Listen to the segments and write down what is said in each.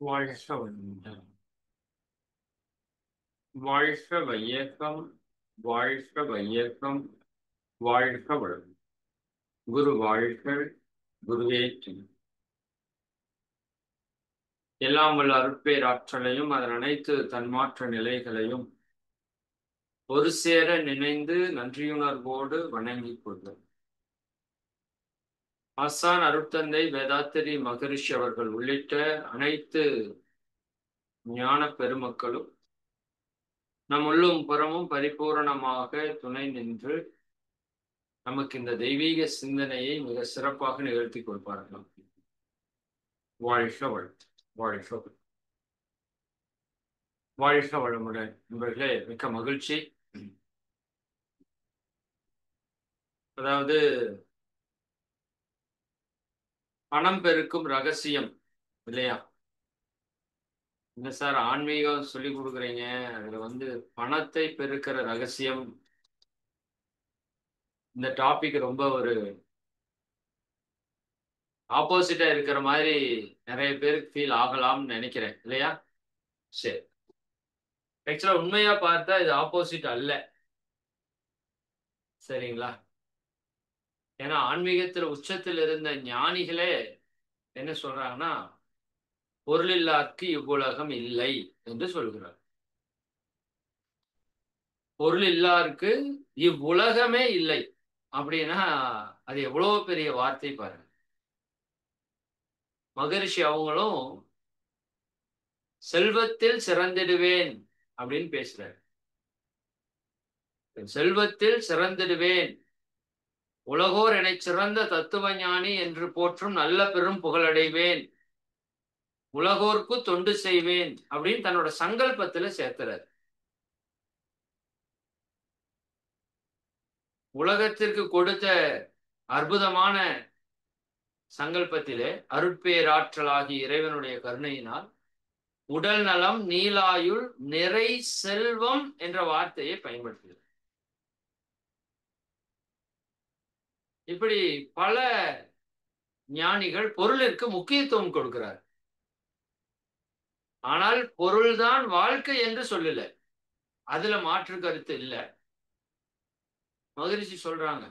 வாழ்க வளமுடன். வாழ்க வையகம், வாழ்க வையகம், வாழ்க வளம். குரு வாழ்க, குருவே துணை. எல்லாம் வல்ல அருட்பேராற்றலையும் அதன் அனைத்து தன்மாற்ற நிலைகளையும் ஒரு சேர நினைந்து நன்றியுணர்வோடு வணங்கிக் கொள்ளும். ஆசான் அருட்தந்தை வேதாத்திரி மகரிஷி அவர்கள் உள்ளிட்ட அனைத்து ஞான பெருமக்களும் நம் உள்ளும் புறமும் பரிபூரணமாக துணை நின்று நமக்கு இந்த தெய்வீக சிந்தனையை மிக சிறப்பாக நிகழ்த்தி கொடுப்பார்கள். வாழ்க வளம், வாழ்க வளம். வாழ்க வளமுடன் நண்பர்களே, மிக்க மகிழ்ச்சி. அதாவது பணம் பெருக்கும் ரகசியம் இல்லையா? என்ன சார் ஆன்மீகம் சொல்லி கொடுக்குறீங்க, அதுல பணத்தை பெருக்கிற ரகசியம், இந்த டாபிக் ரொம்ப ஒரு ஆப்போசிட்டா இருக்கிற மாதிரி நிறைய பேருக்கு ஃபீல் ஆகலாம்னு நினைக்கிறேன் இல்லையா? சரி, ஆக்சுவலா உண்மையா பார்த்தா இது ஆப்போசிட் அல்ல. சரிங்களா? ஏன்னா ஆன்மீகத்துல உச்சத்தில் இருந்த ஞானிகளே என்ன சொல்றாங்கன்னா, பொருளில்லார்க்கு இவ்வுலகம் இல்லை என்று சொல்கிறார். பொருள் இல்லாருக்கு இவ்வுலகமே இல்லை அப்படின்னா அது எவ்வளவு பெரிய வார்த்தை பாருங்க. மகரிஷி அவங்களும் செல்வத்தில் சிறந்திடுவேன் அப்படின்னு பேசுறாரு. செல்வத்தில் சிறந்திடுவேன், உலகோர் என்னை சிறந்த தத்துவ ஞானி என்று போற்றும் நல்ல பெரும் புகழடைவேன், உலகோர்க்கு தொண்டு செய்வேன் அப்படின்னு தன்னோட சங்கல்பத்துல சேர்த்துறாரு. உலகத்திற்கு கொடுத்த அற்புதமான சங்கல்பத்திலே அருட்பேராற்றலாகி இறைவனுடைய கருணையினால் உடல் நலம், நீலாயுள், நிறை செல்வம் என்ற வார்த்தையை பயன்படுத்துகிறது. இப்படி பல ஞானிகள் பொருளிற்கு முக்கியத்துவம் கொடுக்கிறார். ஆனால் பொருள்தான் வாழ்க்கை என்று சொல்லல, அதுல மாற்று கருத்து இல்லை. மகரிஷி சொல்றாங்க,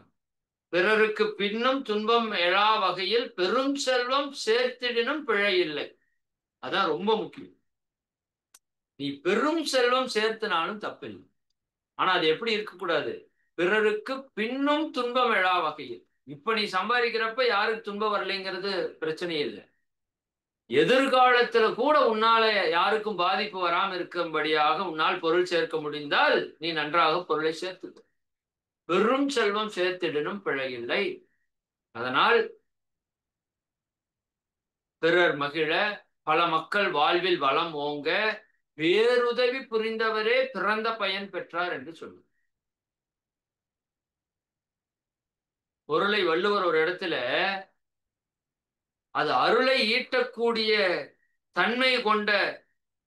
பிறருக்கு பின்னும் துன்பம் எழா வகையில் பெரும் செல்வம் சேர்த்திடினும் பிழை இல்லை. அதான் ரொம்ப முக்கியம். நீ பெரும் செல்வம் சேர்த்தினாலும் தப்பில்லை, ஆனா அது எப்படி இருக்கக்கூடாது? பிறருக்கு பின்னும் துன்பம் எழா வகையில். இப்ப நீ சம்பாதிக்கிறப்ப யாருக்கு துன்பம் வரலைங்கிறது பிரச்சனையே இல்லை. எதிர்காலத்துல கூட உன்னால யாருக்கும் பாதிப்பு வராம இருக்கும்படியாக உன்னால் பொருள் சேர்க்க முடிந்தால் நீ நன்றாக பொருளை சேர்த்து. பெரும் செல்வம் சேர்த்திடனும் பிழையில்லை. அதனால் பிறர் மகிழ, பல மக்கள் வாழ்வில் வளம் ஓங்க பேருதவி புரிந்தவரே பிறந்த பயன் பெற்றார் என்று சொல்லு. பொருளை வள்ளுவர் ஒரு இடத்துல அது அருளை ஈட்டக்கூடிய தன்மை கொண்ட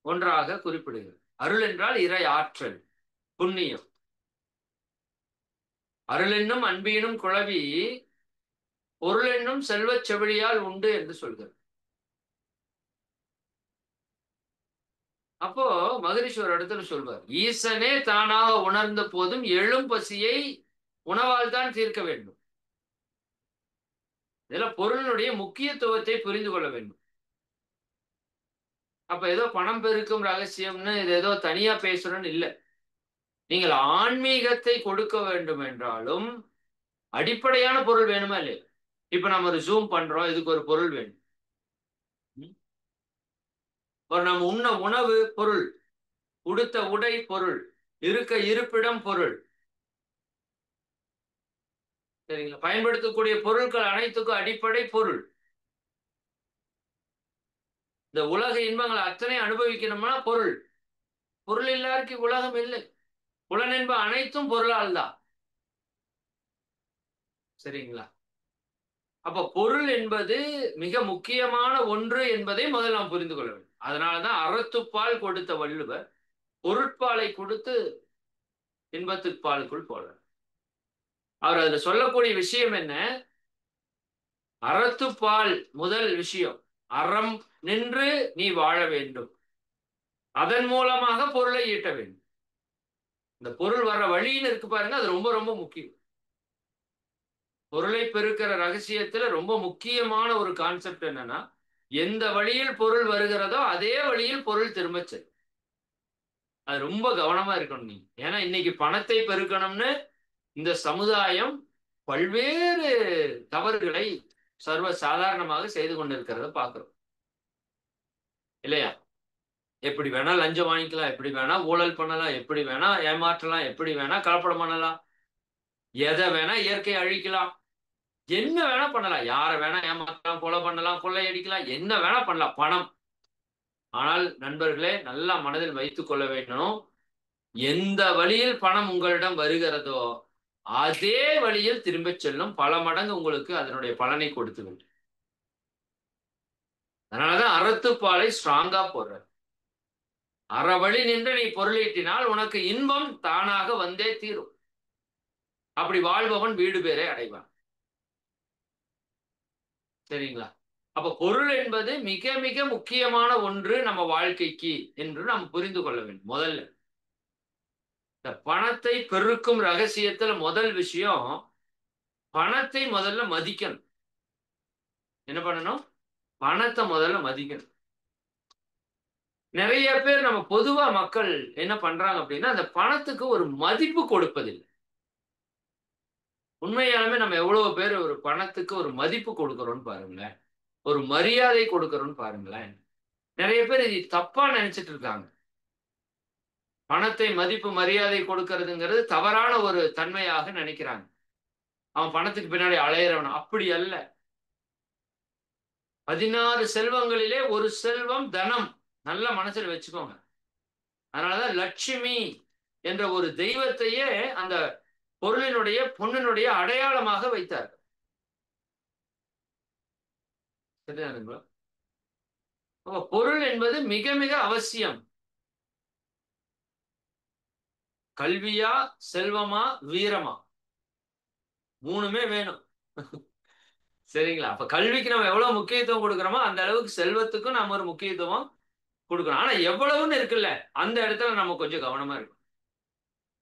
ஒன்றாக குறிப்பிடுகிறது. அருள் என்றால் இறை ஆற்றல், புண்ணியம். அருள் என்னும் அன்பினும் குழவி பொருள் என்னும் செல்வச் செவிலியால் உண்டு என்று சொல்கிறது. அப்போ மகரிஷி ஒரு இடத்துல சொல்வார், ஈசனே தானாக உணர்ந்த போதும் எழும் பசியை உணவால் தான் தீர்க்க வேண்டும். இதெல்லாம் பொருளினுடைய முக்கியத்துவத்தை புரிந்து கொள்ள வேண்டும். அப்ப ஏதோ பணம் பெருக்கும் ரகசியம்னு இது ஏதோ தனியா பேசுறோன்னு இல்லை. நீங்கள் ஆன்மீகத்தை கொடுக்க வேண்டும் என்றாலும் அடிப்படையான பொருள் வேணுமா இல்லையா? இப்ப நம்ம ஒரு ஜூம் பண்றோம், இதுக்கு ஒரு பொருள் வேணும். ஒரு நம்ம உண்ண உணவு பொருள், உடுத்த உடை பொருள், இருக்க இருப்பிடம் பொருள். சரிங்களா? பயன்படுத்தக்கூடிய பொருட்கள் அனைத்துக்கும் அடிப்படை பொருள். இந்த உலக இன்பங்களை அத்தனை அனுபவிக்கணும்னா பொருள். பொருள் இல்லாருக்கு உலகம் இல்லை. புலனின்ப அனைத்தும் பொருளால் தான். சரிங்களா? அப்ப பொருள் என்பது மிக முக்கியமான ஒன்று என்பதை முதல் நாம் புரிந்து கொள்ள வேண்டும். அதனாலதான் அறத்துப்பால் கொடுத்த வள்ளுவர் பொருட்பாலை கொடுத்து இன்பத்துப்பாலுக்குள் போறார். அவர் அதுல சொல்லக்கூடிய விஷயம் என்ன? அறத்துப்பால் முதல் விஷயம், அறம் நின்று நீ வாழ வேண்டும். அதன் மூலமாக பொருளை ஈட்ட வேண்டும். இந்த பொருள் வர்ற வழின்னு இருக்கு பாருங்க, அது ரொம்ப ரொம்ப முக்கியம். பொருளை பெருக்கிற ரகசியத்துல ரொம்ப முக்கியமான ஒரு கான்செப்ட் என்னன்னா, எந்த வழியில் பொருள் வருகிறதோ அதே வழியில் பொருள் திரும்ப செல்லும். அது ரொம்ப கவனமா இருக்கணும் நீங்க. ஏன்னா இன்னைக்கு பணத்தை பெருக்கணும்னு இந்த சமுதாயம் பல்வேறு தவறுகளை சர்வ சாதாரணமாக செய்து கொண்டிருக்கிறத பார்க்கிறோம் இல்லையா? எப்படி வேணா லஞ்சம் வாங்கிக்கலாம், எப்படி வேணா ஊழல் பண்ணலாம், எப்படி வேணா ஏமாற்றலாம், எப்படி வேணா கலப்படம் பண்ணலாம், எதை வேணா இயற்கை அழிக்கலாம், என்ன வேணா பண்ணலாம், யாரை வேணா ஏமாற்றலாம், கொலை பண்ணலாம், கொள்ளையடிக்கலாம், என்ன வேணா பண்ணலாம் பணம். ஆனால் நண்பர்களே, நல்லா மனதில் வைத்துக் கொள்ள வேண்டும், எந்த வழியில் பணம் உங்களிடம் வருகிறதோ அதே வழியில் திரும்பச் செல்லும். பல மடங்கு உங்களுக்கு அதனுடைய பலனை கொடுத்து விடும். அதனாலதான் அறத்துப்பாலை ஸ்ட்ராங்கா போடுற. அறவழி நின்று நீ பொருளீட்டினால் உனக்கு இன்பம் தானாக வந்தே தீரும். அப்படி வாழ்பவன் வீடு பேரை அடைவான். சரிங்களா? அப்ப பொருள் என்பது மிக மிக முக்கியமான ஒன்று நம்ம வாழ்க்கைக்கு என்று நாம் புரிந்து கொள்ள வேண்டும். முதல்ல இந்த பணத்தை பெருக்கும் ரகசியத்துல முதல் விஷயம், பணத்தை முதல்ல மதிக்கணும். என்ன பண்ணணும்? பணத்தை முதல்ல மதிக்கணும். நிறைய பேர் நம்ம பொதுவா மக்கள் என்ன பண்றாங்க அப்படின்னா, அந்த பணத்துக்கு ஒரு மதிப்பு கொடுப்பதில்லை. உண்மையாலுமே நம்ம எவ்வளவு பேர் ஒரு பணத்துக்கு ஒரு மதிப்பு கொடுக்கிறோம்னு பாருங்களேன், ஒரு மரியாதை கொடுக்கிறோம்னு பாருங்களேன். நிறைய பேர் இது தப்பா நினைச்சிட்டு இருக்காங்க. பணத்தை மதிப்பு மரியாதை கொடுக்கிறதுங்கிறது தவறான ஒரு தன்மையாக நினைக்கிறாங்க. அவன் பணத்துக்கு பின்னாடி அலையிறவன். அப்படி அல்ல. 16 செல்வங்களிலே ஒரு செல்வம் தனம். நல்ல மனசுல வச்சுக்கோங்க. அதனாலதான் லட்சுமி என்ற ஒரு தெய்வத்தையே அந்த பொருளினுடைய பொண்ணினுடைய அடையாளமாக வைத்தார். சரிதானுங்களா? பொருள் என்பது மிக மிக அவசியம். கல்வியா, செல்வமா, வீரமா, மூணுமே வேணும். சரிங்களா? அப்ப கல்விக்கு நம்ம எவ்வளவு முக்கியத்துவம் கொடுக்கிறோமோ அந்த அளவுக்கு செல்வத்துக்கும் நம்ம ஒரு முக்கியத்துவம் கொடுக்கணும். ஆனா எவ்வளவுன்னு இருக்குல்ல, அந்த இடத்துல நம்ம கொஞ்சம் கவனமா இருக்கும்.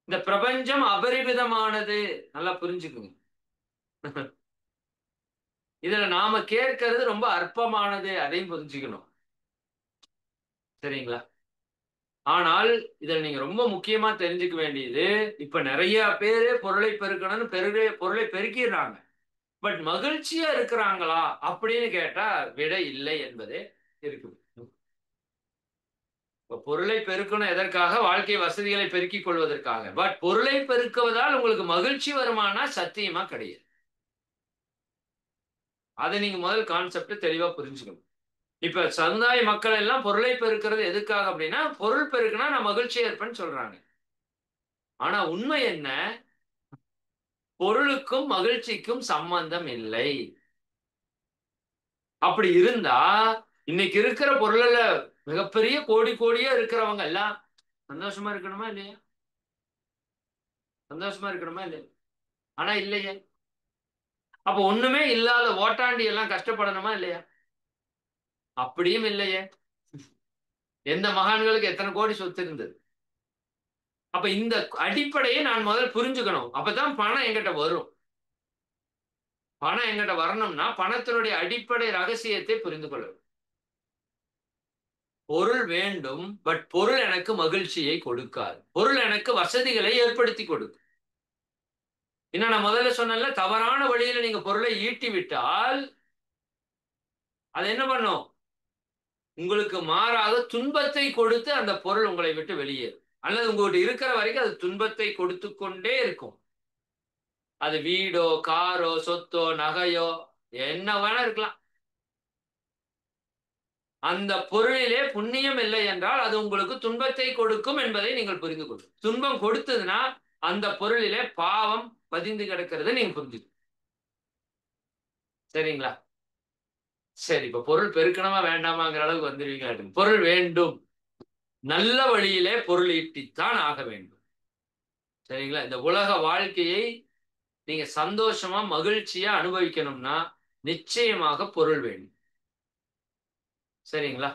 இந்த பிரபஞ்சம் அபரிமிதமானது, நல்லா புரிஞ்சுக்குங்க. இதுல நாம கேட்கறது ரொம்ப அற்பமானது, அதையும் புரிஞ்சுக்கணும். சரிங்களா? ஆனால் இதில் நீங்க ரொம்ப முக்கியமா தெரிஞ்சுக்க வேண்டியது, இப்ப நிறைய பேரு பொருளை பெருக்கணும்னு பொருளை பெருக்கிடுறாங்க. பட் மகிழ்ச்சியா இருக்கிறாங்களா அப்படின்னு கேட்டா விட இல்லை என்பதே இருக்கு. பொருளை பெருக்கணும் எதற்காக? வாழ்க்கை வசதிகளை பெருக்கிக் கொள்வதற்காக. பட் பொருளை பெருக்குவதால் உங்களுக்கு மகிழ்ச்சி வருமானா சத்தியமா கிடையாது. அதை நீங்க முதல் கான்செப்ட் தெளிவா புரிஞ்சுக்கணும். இப்ப சமுதாய மக்கள் எல்லாம் பொருளை பெருக்கிறது எதுக்காக அப்படின்னா, பொருள் பெருக்குனா நான் மகிழ்ச்சியா இருப்பேன்னு சொல்றாங்க. ஆனா உண்மை என்ன? பொருளுக்கும் மகிழ்ச்சிக்கும் சம்பந்தம் இல்லை. அப்படி இருந்தா இன்னைக்கு இருக்கிற பொருள்ல மிகப்பெரிய கோடி கோடியா இருக்கிறவங்க எல்லாம் சந்தோஷமா இருக்கணுமா இல்லையா? சந்தோஷமா இருக்கணுமா இல்லையா? ஆனா இல்லையே. அப்ப ஒண்ணுமே இல்லாத ஓட்டாண்டி எல்லாம் கஷ்டப்படணுமா இல்லையா? அப்படியும் இல்லையே. எந்த மகான்களுக்கு எத்தனை கோடி சொத்து இருந்தது? அப்ப இந்த அடிப்படையை நான் முதல் புரிஞ்சுக்கணும். அப்பதான் பணம் என்கிட்ட வரும். பணம் என்கிட்ட வரணும்னா பணத்தினுடைய அடிப்படை ரகசியத்தை புரிந்து கொள்ள வேண்டும். பொருள் வேண்டும், பட் பொருள் எனக்கு மகிழ்ச்சியை கொடுக்காது. பொருள் எனக்கு வசதிகளை ஏற்படுத்தி கொடுக்கும். என்ன நான் முதல்ல சொன்னேன்ல, தவறான வழியில நீங்க பொருளை ஈட்டி விட்டால் அது என்ன பண்ணும்? உங்களுக்கு மாறாக துன்பத்தை கொடுத்து அந்த பொருள் உங்களை விட்டு வெளியேறும். அல்லது உங்ககிட்ட இருக்கிற வரைக்கும் அது துன்பத்தை கொடுத்து கொண்டே இருக்கும். அது வீடோ, காரோ, சொத்தோ, நகையோ, என்ன வேணா இருக்கலாம். அந்த பொருளிலே புண்ணியம் இல்லை என்றால் அது உங்களுக்கு துன்பத்தை கொடுக்கும் என்பதை நீங்கள் புரிந்து கொள்ளும். துன்பம் கொடுத்ததுன்னா அந்த பொருளிலே பாவம் பதிந்து கிடக்கிறது நீங்க புரிஞ்சுக்கணும். சரிங்களா? சரி, இப்ப பொருள் பெருக்கணுமா வேண்டாமாங்கிற அளவுக்கு வந்துருவீங்க. பொருள் வேண்டும். நல்ல வழியிலே பொருள் ஈட்டித்தான் ஆக வேண்டும். சரிங்களா? இந்த உலக வாழ்க்கையை நீங்க சந்தோஷமா மகிழ்ச்சியா அனுபவிக்கணும்னா நிச்சயமாக பொருள் வேண்டும். சரிங்களா?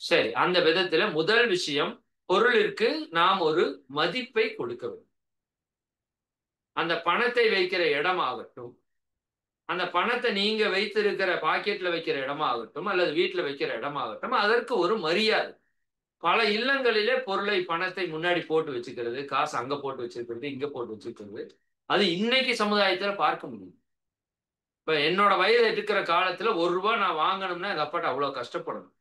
சரி, அந்த விதத்துல முதல் விஷயம், பொருளிற்கு நாம் ஒரு மதிப்பை கொடுக்க வேண்டும். அந்த பணத்தை வைக்கிற இடமாகட்டும், அந்த பணத்தை நீங்க வைத்திருக்கிற பாக்கெட்ல வைக்கிற இடமாகட்டும், அல்லது வீட்ல வைக்கிற இடமாகட்டும், அதற்கு ஒரு மரியாதை. பல இல்லங்களிலே பொருளை, பணத்தை முன்னாடி போட்டு வச்சுக்கிறது, காசு அங்க போட்டு வச்சிருக்கிறது, இங்க போட்டு வச்சிருக்கிறது. அது இன்னைக்கு சமுதாயத்துல பார்க்க முடியும். இப்ப என்னோட வயது இருக்கிற காலத்துல ரூ. 1 நான் வாங்கணும்னா எங்க அப்பாட்ட அவ்வளவு கஷ்டப்படணும்.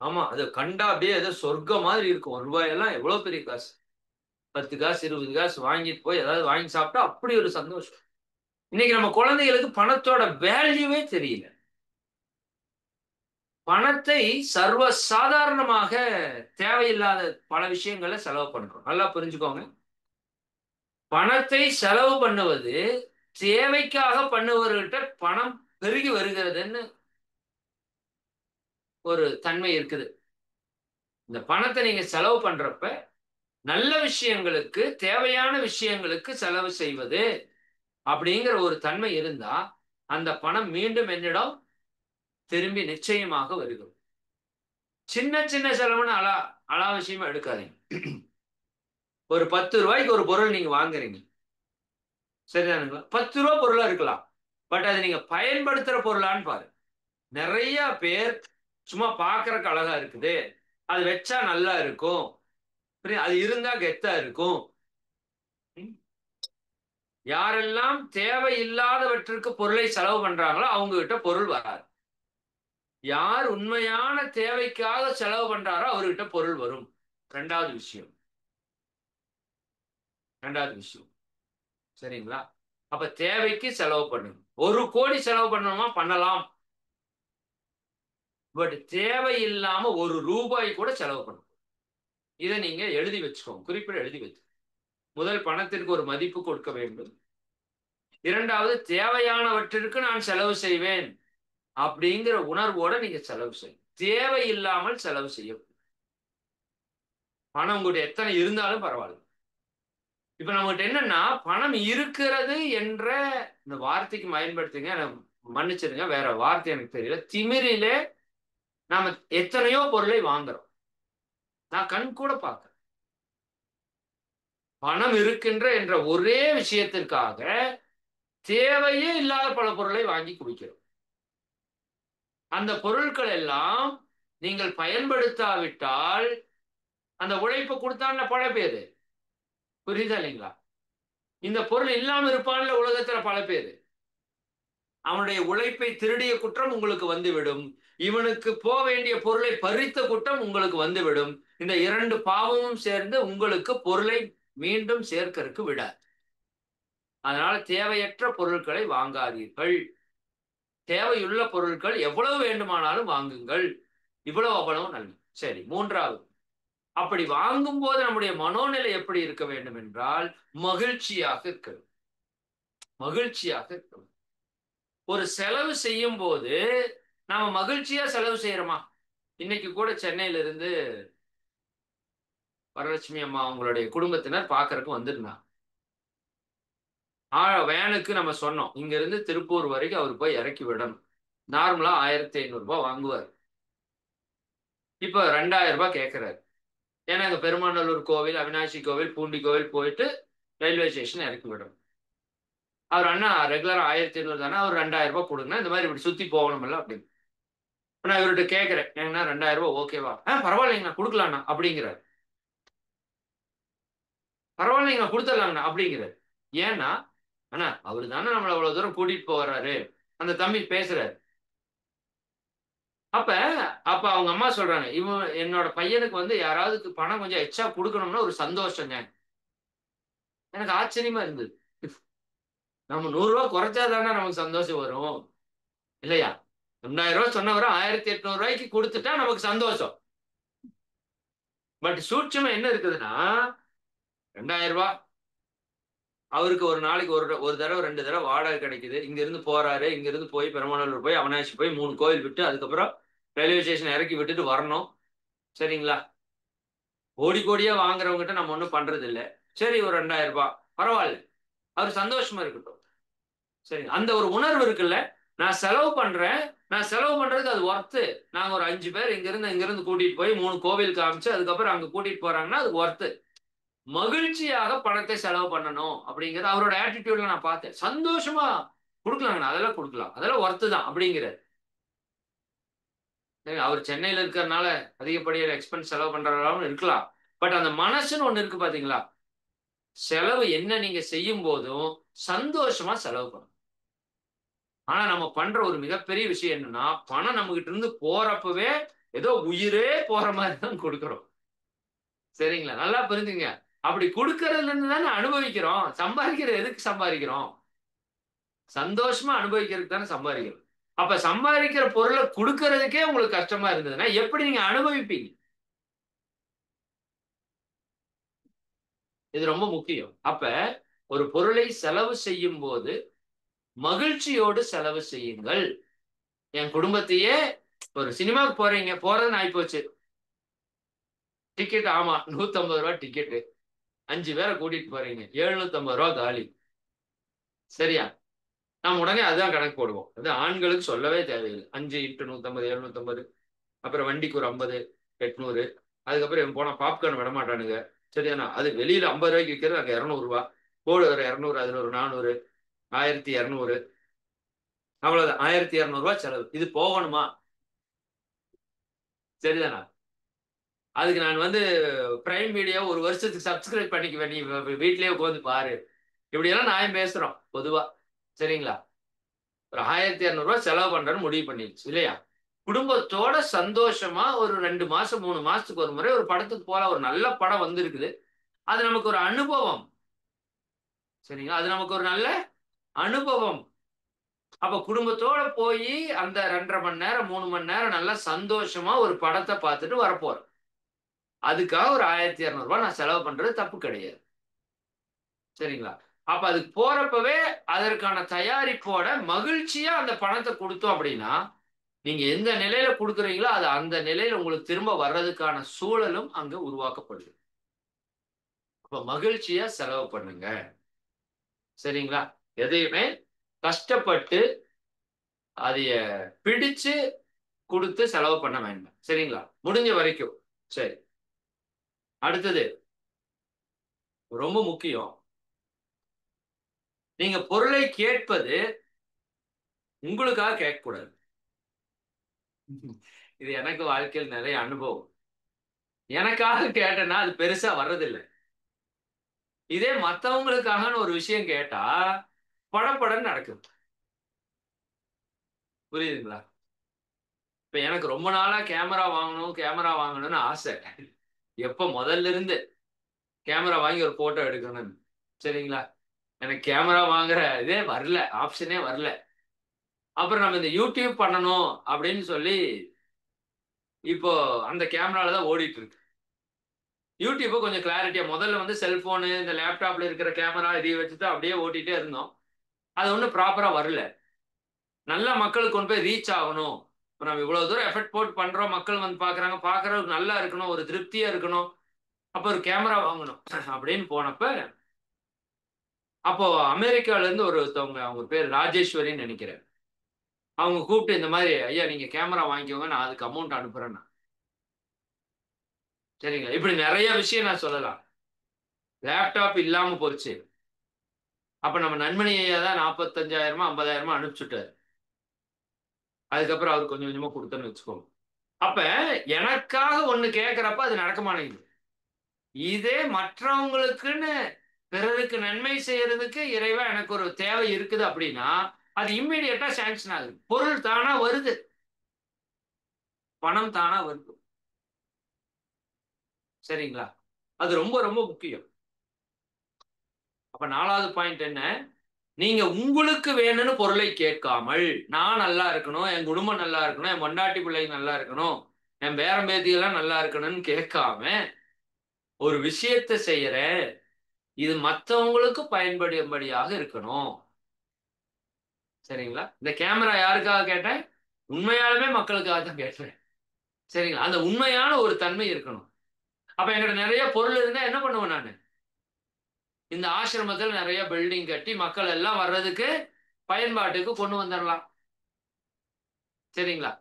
ஆமா. அது கண்டா அப்படியே ஏதோ சொர்க்கம் மாதிரி இருக்கும். ரூ. 1 எல்லாம் எவ்வளவு பெரிய காசு. 10 காசு, 20 காசு வாங்கிட்டு போய் ஏதாவது வாங்கி சாப்பிட்டா அப்படி ஒரு சந்தோஷம். இன்னைக்கு நம்ம குழந்தைகளுக்கு பணத்தோட வேல்யூவே தெரியல. பணத்தை சர்வ சாதாரணமாக தேவையில்லாத பல விஷயங்கள்ல செலவு பண்றோம். நல்லா புரிஞ்சுக்கோங்க. பணத்தை செலவு பண்ணுவது தேவைக்காக பண்ணுபவர்கள்ட்ட பணம் பெருகி வருகிறதுன்னு ஒரு தன்மை இருக்குது. இந்த பணத்தை நீங்க செலவு பண்றப்ப நல்ல விஷயங்களுக்கு, தேவையான விஷயங்களுக்கு செலவு செய்வது அப்படிங்கிற ஒரு தன்மை இருந்தா, அந்த பணம் மீண்டும் என்னிடம் திரும்பி நிச்சயமாக வருகிறது. சின்ன சின்ன செலவுன்னு அனாவசியமா எடுக்காதீங்க. ஒரு ரூ. 10க்கு ஒரு பொருள் நீங்க வாங்குறீங்க. சரிதானுங்களா? ரூ. 10 பொருளா இருக்கலாம். பட் அது நீங்க பயன்படுத்துற பொருளான்னு பாருங்க. நெறைய பேர் சும்மா பார்க்கறக்கு அழகா இருக்குது. அது வச்சா நல்லா இருக்கும். அது இருந்தா கெத்தா இருக்கும். ம். யாரெல்லாம் தேவையில்லாதவற்றிற்கு பொருளை செலவு பண்றாங்களோ, அவங்க கிட்ட பொருள் வராது. யார் உண்மையான தேவைக்காக செலவு பண்றாரோ, அவர்கிட்ட பொருள் வரும். 2வது விஷயம். 2வது விஷயம். சரிங்களா? அப்ப தேவைக்கு செலவு பண்ணுங்க. 1,00,00,000 செலவு பண்ணணுமா? பண்ணலாம். பட் தேவையில்லாம ரூபாய் கூட செலவு பண்ணணும். இத நீங்க எழுதி வச்சுக்கோங்க. குறிப்பிட எழுதி வச்சு. முதல் பணத்திற்கு ஒரு மதிப்பு கொடுக்க வேண்டும். 2வது தேவையானவற்றிற்கு நான் செலவு செய்வேன். அப்படிங்கிற உணர்வோட நீங்க செலவு செய்யணும். தேவையில்லாமல் செலவு செய்யக்கூடாது. பணம் உங்ககிட்ட எத்தனை இருந்தாலும் பரவாயில்ல. இப்ப நம்மகிட்ட என்னன்னா, பணம் இருக்கிறது என்ற இந்த வார்த்தைக்கு பயன்படுத்துங்க. மன்னிச்சிடுங்க. வேற வார்த்தை எனக்கு தெரியல. திமிரிலே நாம எத்தனையோ பொருளை வாங்குறோம். நான் கண்கூட பார்க்கிறேன். பணம் இருக்கின்ற என்ற ஒரே விஷயத்திற்காக தேவையே இல்லாத பல பொருளை வாங்கி குவிக்கிறோம். அந்த பொருட்கள் எல்லாம் நீங்கள் பயன்படுத்தாவிட்டால் அந்த உழைப்பு கொடுத்தான்ல பல பேரு. புரியுதா இல்லைங்களா? இந்த பொருள் இல்லாம இருப்பான்ல உலகத்துல பல பேரு. அவனுடைய உழைப்பை திருடிய குற்றம் உங்களுக்கு வந்துவிடும். இவனுக்கு போக வேண்டிய பொருளை பறித்த குற்றம் உங்களுக்கு வந்துவிடும். இந்த 2 பாவமும் சேர்ந்து உங்களுக்கு பொருளை மீண்டும் சேர்க்கறக்கு விடாது. அதனால தேவையற்ற பொருட்களை வாங்காதீர்கள். தேவையுள்ள பொருட்கள் எவ்வளவு வேண்டுமானாலும் வாங்குங்கள். இவ்வளவு அவ்வளவு நல்லது. சரி, 3வது. அப்படி வாங்கும்போது நம்முடைய மனோநிலை எப்படி இருக்க வேண்டும் என்றால், மகிழ்ச்சியாக இருக்க வேண்டும். மகிழ்ச்சியாக இருக்க வேண்டும். ஒரு செலவு செய்யும் போது நாம மகிழ்ச்சியா செலவு செய்யறோமா? இன்னைக்கு கூட சென்னையில இருந்து வரலட்சுமி அம்மா அவங்களுடைய குடும்பத்தினர் பார்க்கறதுக்கு வந்திருந்தாங்க. வேனுக்கு நம்ம சொன்னோம். இங்க இருந்து திருப்பூர் வரைக்கும் அவர் போய் இறக்கி விடணும். நார்மலா ரூ. 1,500 வாங்குவார். இப்ப ரூ. 2,000 கேட்கிறாரு. ஏன்னா இங்க பெருமாநல்லூர் கோவில், அவினாசி கோவில், பூண்டி கோவில் போயிட்டு ரயில்வே ஸ்டேஷன் இறக்கி விடணும். அவர் அண்ணா ரெகுலரா 1,500 தானே, அவர் ரூ. 2,000 கொடுங்க. இந்த மாதிரி இப்படி சுத்தி போகணும்ல அப்படின்னு. நான் இவர்கிட்ட கேட்கிறேன். ஏன்னா ரூ. 2,000 ஓகேவா? பரவாயில்லைங்கண்ணா குடுக்கலாம்ண்ணா அப்படிங்கிறார். பரவாயில்லைங்கண்ணா குடுத்துடலாங்கண்ணா அப்படிங்கிறார். ஏன்னா அண்ணா அவரு தானே நம்மள அவ்வளவு தூரம் கூட்டிட்டு போறாரு. அந்த தம்பி பேசுறாரு. அப்ப அப்ப அவங்க அம்மா சொல்றாங்க, என்னோட பையனுக்கு வந்து யாராவது பணம் கொஞ்சம் எக்ஸ்ட்ரா குடுக்கணும்னா ஒரு சந்தோஷங்க. எனக்கு ஆச்சரியமா இருந்தது. நம்ம ரூ. 100 குறைச்சா தானே நமக்கு சந்தோஷம் வரும். இல்லையா? ரூ. 2,000 சொன்னவரை ரூ. 1,800 குடுத்துட்டா நமக்கு சந்தோஷம். பட் சூட்சுமம் என்ன இருக்குதுன்னா, ரூ. 2,000 அவருக்கு ஒரு நாளைக்கு ஒரு தடவை 2 தடவை வாடகை கிடைக்குது. இங்க இருந்து போறாரு. இங்க இருந்து போய் பெருமாநல்லூர் போய் அவனாசி போய் 3 கோயில் விட்டு அதுக்கப்புறம் ரயில்வே ஸ்டேஷன் இறக்கி விட்டுட்டு வரணும். சரிங்களா? கோடி கோடியா வாங்குறவங்ககிட்ட நம்ம ஒண்ணும் பண்றது இல்ல. சரி ஒரு ரூ. 2,000 பரவாயில்ல. அவர் சந்தோஷமா இருக்கட்டும். சரி அந்த ஒரு உணர்வு இருக்குல்ல, நான் செலவு பண்றேன், நான் செலவு பண்றதுக்கு அது ஒர்த்து. நாங்க ஒரு 5 பேர் இங்கிருந்து கூட்டிட்டு போய் 3 கோவில் காமிச்சு அதுக்கப்புறம் அங்க கூட்டிட்டு போறாங்கன்னா அது ஒர்த்து. மகிழ்ச்சியாக பணத்தை செலவு பண்ணணும் அப்படிங்கிறது அவரோட ஆட்டிடியூட்ல நான் பார்த்தேன். சந்தோஷமா குடுக்கலாங்க, அதெல்லாம் குடுக்கலாம், அதெல்லாம் ஒர்த்து தான் அப்படிங்கிறாரு. அவர் சென்னையில இருக்கிறதுனால அதிகப்படியான எக்ஸ்பென்ஸ் செலவு பண்றவராகவும் இருக்கலாம். பட் அந்த மனசுன்னு ஒண்ணு இருக்கு பாத்தீங்களா? செலவு என்ன நீங்க செய்யும் போதும் சந்தோஷமா செலவு பண்ணணும். ஆனா நம்ம பண்ற ஒரு மிகப்பெரிய விஷயம் என்னன்னா, பணம் நம்ம கிட்ட இருந்து போறப்பவே ஏதோ உயிரே போற மாதிரி தான் கொடுக்கிறோம். சரிங்களா? நல்லா புரிஞ்சுங்க. அப்படி கொடுக்கறதுல இருந்து தானே அனுபவிக்கிறோம். சம்பாதிக்கிறது எதுக்கு சம்பாதிக்கிறோம்? சந்தோஷமா அனுபவிக்கிறதுக்கு தானே சம்பாதிக்கிறோம். அப்ப சம்பாதிக்கிற பொருளை கொடுக்கறதுக்கே உங்களுக்கு கஷ்டமா இருந்ததுன்னா எப்படி நீங்க அனுபவிப்பீங்க? இது ரொம்ப முக்கியம். அப்ப ஒரு பொருளை செலவு செய்யும் போது மகிழ்ச்சியோடு செலவு செய்யுங்கள். என் குடும்பத்தையே ஒரு சினிமாவுக்கு போறீங்க, போறதுன்னு ஆயிப்போச்சு. டிக்கெட் ஆமா ₹150 டிக்கெட்டு. 5 பேரை கூட்டிட்டு போறீங்க. ₹750 காலி. சரியா? நம்ம உடனே அதுதான் கணக்கு போடுவோம். அது ஆண்களுக்கு சொல்லவே தேவையில்லை. 5 × 150 750. அப்புறம் வண்டிக்கு ஒரு 50 800. அதுக்கப்புறம் இவன் போனா பாப்கார்ன் விட மாட்டானுங்க. சரியாண்ணா? அது வெளியில ₹50 விற்கிறது அங்க ₹200. போடு ஒரு 200, அதுல ஒரு 400, 1200. அவ்வளவுதான். ₹1200 செலவு. இது போகணுமா? சரிதானா? அதுக்கு நான் வந்து பிரைம் வீடியோ ஒரு வருஷத்துக்கு சப்ஸ்கிரைப் பண்ணிக்குவேன். நீ வீட்லயே உட்காந்து பாரு. இப்படியெல்லாம் நியாயம் பேசுறோம் பொதுவா. சரிங்களா? ஒரு ₹1200 செலவு பண்றேன்னு முடிவு பண்ணிருச்சு இல்லையா? குடும்பத்தோட சந்தோஷமா ஒரு 2 மாசம் 3 மாசத்துக்கு ஒரு முறை ஒரு படத்துக்கு போலாம். ஒரு நல்ல படம் வந்திருக்குது. அது நமக்கு ஒரு அனுபவம். சரிங்களா? அது நமக்கு ஒரு நல்ல அனுபவம். அப்ப குடும்பத்தோட போயி அந்த 2 1/2 மணி நேரம் 3 மணி நேரம் நல்லா சந்தோஷமா ஒரு படத்த பார்த்துட்டு வரப்போறோம். அதுக்காக ஒரு ₹1200 நான் செலவு பண்றது தப்பு கிடையாது. சரிங்களா? அப்ப அதுக்கு போறப்பவே அதற்கான தயாரிப்போட மகிழ்ச்சியா அந்த பணத்த குடுத்தோம் அப்படின்னா, நீங்க எந்த நிலையில குடுக்குறீங்களோ, அது அந்த நிலையில உங்களுக்கு திரும்ப வர்றதுக்கான சூழலும் அங்க உருவாக்கப்படுது. அப்ப மகிழ்ச்சியா செலவு பண்ணுங்க. சரிங்களா? எதையுமே கஷ்டப்பட்டு அதைய பிடிச்சு குடுத்து செலவு பண்ண வேண்டாம். சரிங்களா? முடிஞ்ச வரைக்கும். சரி. அடுத்தது ரொம்ப முக்கியம். நீங்க பொருளை கேட்பது உங்களுக்காக கேட்கக்கூடாது. இது எனக்கு வாழ்க்கையில் நிறைய அனுபவம். எனக்காக கேட்டேன்னா அது பெருசா வர்றதில்ல. இதே மத்தவங்களுக்காகன்னு ஒரு விஷயம் கேட்டா, படபடன்னு நடக்குது. புரியுதுங்களா? இப்ப எனக்கு ரொம்ப நாளா கேமரா வாங்கணும்னு ஆசை. எப்ப முதல்ல இருந்து கேமரா வாங்கி ஒரு போட்டோ எடுக்கணும்னு. சரிங்களா? எனக்கு கேமரா வாங்குற இதே வரல. ஆப்ஷனே வரல. அப்புறம் நம்ம இந்த யூடியூப் பண்ணணும் அப்படின்னு சொல்லி, இப்போ அந்த கேமரால தான் ஓடிட்டு இருக்கு. யூடியூப் கொஞ்சம் கிளாரிட்டியா முதல்ல வந்து செல்போனு, இந்த லேப்டாப்ல இருக்கிற கேமரா இதைய வச்சு தான் அப்படியே ஓட்டிட்டே இருந்தோம். அது ஒண்ணும் ப்ராப்பரா வரல. நல்லா மக்களுக்கு கொண்டு போய் ரீச் ஆகணும். இப்ப நம்ம இவ்வளவு தூரம் எஃபர்ட் போட்டு பண்றோம். மக்கள் வந்து பார்க்குறாங்க. பார்க்குறவங்களுக்கு நல்லா இருக்கணும். ஒரு திருப்தியா இருக்கணும். அப்ப ஒரு கேமரா வாங்கணும். அப்படின்னு போனப்ப, அப்போ அமெரிக்கால இருந்து ஒருத்தவங்க அவங்க பேர் ராஜேஸ்வரின்னு நினைக்கிறேன். அவங்க கூப்பிட்டு இந்த மாதிரி, ஐயா நீங்க கேமரா வாங்கிக்கோங்க. நான் அதுக்கு அமௌண்ட் அனுப்புறேன்னா. சரிங்களா? இப்படி நிறைய விஷயம் நான் சொல்லலாம். லேப்டாப் இல்லாம போச்சு. அப்ப நம்ம நண்பனி ஐயா தான் 45,000 50,000 அனுப்பிச்சுட்டாரு. அதுக்கப்புறம் அவர் கொஞ்சம் கொஞ்சமா கொடுத்தேன்னு வச்சுக்கோங்க. அப்ப எனக்காக ஒண்ணு கேட்கிறப்ப அது நடக்க மாட்டேங்குது. இதே மற்றவங்களுக்குன்னு பிறருக்கு நன்மை செய்யறதுக்கு இறைவா எனக்கு ஒரு தேவை இருக்குது அப்படின்னா, அது இம்மீடியட்டா சாங்ஷன் ஆகுது. பொருள் தானா வருது. பணம் தானா வருது. சரிங்களா? அது ரொம்ப ரொம்ப முக்கியம். அப்ப 4வது பாயிண்ட் என்ன? நீங்க உங்களுக்கு வேணும்னு பொருளை கேட்காமல், நான் நல்லா இருக்கணும், என் குடும்பம் நல்லா இருக்கணும், என் பொண்டாட்டி பிள்ளைங்க நல்லா இருக்கணும், என் பேரன் பேத்தியெல்லாம் நல்லா இருக்கணும்னு கேட்காம, ஒரு விஷயத்த செய்யறேன். இது மத்தவங்களுக்கு பயன்படும்படியாக இருக்கணும். சரிங்களா? இந்த கேமரா யாருக்காக கேட்டேன்? உண்மையாலுமே மக்களுக்காக தான் கேட்டேன். சரிங்களா? அந்த உண்மையான ஒரு தன்மை இருக்கணும். அப்ப என்கிட்ட நெறைய பொருள் இருந்தா என்ன பண்ணுவேன் நானு? இந்த ஆசிரமத்துல நெறைய பில்டிங் கட்டி மக்கள் எல்லாம் வர்றதுக்கு பயன்பாட்டுக்கு கொண்டு வந்துரலாம். சரிங்களா?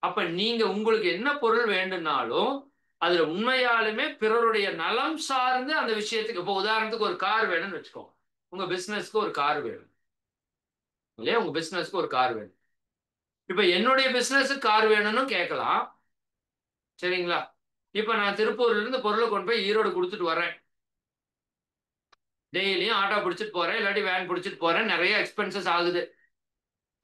அப்ப நீங்க உங்களுக்கு என்ன பொருள் வேண்டும்னாலும் அதுல உண்மையாலுமே பிறருடைய நலம் சார்ந்து அந்த விஷயத்துக்கு, இப்போ உதாரணத்துக்கு ஒரு கார் வேணும்னு வச்சுக்கோங்க. உங்க பிசினஸ்க்கு ஒரு கார் வேணும் இல்லையா? உங்க பிசினஸ்க்கு ஒரு கார் வேணும். இப்ப என்னுடைய பிசினஸ்க்கு கார் வேணும்னு கேட்கலாம். சரிங்களா? இப்ப நான் திருப்பூர்ல இருந்து பொருளை கொண்டு போய் ஈரோடு கொடுத்துட்டு வரேன். டெய்லியும் ஆட்டோ பிடிச்சிட்டு போறேன், இல்லாட்டி வேன் பிடிச்சிட்டு போறேன். நிறைய எக்ஸ்பென்சஸ் ஆகுது.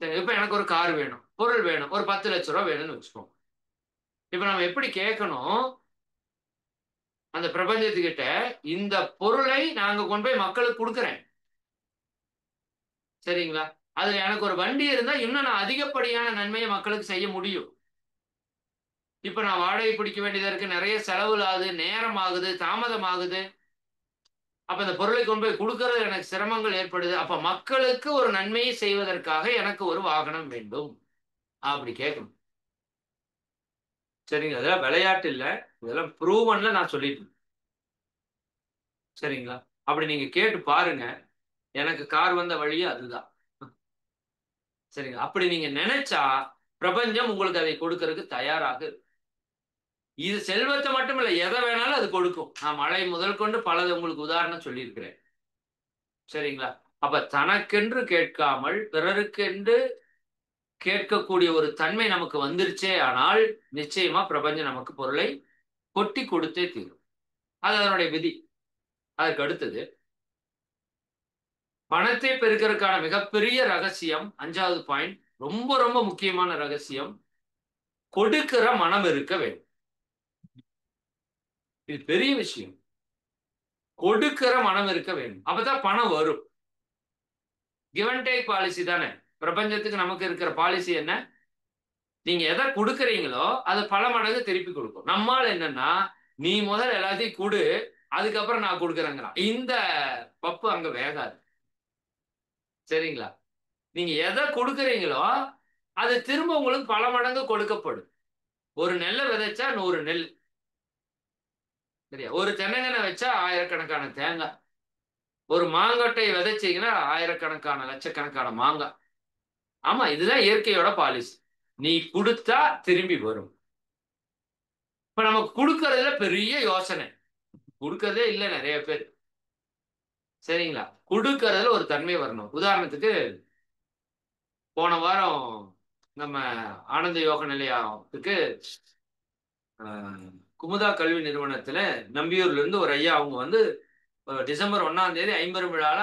சரி, இப்ப எனக்கு ஒரு கார் வேணும், பொருள் வேணும், ஒரு 10 லட்சம் ரூபாய் வேணும்னு வச்சுக்கோங்க. இப்ப நம்ம எப்படி கேட்கணும் அந்த பிரபஞ்சத்துக்கிட்ட, இந்த பொருளை நாங்க கொண்டு போய் மக்களுக்கு கொடுக்குறேன். சரிங்களா? அதுல எனக்கு ஒரு வண்டி இருந்தா இன்னும் நான் அதிகப்படியான நன்மையை மக்களுக்கு செய்ய முடியும். இப்ப நான் வாடகை பிடிக்க வேண்டியதா இருக்கு, நிறைய செலவுகள் ஆகுது, நேரம் ஆகுது, தாமதம் ஆகுது. அப்ப இந்த பொருளை கொண்டு போய் கொடுக்கறது எனக்கு சிரமங்கள் ஏற்படுது. அப்ப மக்களுக்கு ஒரு நன்மையை செய்வதற்காக எனக்கு ஒரு வாகனம் வேண்டும். அப்படி கேட்கணும். சரிங்க. அதெல்லாம் விளையாட்டு இல்ல. இதெல்லாம் ப்ரூவன்ல நான் சொல்லிட்டு இருக்கேன். சரிங்களா? அப்படி நீங்க கேட்டு பாருங்க. எனக்கு கார் வந்த வழியே அதுதான். சரிங்களா? அப்படி நீங்க நினைச்சா பிரபஞ்சம் உங்களுக்கு அதை கொடுக்கறதுக்கு தயாராக இருக்கு. இது செல்வத்தை மட்டும் இல்ல, எதை வேணாலும் அது கொடுக்கும். நான் மழை முதல் கொண்டு பலது உங்களுக்கு உதாரணம் சொல்லியிருக்கிறேன். சரிங்களா? அப்ப தனக்கென்று கேட்காமல் பிறருக்கென்று கேட்கக்கூடிய ஒரு தன்மை நமக்கு வந்துருச்சே ஆனால் நிச்சயமா பிரபஞ்சம் நமக்கு பொருளை கொட்டி கொடுத்தே தீரும். அது அதனுடைய விதி. அதற்கு அடுத்தது பணத்தை பெருக்கிறதுக்கான மிகப்பெரிய ரகசியம், 5வது பாயிண்ட், ரொம்ப ரொம்ப முக்கியமான ரகசியம், கொடுக்கிற மனம் இருக்க வேண்டும். இது பெரிய விஷயம். கொடுக்கிற மனம் இருக்க வேண்டும். அப்பதான் பணம் வரும். கிவ் அண்ட் டேக் பாலிசி தானே. பிரபஞ்சத்துக்கு நமக்கு இருக்கிற பாலிசி என்ன? நீங்க எதை கொடுக்குறீங்களோ அது பல மடங்கு திருப்பி கொடுக்கும். நம்மால் என்னன்னா, நீ முதல் எல்லாத்தையும் கொடு, அதுக்கப்புறம் நான் கொடுக்குறேங்கிறான். இந்த பப்பு அங்க வேகாது. சரிங்களா? நீங்க எதை கொடுக்குறீங்களோ அது திரும்ப உங்களுக்கு பல மடங்கு கொடுக்கப்படும். ஒரு நெல்லை விதைச்சா 100 நெல். சரியா? ஒரு தென்னங்கனை வச்சா ஆயிரக்கணக்கான தேங்காய். ஒரு மாங்கொட்டையை விதைச்சீங்கன்னா ஆயிரக்கணக்கான லட்சக்கணக்கான மாங்காய். ஆமா, இதுதான் இயற்கையோட பாலிசி. நீ கொடுத்தா திரும்பி வரும். இப்ப நமக்கு கொடுக்கறதுல பெரிய யோசனை. கொடுக்கறதே இல்லை நிறைய பேர். சரிங்களா? கொடுக்கறதுல ஒரு தன்மை வரணும். உதாரணத்துக்கு போன வாரம் நம்ம ஆனந்த யோக நிலையத்துக்கு குமுதா கல்வி நிறுவனத்துல நம்பியூர்ல இருந்து ஒரு ஐயா அவங்க வந்து டிசம்பர் 1ஆம் தேதி 50 விழால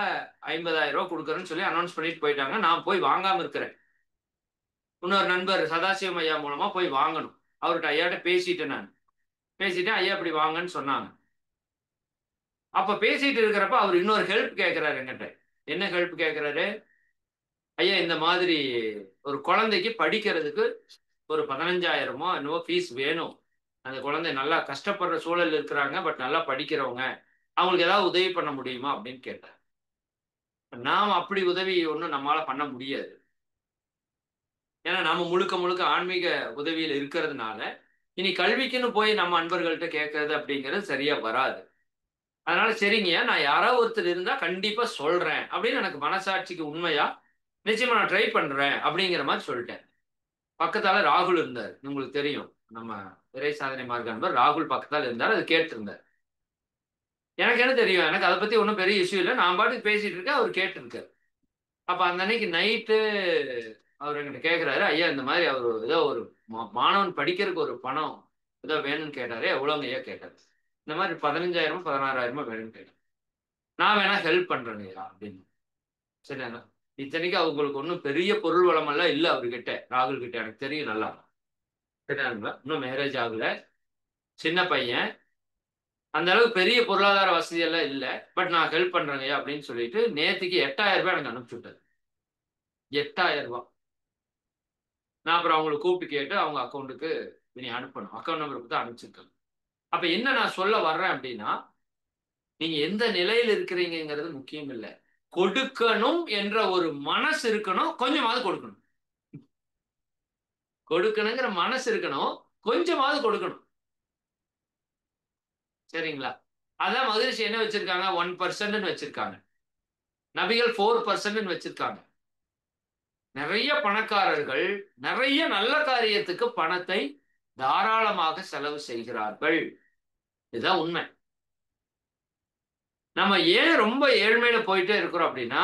50,000 ரூபாய் கொடுக்குறேன்னு சொல்லி அனௌன்ஸ் பண்ணிட்டு போயிட்டாங்க. நான் போய் வாங்காம இருக்கிறேன். இன்னொரு நண்பர் சதாசிவம் ஐயா மூலமா போய் வாங்கணும். அவர்கிட்ட ஐயாட்ட பேசிட்டேன். நான் பேசிட்டேன், ஐயா இப்படி வாங்கன்னு சொன்னாங்க. அப்ப பேசிட்டு இருக்கிறப்ப அவர் இன்னொரு ஹெல்ப் கேட்கிறாரு என்கிட்ட. என்ன ஹெல்ப் கேட்கிறாரு? ஐயா இந்த மாதிரி ஒரு குழந்தைக்கு படிக்கிறதுக்கு ஒரு 15,000மோ என்னவோ ஃபீஸ் வேணும். அந்த குழந்தை நல்லா கஷ்டப்படுற சூழல் இருக்கிறாங்க, பட் நல்லா படிக்கிறவங்க, அவங்களுக்கு ஏதாவது உதவி பண்ண முடியுமா அப்படின்னு கேட்டார். நாம் அப்படி உதவி ஒன்றும் நம்மளால பண்ண முடியாது. ஏன்னா நம்ம முழுக்க முழுக்க ஆன்மீக உதவியில் இருக்கிறதுனால இனி கல்விக்குன்னு போய் நம்ம அன்பர்கள்ட்ட கேட்கறது அப்படிங்கிறது சரியா வராது. அதனால சரிங்கய்யா, நான் யாராவது ஒருத்தர் இருந்தா கண்டிப்பா சொல்றேன் அப்படின்னு எனக்கு மனசாட்சிக்கு உண்மையா நிச்சயமா நான் ட்ரை பண்றேன் அப்படிங்கிற மாதிரி சொல்லிட்டேன். பக்கத்தால ராகுல் இருந்தார், உங்களுக்கு தெரியும். நம்ம இறை சாதனை மார்க்க நண்பர் ராகுல் பக்கத்தால் இருந்தார். அது கேட்டிருந்தார். எனக்கு என்ன தெரியும், எனக்கு அதை பத்தி ஒன்றும் பெரிய இஷ்யூ இல்லை. நான் பாட்டுக்கு பேசிட்டு இருக்கேன், அவர் கேட்டிருக்காரு. அப்ப அந்த அன்னைக்கு நைட்டு அவர் என்கிட்ட கேட்கிறாரு, ஐயா இந்த மாதிரி அவர் ஏதோ ஒரு மாணவன் படிக்கிறதுக்கு ஒரு பணம் ஏதோ வேணும்னு கேட்டாரு. எவ்வளோங்க ஐயா கேட்டாரு. இந்த மாதிரி 15,000 16,000 வேணும்னு கேட்டார். நான் வேணா ஹெல்ப் பண்றேங்க ஐயா அப்படின்னு. சரிங்களா? இத்தனைக்கு அவங்களுக்கு ஒன்றும் பெரிய பொருள் வளம் எல்லாம் இல்லை அவர்கிட்ட, ராகுல் கிட்ட, எனக்கு தெரியும் நல்லா. சரிங்களா? இன்னும் மேரேஜ் ஆகல, சின்ன பையன், அந்த அளவுக்கு பெரிய பொருளாதார வசதி எல்லாம் இல்லை. பட் நான் ஹெல்ப் பண்றேங்க அப்படின்னு சொல்லிட்டு நேற்றுக்கு 8,000 ரூபாய் எனக்கு அனுப்பிச்சு விட்டாரு. 8,000 ரூபாய். நான் அப்புறம் அவங்களை கூப்பிட்டு கேட்டு அவங்க அக்கௌண்ட்டுக்கு நீ அனுப்பணும். அக்கௌண்ட் நம்பருக்கு தான் அனுப்பிச்சிருக்கேன். அப்ப என்ன நான் சொல்ல வர்றேன் அப்படின்னா, நீங்க எந்த நிலையில் இருக்கிறீங்கிறது முக்கியம் இல்லை. கொடுக்கணும் என்ற ஒரு மனசு இருக்கணும், கொஞ்சமாவது கொடுக்கணும். கொடுக்கணுங்கிற மனசு இருக்கணும், கொஞ்சமாவது கொடுக்கணும். சரிங்களா? அதான் மகிழ்ச்சி என்ன வச்சிருக்காங்க, 1% வச்சிருக்காங்க. நபிகள் 4% வச்சிருக்காங்க. நிறைய பணக்காரர்கள் நிறைய நல்ல காரியத்துக்கு பணத்தை தாராளமாக செலவு செய்கிறார்கள். இதுதான் உண்மை. நம்ம ஏன் ரொம்ப ஏழ்மையில போயிட்டே இருக்கிறோம் அப்படின்னா,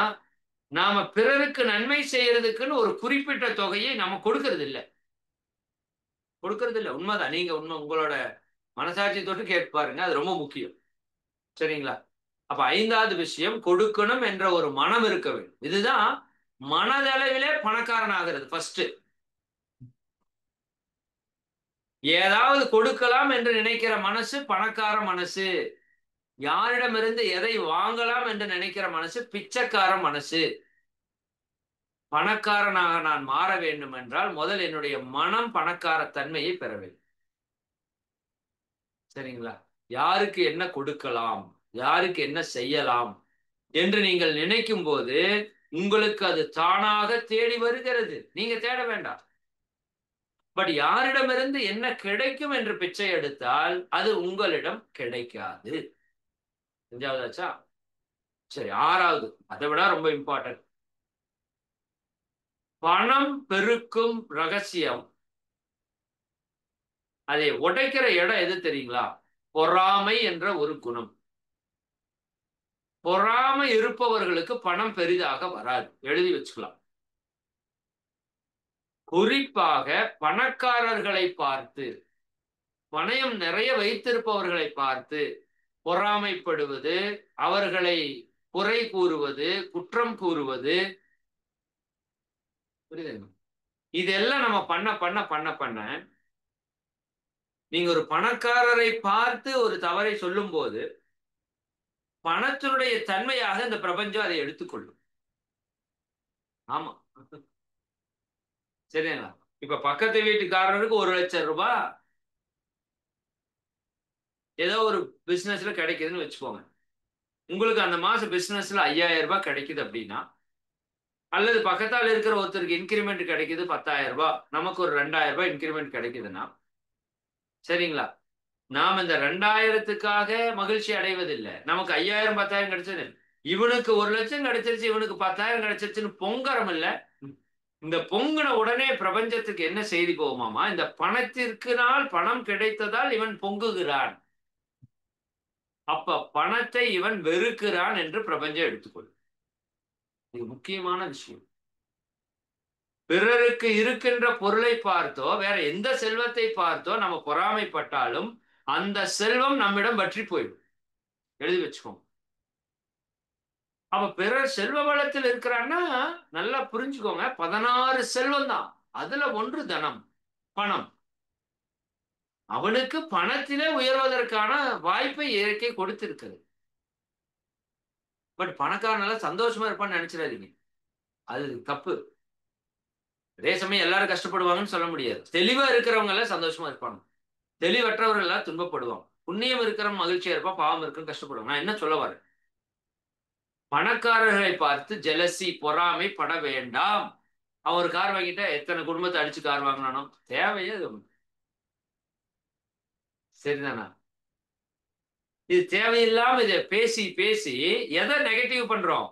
நாம பிறருக்கு நன்மை செய்யறதுக்குன்னு ஒரு குறிப்பிட்ட தொகையை நம்ம கொடுக்கறது இல்ல. உண்மைதான். நீங்க உங்களோட மனசாட்சி தொட்டு கேட்டு பாருங்க. அது ரொம்ப முக்கியம். சரிங்களா? அப்ப 5வது விஷயம், கொடுக்கணும் என்ற ஒரு மனம் இருக்க வேண்டும். இதுதான் மனதளவிலே பணக்காரன் ஆகிறது ஃபர்ஸ்ட். ஏதாவது கொடுக்கலாம் என்று நினைக்கிற மனசு பணக்கார மனசு. யாரிடமிருந்து எதை வாங்கலாம் என்று நினைக்கிற மனசு பிச்சைக்கார மனசு. பணக்காரனாக நான் மாற வேண்டும் என்றால் முதல் என்னுடைய மனம் பணக்கார தன்மையை பெற வேண்டும். சரிங்களா? யாருக்கு என்ன கொடுக்கலாம், யாருக்கு என்ன செய்யலாம் என்று நீங்கள் நினைக்கும் போது உங்களுக்கு அது தானாக தேடி வருகிறது. நீங்க தேட வேண்டாம். பட் யாரிடமிருந்து என்ன கிடைக்கும் என்று பிச்சை எடுத்தால் அது உங்களிடம் கிடைக்காது. 5வதாச்சா? சரி, 6வது, அதை விட ரொம்ப இம்பார்ட்டன்ட். பணம் பெருக்கும் ரகசியம், அதை உடைக்கிற இடம் எது தெரியுங்களா? பொறாமை என்ற ஒரு குணம். பொறாமை இருப்பவர்களுக்கு பணம் பெரிதாக வராது. எழுதி வச்சுக்கலாம். குறிப்பாக பணக்காரர்களை பார்த்து, பணம் நிறைய வைத்திருப்பவர்களை பார்த்து பொறாமைப்படுவது, அவர்களை குறை கூறுவது, குற்றம் கூறுவது, புரியுதுங்க? இதெல்லாம் நம்ம பண்ண பண்ண பண்ண பண்ண நீங்க ஒரு பணக்காரரை பார்த்து ஒரு தவறை சொல்லும் போது பணத்தினுடைய தன்மையாக இந்த பிரபஞ்சம் அதை எடுத்துக்கொள்ளும். ஆமா, சரிங்களா? இப்ப பக்கத்து வீட்டுக்காரருக்கு 1,00,000 ரூபாய் ஏதோ ஒரு பிசினஸ்ல கிடைக்குதுன்னு வச்சுக்கோங்க. உங்களுக்கு அந்த மாசம் பிசினஸ்ல 5,000 ரூபாய் கிடைக்குது அப்படின்னா, அல்லது பக்கத்தால் இருக்கிற ஒருத்தருக்கு இன்கிரிமெண்ட் கிடைக்குது 10,000 ரூபாய், நமக்கு ஒரு 2,000 ரூபாய் இன்கிரிமெண்ட் கிடைக்குதுன்னா, சரிங்களா, நாம் இந்த 2,000த்துக்காக மகிழ்ச்சி அடைவதில்லை. நமக்கு 5,000 10,000 கிடைச்சது, இவனுக்கு 1,00,000 கிடைச்சிருச்சு, இவனுக்கு 10,000 கிடைச்சிருச்சுன்னு பொங்கரம் இல்ல. இந்த பொங்குன உடனே பிரபஞ்சத்துக்கு என்ன செய்தி போகுமாமா? இந்த பணத்திற்குனால் பணம் கிடைத்ததால் இவன் பொங்குகிறான், அப்ப பணத்தை இவன் வெறுக்கிறான் என்று பிரபஞ்சம் எடுத்துக்கொள்ளும். இது முக்கியமான விஷயம். பிறருக்கு இருக்கின்ற பொருளை பார்த்தோ வேற எந்த செல்வத்தை பார்த்தோ நம்ம பொறாமைப்பட்டாலும் அந்த செல்வம் நம்மிடம் வற்றி போயிடும். எழுதி வச்சுக்கோங்க. அப்ப பிறர் செல்வ வளத்தில் இருக்கிறான்னா நல்லா புரிஞ்சுக்கோங்க, 16 செல்வம் தான். அதுல ஒன்று தனம், பணம். அவனுக்கு பணத்திலே உயர்வதற்கான வாய்ப்பை இயற்கை கொடுத்திருக்கிறது. பட் பணக்காரனால சந்தோஷமா இருப்பான்னு நினைச்சிடாதீங்க, அது தப்பு. அதே சமயம் எல்லாரும் கஷ்டப்படுவாங்கன்னு சொல்ல முடியாது. தெளிவா இருக்கிறவங்க எல்லாம் சந்தோஷமா இருப்பாங்க, தெளிவற்றவர்கள் எல்லாம் துன்பப்படுவாங்க. புண்ணியம் இருக்கிறவன் மகிழ்ச்சியா இருப்பான், பாவம் இருக்கிறவன் கஷ்டப்படுவாங்க. நான் என்ன சொல்ல வரேன்? பணக்காரர்களை பார்த்து ஜெலசி, பொறாமை பட வேண்டாம். அவன் ஒரு கார் வாங்கிட்டா எத்தனை குடும்பத்தை அடிச்சு கார் வாங்கினானோ, தேவையே அது? சரிதானா? இது தேவையில்லாம இதை பேசி பேசி எதை நெகட்டிவ் பண்றோம்?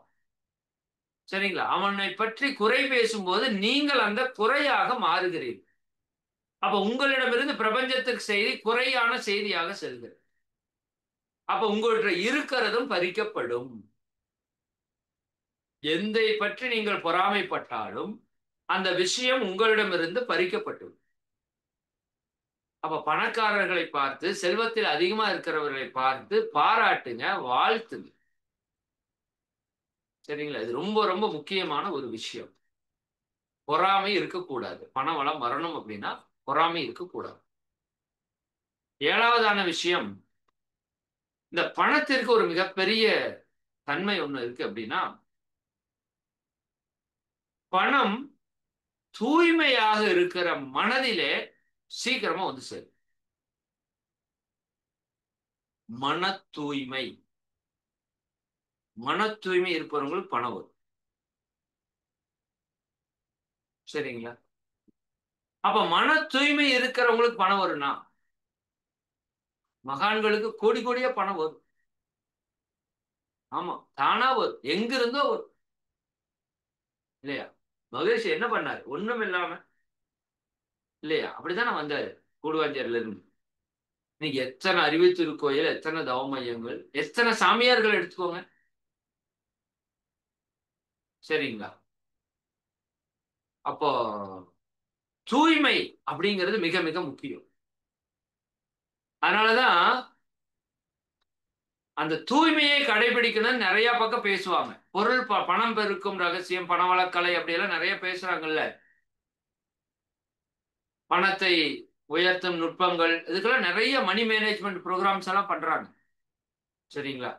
சரிங்களா? அவனை பற்றி குறை பேசும்போது நீங்கள் அந்த குறையாக மாறுகிறீர்கள். அப்ப உங்களிடமிருந்து பிரபஞ்சத்துக்கு செய்தி குறையான செய்தியாக செல்கிறது. அப்ப உங்கள்கிட்ட இருக்கிறதும் பறிக்கப்படும். எதை பற்றி நீங்கள் பொறாமைப்பட்டாலும் அந்த விஷயம் உங்களிடமிருந்து பறிக்கப்பட்டு. அப்ப பணக்காரர்களை பார்த்து, செல்வத்தில் அதிகமா இருக்கிறவர்களை பார்த்து பாராட்டுங்க, வாழ்த்துங்க. சரிங்களா? இது ரொம்ப ரொம்ப முக்கியமான ஒரு விஷயம். பொறாமை இருக்கக்கூடாது. பண வளம் வரணும் அப்படின்னா பொறாமை இருக்கக்கூடாது. 7வதான விஷயம், இந்த பணத்திற்கு ஒரு மிகப்பெரிய தன்மை ஒண்ணு இருக்கு அப்படின்னா, பணம் தூய்மையாக இருக்கிற மனதிலே சீக்கிரமா வந்து சேரும். மன தூய்மை, மன தூய்மை இருப்பவங்களுக்கு பணம் வரும். சரிங்களா? அப்ப மன தூய்மை இருக்கிறவங்களுக்கு பணம் வரும்னா, மகான்களுக்கு கோடி கோடியா பணம் வரும். ஆமா, தானா வரும், எங்க இருந்தோ வரும், இல்லையா? மகரிஷி என்ன பண்ணாரு? ஒண்ணும் இல்லாம இல்லையா? அப்படித்தானே வந்தாரு கூடுவாஞ்சேரியில இருந்து. இன்னைக்கு எத்தனை அறிவு திருக்கோயில், எத்தனை தவ மையங்கள், எத்தனை சாமியார்கள் எடுத்துக்கோங்க. சரிங்களா? அப்போ தூய்மை அப்படிங்கிறது மிக மிக முக்கியம். அதனாலதான் அந்த தூய்மையை கடைபிடிக்கணும்னு நிறைய பக்கம் பேசுவாங்க. பொருள் பணம் பெருக்கும் ரகசியம், பணவளக்கலை அப்படியெல்லாம் நிறைய பேசுறாங்கல்ல. பணத்தை உயர்த்தும் நுட்பங்கள், இதுக்கெல்லாம் நிறைய மணி மேனேஜ்மெண்ட் ப்ரோக்ராம்ஸ் எல்லாம் பண்றாங்க. சரிங்களா?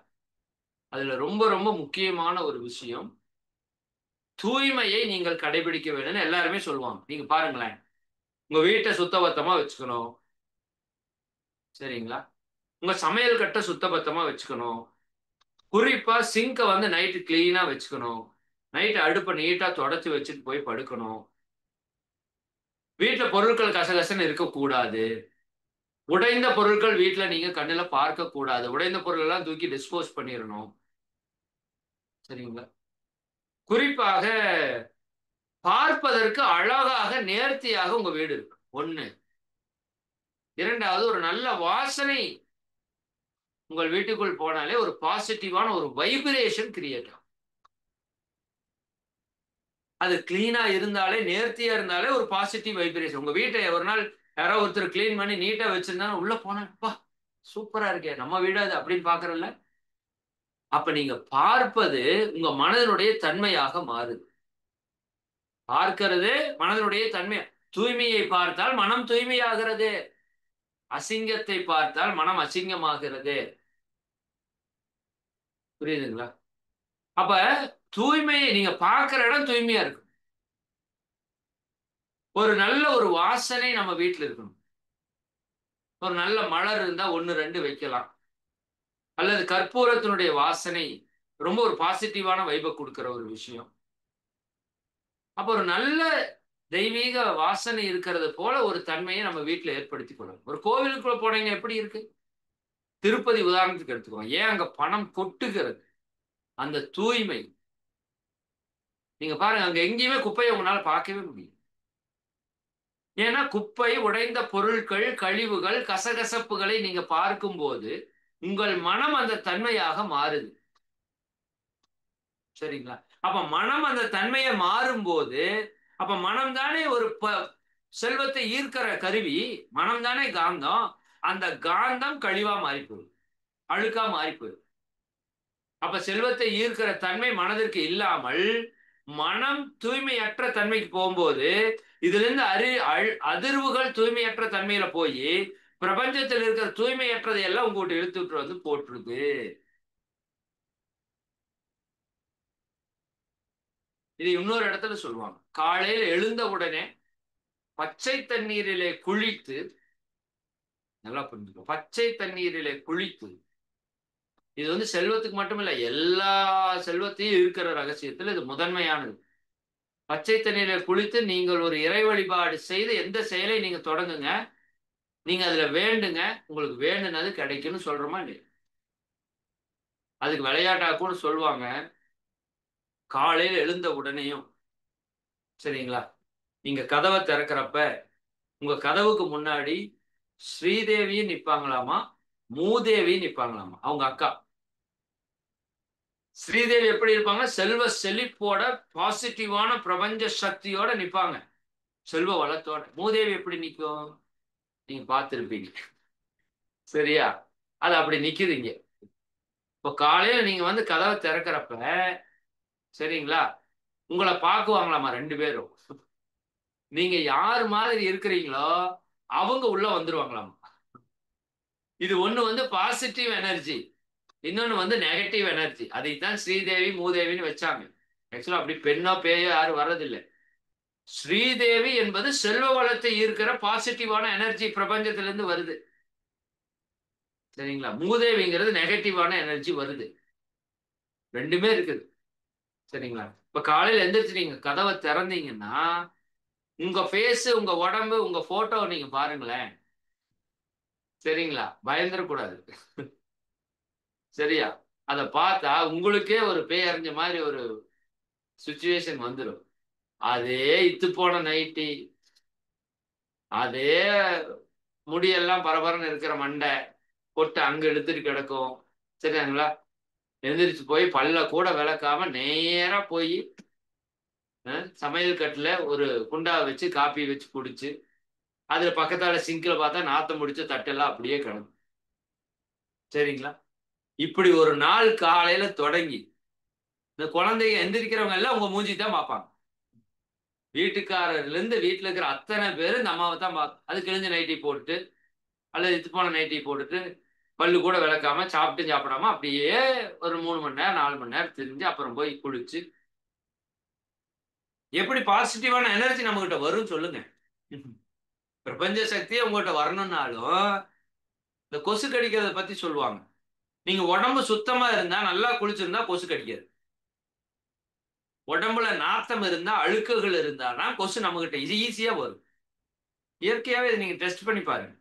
அதுல ரொம்ப ரொம்ப முக்கியமான ஒரு விஷயம், தூய்மையை நீங்கள் கடைபிடிக்க வேணும்னு எல்லாருமே சொல்லுவாங்க. நீங்க பாருங்களேன், உங்க வீட்டை சுத்தபத்தமா வச்சுக்கணும். சரிங்களா? உங்க சமையல் கட்டை சுத்தபத்தமா வச்சுக்கணும். குறிப்பா சிங்க வந்து நைட்டு கிளீனா வச்சுக்கணும். நைட்டு அடுப்பை நீட்டா தொடச்சு வச்சுட்டு போய் படுக்கணும். வீட்டுல பொருட்கள் கசகசன்னு இருக்கக்கூடாது. உடைந்த பொருட்கள் வீட்டுல நீங்க கண்ணுல பார்க்க கூடாது. உடைந்த பொருள் எல்லாம் தூக்கி டிஸ்போஸ் பண்ணிடணும். சரிங்களா? குறிப்பாக பார்ப்பதற்கு அழகாக நேர்த்தியாக உங்க வீடு இருக்கு. ஒண்ணு. இரண்டாவது, ஒரு நல்ல வாசனை உங்கள் வீட்டுக்குள் போனாலே ஒரு பாசிட்டிவான ஒரு வைப்ரேஷன் கிரியேட் ஆகும். அது கிளீனா இருந்தாலே, நேர்த்தியா இருந்தாலே ஒரு பாசிட்டிவ் வைப்ரேஷன். உங்க வீட்டை ஒரு நாள் யாரோ ஒருத்தர் கிளீன் பண்ணி நீட்டா வச்சிருந்தாலும் உள்ள போனப்பா சூப்பரா இருக்கே, நம்ம வீடு அது அப்படின்னு பாக்குறல்ல. அப்ப நீங்க பார்ப்பது உங்க மனதனுடைய தன்மையாக மாறுது. பார்க்கிறது மனதனுடைய தன்மை. தூய்மையை பார்த்தால் மனம் தூய்மையாகிறது. அசிங்கத்தை பார்த்தால் மனம் அசிங்கமாகிறது. புரியுதுங்களா? அப்ப தூய்மையை நீங்க பார்க்கிற இடம் தூய்மையா இருக்கும். ஒரு நல்ல ஒரு வாசனை நம்ம வீட்டுல இருக்கணும். ஒரு நல்ல மலர் இருந்தா ஒன்னு ரெண்டு வைக்கலாம். அல்லது கற்பூரத்தினுடைய வாசனை ரொம்ப ஒரு பாசிட்டிவான வைபை கொடுக்கிற ஒரு விஷயம். அப்ப ஒரு நல்ல தெய்வீக வாசனை இருக்கிறது போல ஒரு தன்மையை நம்ம வீட்டுல ஏற்படுத்திக் கொள்ளணும். ஒரு கோவிலுக்குள்ள போனீங்க எப்படி இருக்கு? திருப்பதி உதாரணத்துக்கு எடுத்துக்கோங்க. ஏன் அங்க பணம் கொட்டுகிறது? அந்த தூய்மை. நீங்க பாருங்க, அங்க எங்கேயுமே குப்பையை உங்களால பார்க்கவே முடியும். ஏன்னா குப்பை, உடைந்த பொருட்கள், கழிவுகள், கசகசப்புகளை நீங்க பார்க்கும்போது உங்கள் மனம் அந்த தன்மையாக மாறுது. சரிங்களா? அப்ப மனம் அந்த தன்மையை மாறும்போது, அப்ப மனம் தானே ஒரு செல்வத்தை ஈர்க்கிற கருவி. மனம் தானே காந்தம். அந்த காந்தம் கழிவா மாறி போகுது, அழுக்கா மாறி போகுது. அப்ப செல்வத்தை ஈர்க்கிற தன்மை மனதிற்கு இல்லாமல் மனம் தூய்மையற்ற தன்மைக்கு போகும்போது, இதுல இருந்து அதிர்வுகள் தூய்மையற்ற தன்மையில போய் பிரபஞ்சத்தில் இருக்கிற தூய்மையற்றதை எல்லாம் உங்ககிட்ட இழுத்துட்டு வந்து போட்டுருது. இது இன்னொரு இடத்துல சொல்லுவாங்க. காலையில் எழுந்த உடனே பச்சை தண்ணீரிலே குளித்து, நல்லா புரிஞ்சுக்கோ, பச்சை தண்ணீரிலே குளித்து, இது வந்து செல்வத்துக்கு மட்டுமில்ல, எல்லா செல்வத்தையும் இருக்கிற ரகசியத்தில் இது முதன்மையானது. பச்சை தண்ணீரை குளித்து நீங்கள் ஒரு இறை வழிபாடு செய்து எந்த செயலை நீங்க தொடங்குங்க, நீங்க அதுல வேண்டுங்க, உங்களுக்கு வேண்டுனது கிடைக்கும்னு சொல்றோமா இல்லையா? அதுக்கு விளையாட்டா கூட சொல்லுவாங்க, காலையில் எழுந்த உடனேயும் சரிங்களா, நீங்க கதவை திறக்கிறப்ப உங்க கதவுக்கு முன்னாடி ஸ்ரீதேவியும் நிப்பாங்களாமா, மூதேவியும் நிப்பாங்களாமா, அவங்க அக்கா. ஸ்ரீதேவி எப்படி இருப்பாங்க? செல்வ செழிப்போட, பாசிட்டிவான பிரபஞ்ச சக்தியோட நிப்பாங்க, செல்வ வளத்தோட. மூதேவி எப்படி நிற்கும்? நீங்க பார்த்திருப்பீங்க. சரியா? அது அப்படி நிக்குதுங்க. இப்போ காலையில நீங்க வந்து கதவை திறக்கிறப்ப சரிங்களா, உங்களை பார்க்குவாங்களாமா ரெண்டு பேரும். நீங்க யார் மாதிரி இருக்கிறீங்களோ அவங்க உள்ள வந்துருவாங்களாமா. இது ஒண்ணு வந்து பாசிட்டிவ் எனர்ஜி, இன்னொன்னு வந்து நெகட்டிவ் எனர்ஜி. அதைத்தான் ஸ்ரீதேவி மூதேவின்னு வச்சாங்க. ஆக்சுவலா அப்படி பெண்ணோ பேயோ யாரும் வர்றதில்லை. ஸ்ரீதேவி என்பது செல்வ வளத்தை ஈர்க்கிற பாசிட்டிவான எனர்ஜி பிரபஞ்சத்திலிருந்து வருது. சரிங்களா? மூதேவிங்கிறது நெகட்டிவான எனர்ஜி வருது. ரெண்டுமே இருக்குது. சரிங்களா? இப்ப காலையில எந்திரிச்சு நீங்க கதவை திறந்தீங்கன்னா உங்க ஃபேஸ், உங்க உடம்பு, உங்க போட்டோ நீங்க பாருங்களேன். சரிங்களா? பயந்துடக்கூடாது. சரியா? அதை பார்த்தா உங்களுக்கே ஒரு பேய் அறிஞ்ச மாதிரி ஒரு சுச்சுவேஷன் வந்துடும். அதே இத்து போன நைட்டி, அதே முடியெல்லாம் பரபரன்னு இருக்கிற மண்டை போட்டு அங்க எடுத்துட்டு கிடக்கும். சரிங்களா? எந்திரிச்சு போய் பல்ல கூட விளக்காம நேரா போய் சமையல் கட்டுல ஒரு குண்டா வச்சு காப்பி வச்சு குடிச்சு, அதுல பக்கத்தால சிங்க்ல பார்த்தா நாத்தம் முடிச்ச தட்டெல்லாம் அப்படியே கிடக்கும். சரிங்களா? இப்படி ஒரு நாள் காலையில தொடங்கி இந்த குழந்தைங்க எந்திரிக்கிறவங்க எல்லாம் உங்க மூஞ்சி தான் பார்ப்பாங்க. வீட்டுக்காரர்ல இருந்து வீட்டுல இருக்கிற அத்தனை பேரும் இந்த அம்மாவை தான் பார்க்கும். அது கிழிஞ்ச நைட்டி போட்டுட்டு அல்லது இது போன நைட்டி போட்டுட்டு பல்லு கூட விளக்காம சாப்பிட்டு சாப்பிடாம அப்படியே ஒரு 3 மணி நேரம் 4 மணி நேரம் திரிஞ்சு அப்புறம் போய் குளிச்சு எப்படி பாசிட்டிவான எனர்ஜி நம்ம கிட்ட வரும் சொல்லுங்க. பிரபஞ்ச சக்தியே உங்ககிட்ட வரணும்னாலும் இந்த கொசு கடிக்கிறத பத்தி சொல்லுவாங்க. நீங்க உடம்பு சுத்தமா இருந்தா நல்லா குளிச்சிருந்தா கொசு கடிக்காது. உடம்புல நாத்தம் இருந்தா அழுக்குகள் இருந்தானா கொசு நம்ம கிட்ட இது ஈஸியா வரும். இயற்கையாவே இதை நீங்க டெஸ்ட் பண்ணி பாருங்க.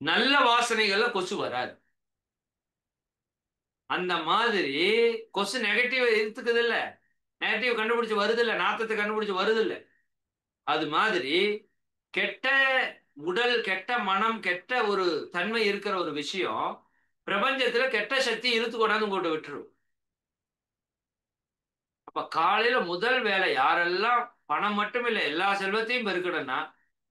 நல்ல வாசனைகள்ல கொசு வராது. அந்த மாதிரி கொசு நெகட்டிவ் எடுத்துக்குது இல்ல, நெகட்டிவ் கண்டுபிடிச்சு வருது இல்ல, நாத்தத்தை கண்டுபிடிச்சு வருது இல்ல, அது மாதிரி கெட்ட உடல், கெட்ட மனம், கெட்ட ஒரு தன்மை இருக்கிற ஒரு விஷயம் பிரபஞ்சத்துல கெட்ட சக்தி இழுத்து கொண்டாந்து உங்கள்கிட்ட விட்டுரும். அப்ப காலையில முதல் வேலை யாரெல்லாம் பணம் மட்டும் இல்லை எல்லா செல்வத்தையும் பெருக்கணும்னா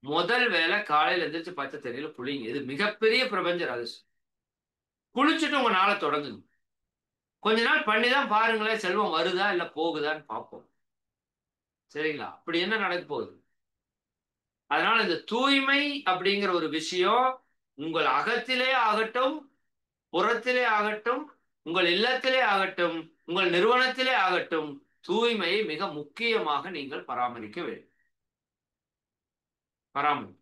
முதல் வேலை காலையில எந்திரிச்சு பச்சை தண்ணியில புளிங்க. இது மிகப்பெரிய பிரபஞ்ச ரகசியம். குளிச்சுட்டு உங்க நாளை தொடங்குங்க. கொஞ்ச நாள் பண்ணிதான் பாருங்களேன், செல்வம் வருதா இல்ல போகுதான்னு பார்ப்போம். சரிங்களா? அப்படி என்ன நடக்க போகுது? அதனால இந்த தூய்மை அப்படிங்கிற ஒரு விஷயம் உங்கள் அகத்திலே ஆகட்டும், புறத்திலே ஆகட்டும், உங்கள் இல்லத்திலே ஆகட்டும், உங்கள் நிறுவனத்திலே ஆகட்டும், தூய்மையை மிக முக்கியமாக நீங்கள் பராமரிக்க வேண்டும். பராமரி.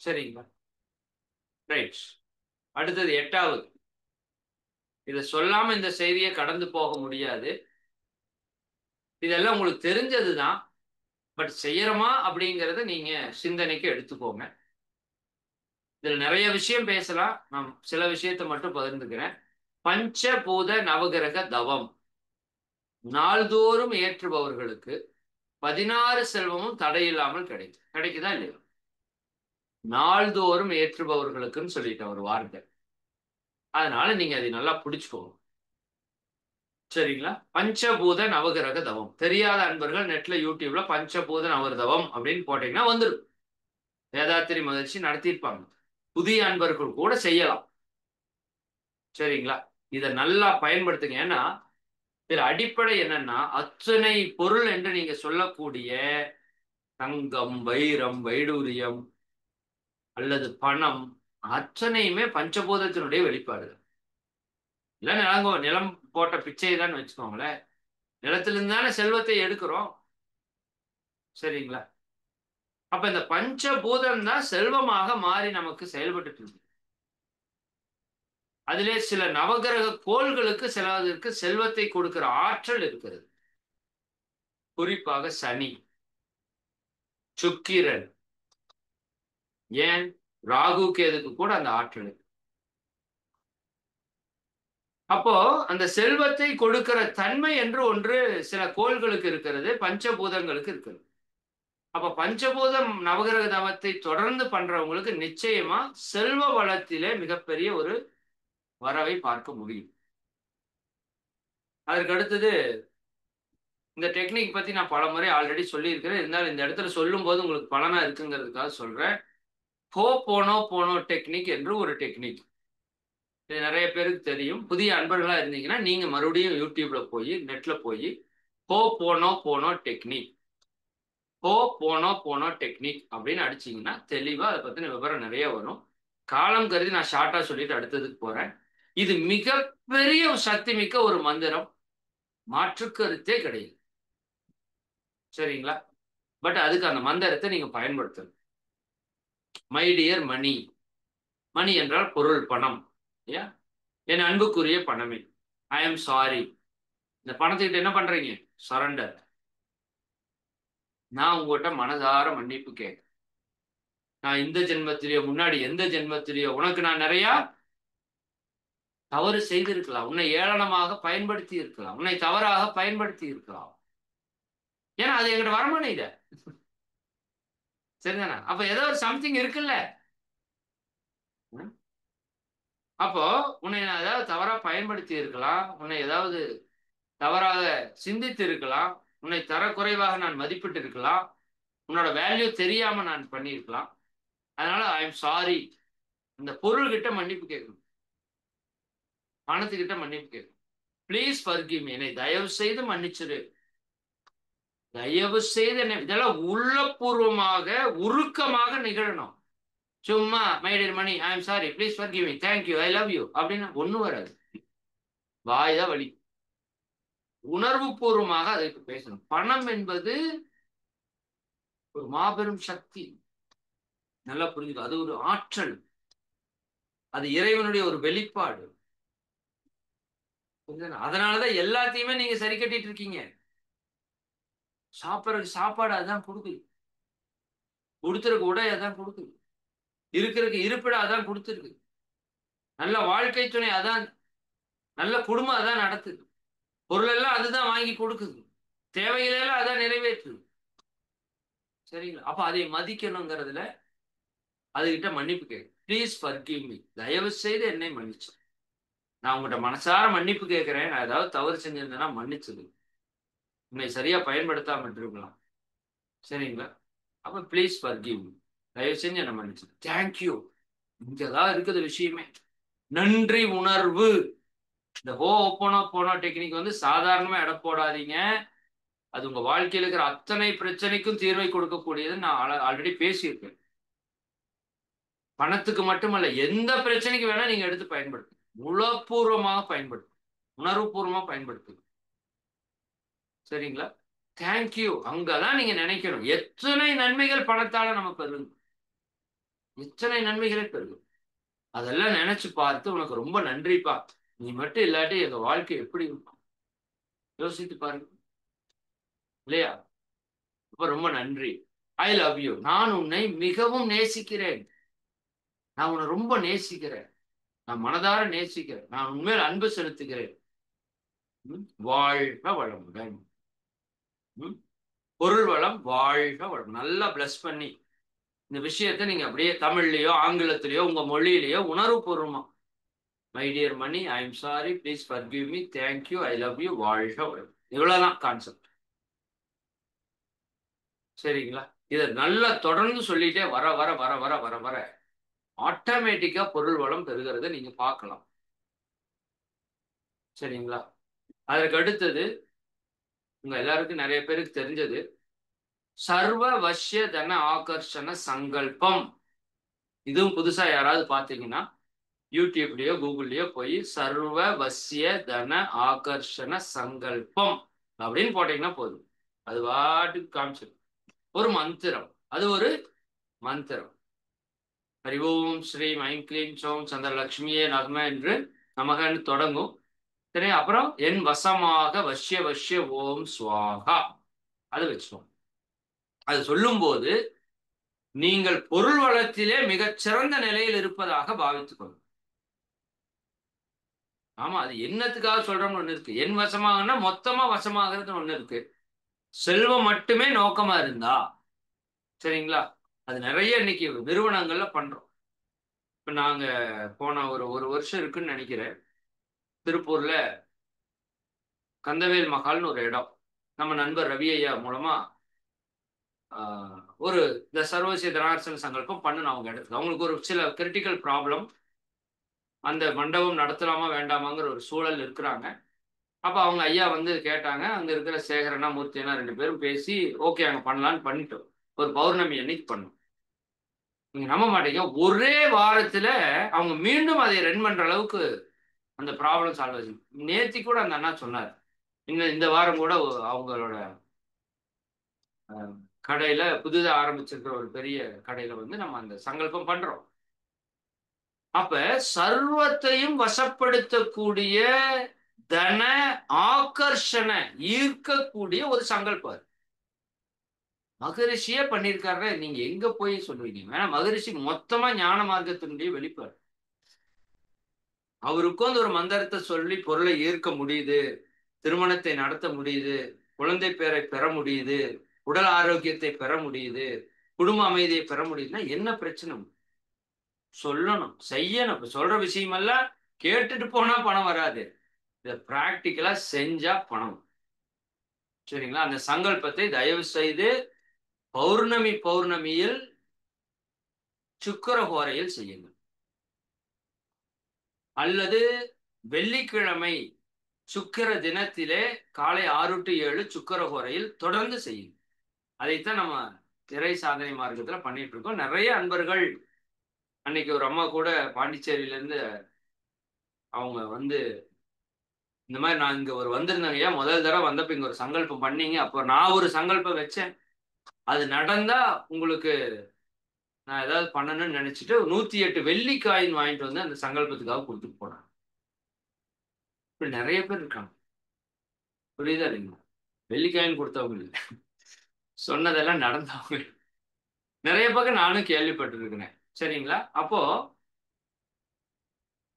சரிங்களா? ரைட். அடுத்தது 8வது. இதை சொல்லாம இந்த செய்தியை கடந்து போக முடியாது. இதெல்லாம் உங்களுக்கு தெரிஞ்சதுதான். பட் செய்யறோமா அப்படிங்கிறத நீங்க சிந்தனைக்கு எடுத்துக்கோங்க. இதுல நிறைய விஷயம் பேசலாம். நான் சில விஷயத்தை மட்டும் பகிர்ந்துக்கிறேன். பஞ்சபூத நவகிரக தவம் நாள்தோறும் ஏற்றுபவர்களுக்கு 16 செல்வமும் தடையில்லாமல் கிடைக்கும். கிடைக்குதா இல்லையா? நாள்தோறும் ஏற்றுபவர்களுக்குன்னு சொல்லிட்டேன் ஒரு வார்த்தை. அதனால நீங்க அதை நல்லா பிடிச்சுக்கோங்க. சரிங்களா? பஞ்சபூத நவகிரக தவம் தெரியாத அன்பர்கள் நெட்ல யூடியூப்ல பஞ்சபூத நவகிரக தவம் அப்படின்னு போட்டீங்கன்னா வந்துடும். வேதாத்திரி மகிழ்ச்சி நடத்தியிருப்பாங்க. புதிய அன்பர்கள் கூட செய்யலாம். சரிங்களா? இதை நல்லா பயன்படுத்துங்க. ஏன்னா இதுல அடிப்படை என்னன்னா அத்தனை பொருள் என்று நீங்க சொல்லக்கூடிய தங்கம், வைரம், வைடூரியம் அல்லது பணம் அத்தனையுமே பஞ்சபூதத்தினுடைய வெளிப்பாடு. இல்ல நிலம் போட்ட பிச்சை தான் வச்சுக்கோங்களேன். நிலத்திலிருந்து தானே செல்வத்தை எடுக்கிறோம். சரிங்களா? அப்ப இந்த பஞ்சபூதம் தான் செல்வமாக மாறி நமக்கு செயல்பட்டு இருக்கு. அதிலே சில நவகிரக கோள்களுக்கு சிலருக்கு செல்வத்தை கொடுக்கிற ஆற்றல் இருக்கிறது. குறிப்பாக சனி, சுக்கிரன், ஏன் ராகு கேதுக்கு கூட அந்த ஆற்றல். அப்போ அந்த செல்வத்தை கொடுக்கிற தன்மை என்று ஒன்று சில கோள்களுக்கு இருக்கிறது, பஞ்சபூதங்களுக்கு இருக்கிறது. அப்ப பஞ்சபூதம் நவகிரக தவத்தை தொடர்ந்து பண்றவங்களுக்கு நிச்சயமா செல்வ வளத்திலே மிகப்பெரிய ஒரு வரவை பார்க்க முடியும். அதற்கு அடுத்தது இந்த டெக்னிக் பத்தி நான் பல முறை ஆல்ரெடி சொல்லியிருக்கிறேன். இருந்தாலும் இந்த இடத்துல சொல்லும் போது உங்களுக்கு பலனா இருக்குங்கிறதுக்காக சொல்றேன். போனோ போனோ டெக்னிக் என்று ஒரு டெக்னிக். இது நிறைய பேருக்கு தெரியும். புதிய அன்பர்களா இருந்தீங்கன்னா நீங்க மறுபடியும் யூடியூப்ல போய் நெட்ல போய் போனோ போனோ டெக்னிக், போனோ டெக்னிக் அப்படின்னு அடிச்சீங்கன்னா தெளிவா அதை பத்தின விவரம் நிறைய வரும். காலம் கருதி நான் ஷார்ட்டா சொல்லிட்டு அடுத்ததுக்கு போறேன். இது மிகப்பெரிய சக்தி மிக்க ஒரு மந்திரம், மாற்று கருத்தே கிடையாது. சரிங்களா? பட் அதுக்கு அந்த மந்திரத்தை நீங்க பயன்படுத்தணும். மை டியர் மணி. மணி என்றால் பொருள், பணம். என் அன்புக்குரிய பணமே, ஐ எம் சாரி. இந்த பணத்துக்கிட்ட என்ன பண்றீங்க? சரண்டர். நான் உங்ககிட்ட மனதார மன்னிப்பு கேட்க. நான் இந்த ஜென்மத்திலேயோ முன்னாடி எந்த ஜென்மத்திலேயோ உனக்கு நான் நிறைய தவறு செய்திருக்கலாம், உன்னை ஏளனமாக பயன்படுத்தி இருக்கலாம், உன்னை தவறாக பயன்படுத்தி இருக்கலாம். ஏன்னா அது எங்கிட்ட வரமாட்டேங்குது. சரிதானே? அப்ப ஏதோ ஒரு சம்திங் இருக்குல்ல. அப்போ உன்னை நான் ஏதாவது தவறா பயன்படுத்தி இருக்கலாம், உன்னை ஏதாவது தவறாக சிந்தித்து இருக்கலாம், உன்னை தரக்குறைவாக நான் மதிப்பிட்டு இருக்கலாம், உன்னோட வேல்யூ தெரியாம நான் பண்ணியிருக்கலாம். அதனால ஐ எம் சாரி. இந்த பொருள்கிட்ட மன்னிப்பு கேட்கணும், பணத்துக்கிட்ட மன்னிப்பு கேட்கணும். ப்ளீஸ் ஃபர்கிவ் மீ, என்னை தயவு செய்து மன்னிச்சிரு, தயவு செய்து என்ன. இதெல்லாம் உள்ளபூர்வமாக உருக்கமாக நிகழணும். சும்மா my dear money, I am sorry, please forgive me, thank you, I love you அப்படின்னு ஒன்றும் வராது. வாய் தான் வலி. உணர்வு பூர்வமாக அதற்கு பேசணும். பணம் என்பது ஒரு மாபெரும் சக்தி. நல்லா புரிஞ்சுக்கோ. அது ஒரு ஆற்றல், அது இறைவனுடைய ஒரு வெளிப்பாடு. அதனாலதான் எல்லாத்தையுமே நீங்க சரி கட்டிட்டு இருக்கீங்க. சாப்பிட்றதுக்கு சாப்பாடு அதான் கொடுக்குது, கொடுத்துருக்கு உடை அதான் கொடுக்குது, இருக்கிறதுக்கு இருப்பிட அதான் கொடுத்துருக்கு, நல்ல வாழ்க்கை துணை அதான், நல்ல குடும்பம் அதான் நடத்துது, பொருள் எல்லாம் அதுதான் வாங்கி கொடுக்குது, தேவைகளெல்லாம் அதான் நிறைவேற்றுது. சரிங்களா? அப்ப அதை மதிக்கணுங்கிறதுல அதுகிட்ட மன்னிப்பு கேட்கு. ப்ளீஸ் ஃபர்கிவ் மீ, தயவு செய்து என்னை மன்னிச்சு. நான் உங்கள்கிட்ட மனசார மன்னிப்பு கேட்கிறேன், நான் ஏதாவது தவறு செஞ்சிருந்தேன்னா மன்னிச்சது, உன்னை சரியா பயன்படுத்தாம இருக்கலாம். சரிங்களா? அப்ப ப்ளீஸ் ஃபர்கிவ் மீ, தயவு செஞ்சு என்ன மன்னிச்சு. தேங்க்யூ, இங்கதான் இருக்குது விஷயமே. நன்றி உணர்வு. இந்த போனோ டெக்னிக் வந்து சாதாரணமா எடை போடாதீங்க. அது உங்க வாழ்க்கையில் இருக்கிற அத்தனை பிரச்சனைக்கும் தீர்வை கொடுக்கக்கூடியது. நான் ஆல்ரெடி பேசியிருக்கேன். பணத்துக்கு மட்டுமல்ல, எந்த பிரச்சனைக்கு வேணா நீங்க எடுத்து பயன்படுத்து, உளப்பூர்வமாக பயன்படுத்து, உணர்வுபூர்வமா பயன்படுத்து. சரிங்களா? தேங்க்யூ, அங்கதான் நீங்க நினைக்கணும். எத்தனை நன்மைகள் பணத்தால நம்ம பெறும், எத்தனை நன்மைகளை பெறும். அதெல்லாம் நினைச்சு பார்த்து உனக்கு ரொம்ப நன்றிப்பா, நீ மட்டும் இல்லாட்டி எங்க வாழ்க்கை எப்படி இருக்கும் யோசித்து பாருங்க. இல்லையா? அப்ப ரொம்ப நன்றி. ஐ லவ் யூ, நான் உன்னை மிகவும் நேசிக்கிறேன், நான் உன்னை ரொம்ப நேசிக்கிறேன், நான் மனதார நேசிக்கிறேன், நான் உண்மையில் அன்பு செலுத்துகிறேன். வாழ்க வளமுடன். பொருள் வளம், வாழ்க வளம். நல்லா பிளஸ் பண்ணி இந்த விஷயத்த நீங்க அப்படியே தமிழ்லயோ ஆங்கிலத்திலயோ உங்க மொழியிலயோ உணர்வு பூர்வமா, my dear money, I am sorry, please forgive me, thank you, I love you, வாழ்க வளம். இவ்வளவுதான் கான்செப்ட். சரிங்களா? இதை நல்லா தொடர்ந்து சொல்லிட்டே வர வர வர வர வர வர ஆட்டோமேட்டிக்கா பொருள் வளம் பெறுகிறத நீங்க பார்க்கலாம். சரிங்களா? அதற்கு அடுத்தது உங்க எல்லாருக்கும் நிறைய பேருக்கு தெரிஞ்சது சர்வ வசிய தன ஆகர்ஷண சங்கல்பம். இதுவும் புதுசா யாராவது பார்த்தீங்கன்னா யூடியூப்லயோ கூகுள்லயோ போய் சர்வ வசிய தன ஆகர்ஷண சங்கல்பம் அப்படின்னு போட்டீங்கன்னா போதும், அது வாட்டுக்கு காமிச்சிடும். ஒரு மந்திரம், அது ஒரு மந்திரம். ஹரி ஓம் ஸ்ரீம் ஐம் க்ளீம் சோம் சந்திரலட்சுமியே நகம என்று நமகன்னு தொடங்கும். சரி, அப்புறம் என் வசமாக வஷ்ய வஷ்ய ஓம் ஸ்வாகா, அது வச்சோம். அது சொல்லும் போது நீங்கள் பொருள் வளத்திலே மிகச்சிறந்த நிலையில் இருப்பதாக பாவித்துக் கொள்ளும். ஆமா, அது என்னத்துக்காக சொல்றோம்னு ஒண்ணு இருக்கு. என் வசமாகனா மொத்தமா வசமாகிறது ஒண்ணு இருக்கு. செல்வம் மட்டுமே நோக்கமா இருந்தா, சரிங்களா, அது நிறைய இன்னைக்கு நிறுவனங்கள்ல பண்றோம். இப்ப நாங்க போன ஒரு வருஷம் இருக்குன்னு நினைக்கிறேன், திருப்பூர்ல கந்தவேல் மகால்னு ஒரு இடம், நம்ம நண்பர் ரவி ஐயா மூலமா ஒரு இந்த சர்வசிய தனார்சன சங்கல்பம் பண்ணணும். அவங்க இடத்துல அவங்களுக்கு ஒரு சில கிரிட்டிக்கல் ப்ராப்ளம், அந்த மண்டபம் நடத்தலாமா வேண்டாமாங்கிற ஒரு சூழல் இருக்கிறாங்க. அப்ப அவங்க ஐயா வந்து கேட்டாங்க, அங்க இருக்கிற சேகரனா மூர்த்தினா 2 பேரும் பேசி ஓகே அங்க பண்ணலான்னு பண்ணிட்டோம். ஒரு பௌர்ணமி அன்னைக்கு பண்ணோம். நீங்க நம்ப மாட்டீங்க, ஒரே வாரத்துல அவங்க மீண்டும் அதை ரன் பண்ற அளவுக்கு அந்த ப்ராப்ளம் சால்வ் ஆச்சு. நேத்தி கூட அந்த அண்ணா சொன்னார், இந்த வாரம் கூட அவங்களோட கடையில புதுதா ஆரம்பிச்சிருக்கிற ஒரு பெரிய கடையில வந்து நம்ம அந்த சங்கல்பம் பண்றோம். அப்ப சர்வத்தையும் வசப்படுத்தக்கூடிய தன ஆகர்ஷண ஈர்க்கக்கூடிய ஒரு சங்கல்பம் மகரிஷியே பண்ணியிருக்காரு. நீங்க எங்க போய் சொல்லுவீங்க? வேணா மகரிஷி மொத்தமா ஞான மார்க்கத்தினுடைய வெளிப்பாடு. அவருக்கு வந்து ஒரு மந்திரத்தை சொல்லி பொருளை ஈர்க்க முடியுது, திருமணத்தை நடத்த முடியுது, குழந்தை பேரை பெற முடியுது, உடல் ஆரோக்கியத்தை பெற முடியுது, குடும்ப அமைதியை பெற முடியுதுன்னா என்ன பிரச்சனை? சொல்லணும், செய்யணும். இப்ப சொல்ற விஷயமெல்லாம் கேட்டுட்டு போனா பணம் வராது. இதை பிராக்டிக்கலா செஞ்சா பணம். சரிங்களா? அந்த சங்கல்பத்தை தயவு செய்து பௌர்ணமி பௌர்ணமியில் சுக்கிர ஹோரையில் செய்யுங்கள். அல்லது வெள்ளிக்கிழமை சுக்கிர தினத்திலே காலை 6 to 7 சுக்கிர ஹோரையில் தொடர்ந்து செய்யுங்கள். அதைத்தான் நம்ம திரை சாதனை மார்க்கத்துல பண்ணிட்டு இருக்கோம். நிறைய அன்பர்கள், அன்னைக்கு ஒரு அம்மா கூட பாண்டிச்சேரியில இருந்து அவங்க வந்து இந்த மாதிரி நான் இங்க ஒரு வந்திருந்தேங்க ஐயா, முதல் தடவை வந்தப்ப இங்க ஒரு சங்கல்பம் பண்ணீங்க, அப்போ நான் ஒரு சங்கல்பம் வச்சேன், அது நடந்தா உங்களுக்கு நான் ஏதாவது பண்ணணும்னு நினைச்சிட்டு 108 வெள்ளி காயின் வாங்கிட்டு வந்து அந்த சங்கல்பத்துக்காக கொடுத்துட்டு போனேன். இப்படி நிறைய பேர் இருக்காங்க. புரியுதா இல்லைங்களா? வெள்ளி காயின் கொடுத்தவங்க இல்லை, சொன்னதெல்லாம் நடந்தவங்க நிறைய பக்கம் நானும் கேள்விப்பட்டிருக்கிறேன். சரிங்களா? அப்போ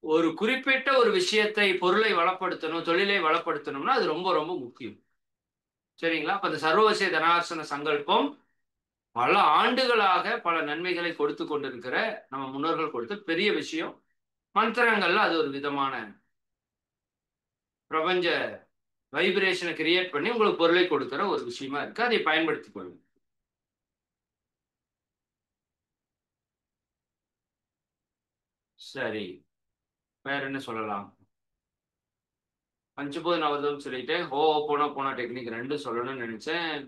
ஒரு குறிப்பிட்ட ஒரு விஷயத்தை, பொருளை வளப்படுத்தணும், தொழிலை வளப்படுத்தணும்னா அது ரொம்ப ரொம்ப முக்கியம். சரிங்களா? அப்ப அந்த சர்வவசிய தனார்சன சங்கல்பம் பல ஆண்டுகளாக பல நன்மைகளை கொடுத்து கொண்டிருக்கிற நம்ம முன்னோர்கள் கொடுத்த பெரிய விஷயம். மந்திரங்கள்ல அது ஒரு விதமான பிரபஞ்ச வைப்ரேஷனை கிரியேட் பண்ணி உங்களுக்கு பொருளை கொடுக்கிற ஒரு விஷயமா இருக்கு. அதை பயன்படுத்திக் கொள்ளுங்க. சரி, வேற என்ன சொல்லலாம்? பஞ்சபூத நவதம் சொல்லிட்டேன். போன டெக்னிக் 2 சொல்லணும்னு நினைச்சேன்.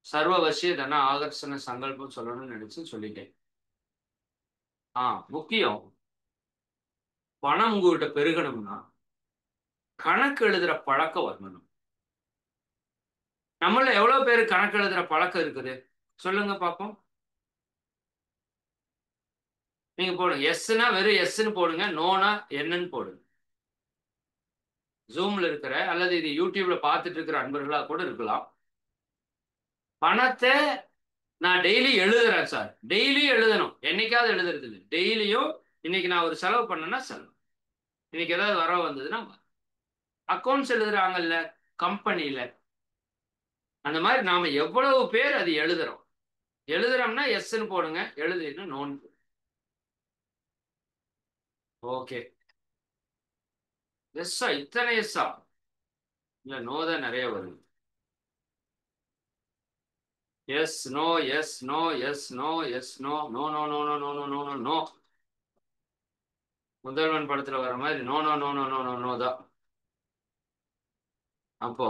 சர்வவசிய தன ஆகர்ஷண சங்கல்பம் சொல்லணும்னு நினைச்சு சொல்லிட்டேன். முக்கியம், பணம் உங்ககிட்ட பெருகணும்னா கணக்கு எழுதுற பழக்கம் வரணும். நம்மள எவ்வளவு பேர் கணக்கு எழுதுற பழக்கம் இருக்குது சொல்லுங்க பாப்போம். நீங்க போடுங்க, எஸ்னா வெறும் எஸ்ன்னு போடுங்க, நோனா என்னன்னு போடுங்க. ஜூம்ல இருக்கிற அல்லது இது யூடியூப்ல பார்த்துட்டு இருக்கிற அன்பர்களா கூட இருக்கலாம். பணத்தை நான் டெய்லி எழுதுறேன் சார். டெய்லி எழுதணும், என்னைக்காவது எழுதுறது இல்லை. டெய்லியும் இன்னைக்கு நான் ஒரு செலவு பண்ணேன்னா செலவு, இன்னைக்கு ஏதாவது வர வந்ததுன்னா அக்கௌண்ட்ஸ் எழுதுறாங்கல்ல கம்பெனியில, அந்த மாதிரி நாம எவ்வளவு பேர் அது எழுதுறோம். எழுதுறோம்னா எஸ்ன்னு போடுங்க, எழுதுனா நோன். ஓகே, எஸ்ஸா? இத்தனை எஸ்ஸா? இல்ல, நோ தான் நிறைய வருது. Yes no, yes no, yes no, yes no, no no no no no no no no no. Mudhalvan படத்துல வர மாதிரி no no no no no no no தான். அப்போ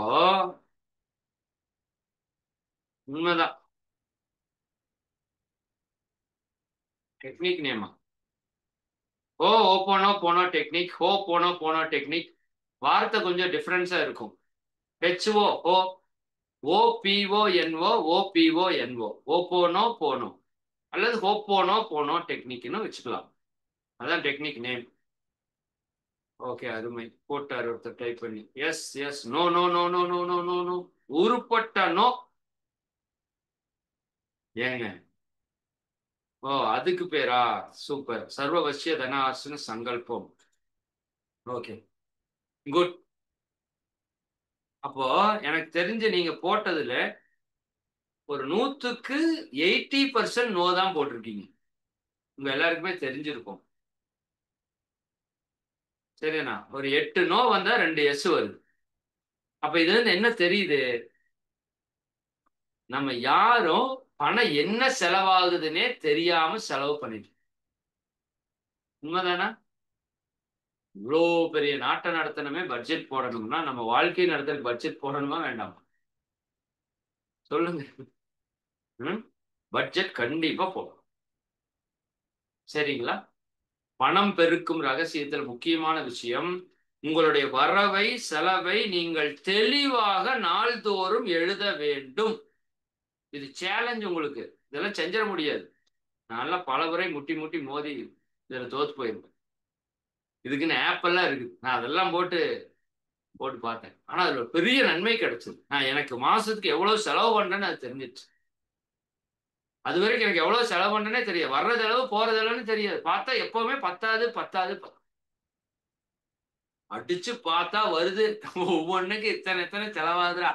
உண்மைதான். டெக்னிக் நேமா? போனோ டெக்னிக், போனோ டெக்னிக். வார்த்தை கொஞ்சம் டிஃபரன்ஸா இருக்கும். ஹெச்ஓ ஓ, ஓபிஓஎன்ஓ, ஓபிஓஎன்ஓ, போனோ அல்லது போனோ டெக்னிக்னு வச்சுக்கலாம். அதான் டெக்னிக் நேம். ஓகே, அருமை. போட்டார் ஒருத்தர் டைப் பண்ணி. Yes yes, no no no no no no no no, உருப்பட்ட நோ. ஏங்க, அதுக்கு பேரா? சூப்பர். சர்வவசிய தனார்சன சங்கல்பம். Okay, good. அப்போ எனக்கு தெரிஞ்சு நீங்க போட்டதுல ஒரு 100க்கு 80% நோ தான் போட்டிருக்கீங்க. உங்க எல்லாருக்குமே தெரிஞ்சிருக்கும். சரிண்ணா? ஒரு 8 நோ வந்தா 2 எஸ் வருது. அப்ப இதுல இருந்து என்ன தெரியுது? நம்ம யாரும் பணம் என்ன செலவாகுதுன்னே தெரியாம செலவு பண்ணிட்டு. உண்மைதானா? இவ்வளோ பெரிய நாட்டை நடத்தணுமே, பட்ஜெட் போடணும்னா நம்ம வாழ்க்கை நடத்த பட்ஜெட் போடணுமா வேண்டாமா? சொல்லுங்க. பட்ஜெட் கண்டிப்பா போடும். சரிங்களா? பணம் பெருக்கும் ரகசியத்தில் முக்கியமான விஷயம், உங்களுடைய வரவை செலவை நீங்கள் தெளிவாக நாள்தோறும் எழுத வேண்டும். இது சேலஞ்ச் உங்களுக்கு. இதெல்லாம் செஞ்சிட முடியாது. நான் பல முறை முட்டி முட்டி மோதி இதுல தோத்து போயிருப்பேன். இதுக்குன்னு ஆப் எல்லாம் இருக்குது. நான் அதெல்லாம் போட்டு போட்டு பார்த்தேன். ஆனா அதுல பெரிய நன்மை கிடைச்சது. நான் எனக்கு மாசத்துக்கு எவ்வளவு செலவு பண்றேன்னு அது தெரிஞ்சிச்சு. அது வரைக்கும் எனக்கு எவ்வளவு செலவு பண்றேனே தெரியாது. வர்றது அளவு போறது அளவுன்னு தெரியாது. பார்த்தா எப்பவுமே பத்தாது பத்தாது. அடிச்சு பார்த்தா வருது. ஒவ்வொன்றுக்கு இத்தனை இத்தனை செலவாகுதுடா.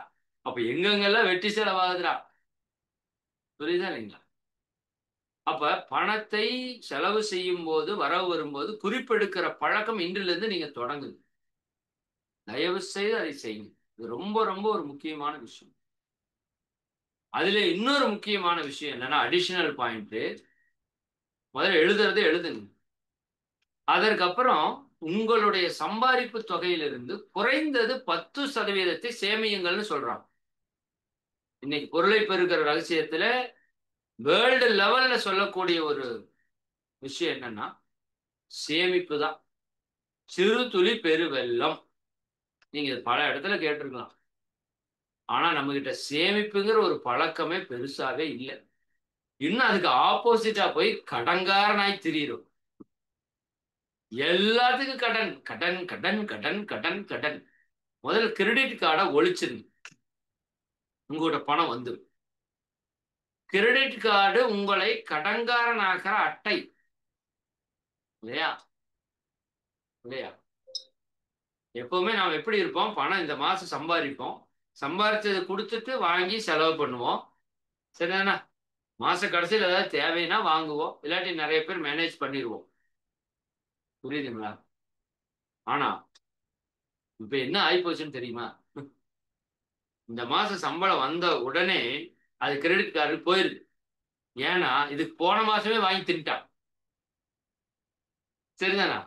அப்ப எங்கெங்கெல்லாம் வெட்டி செலவாகுதுடா. புரியுதா இல்லைங்களா? அப்ப பணத்தை செலவு செய்யும் போது, வரவு வரும்போது குறிப்பெடுக்கிற பழக்கம் இன்றிலிருந்து நீங்க தொடங்குங்க. தயவு செய்து அதை செய்யுங்க. இது ரொம்ப ரொம்ப ஒரு முக்கியமான விஷயம். அதுல இன்னொரு முக்கியமான விஷயம் என்னன்னா, அடிஷனல் பாயிண்ட், முதல்ல எழுதுறதை எழுதுங்க. அதற்கப்புறம் உங்களுடைய சம்பாதிப்பு தொகையிலிருந்து குறைந்தது 10% சேமியுங்கள்னு சொல்றாங்க. இன்னைக்கு பொருளை பெருக்கிற ரகசியத்துல வேர்ல்டு லெவல்ல சொல்லக்கூடிய ஒரு விஷயம் என்னன்னா, சேமிப்பு தான். சிறு துளி பெருவெள்ளம். நீங்க இது பல இடத்துல கேட்டிருக்கலாம். ஆனா நம்ம கிட்ட சேமிப்புங்கிற ஒரு பழக்கமே பெருசாவே இல்லை. இன்னும் அதுக்கு ஆப்போசிட்டா போய் கடன்காரனாய் திரியிறோம். எல்லாத்துக்கும் கடன் கடன் கடன் கடன் கடன் கடன். முதல்ல கிரெடிட் கார்டை ஒழிச்சிருங்க. உங்களோட பணம் வந்துடும். கிரெடிட் கார்டு உங்களை கடன்காரனாகிற அட்டை. இல்லையா? இல்லையா? எப்பவுமே நாம் எப்படி இருப்போம்? பணம் இந்த மாசம் சம்பாதிப்போம். சம்பாதிச்சதை கொடுத்துட்டு வாங்கி செலவு பண்ணுவோம். சரிதானா? மாச கடைசியில் ஏதாவது தேவைன்னா வாங்குவோம். இல்லாட்டி நிறைய பேர் மேனேஜ் பண்ணிடுவோம். புரியுதுங்களா? ஆனா இப்ப என்ன ஆயிப்போச்சுன்னு தெரியுமா? இந்த மாசம் சம்பளம் வந்த உடனே அது கிரெடிட் கார்டு போயிருது. ஏன்னா இதுக்கு போன மாசமே வாங்கி தின்ட்டான். சரிதானா?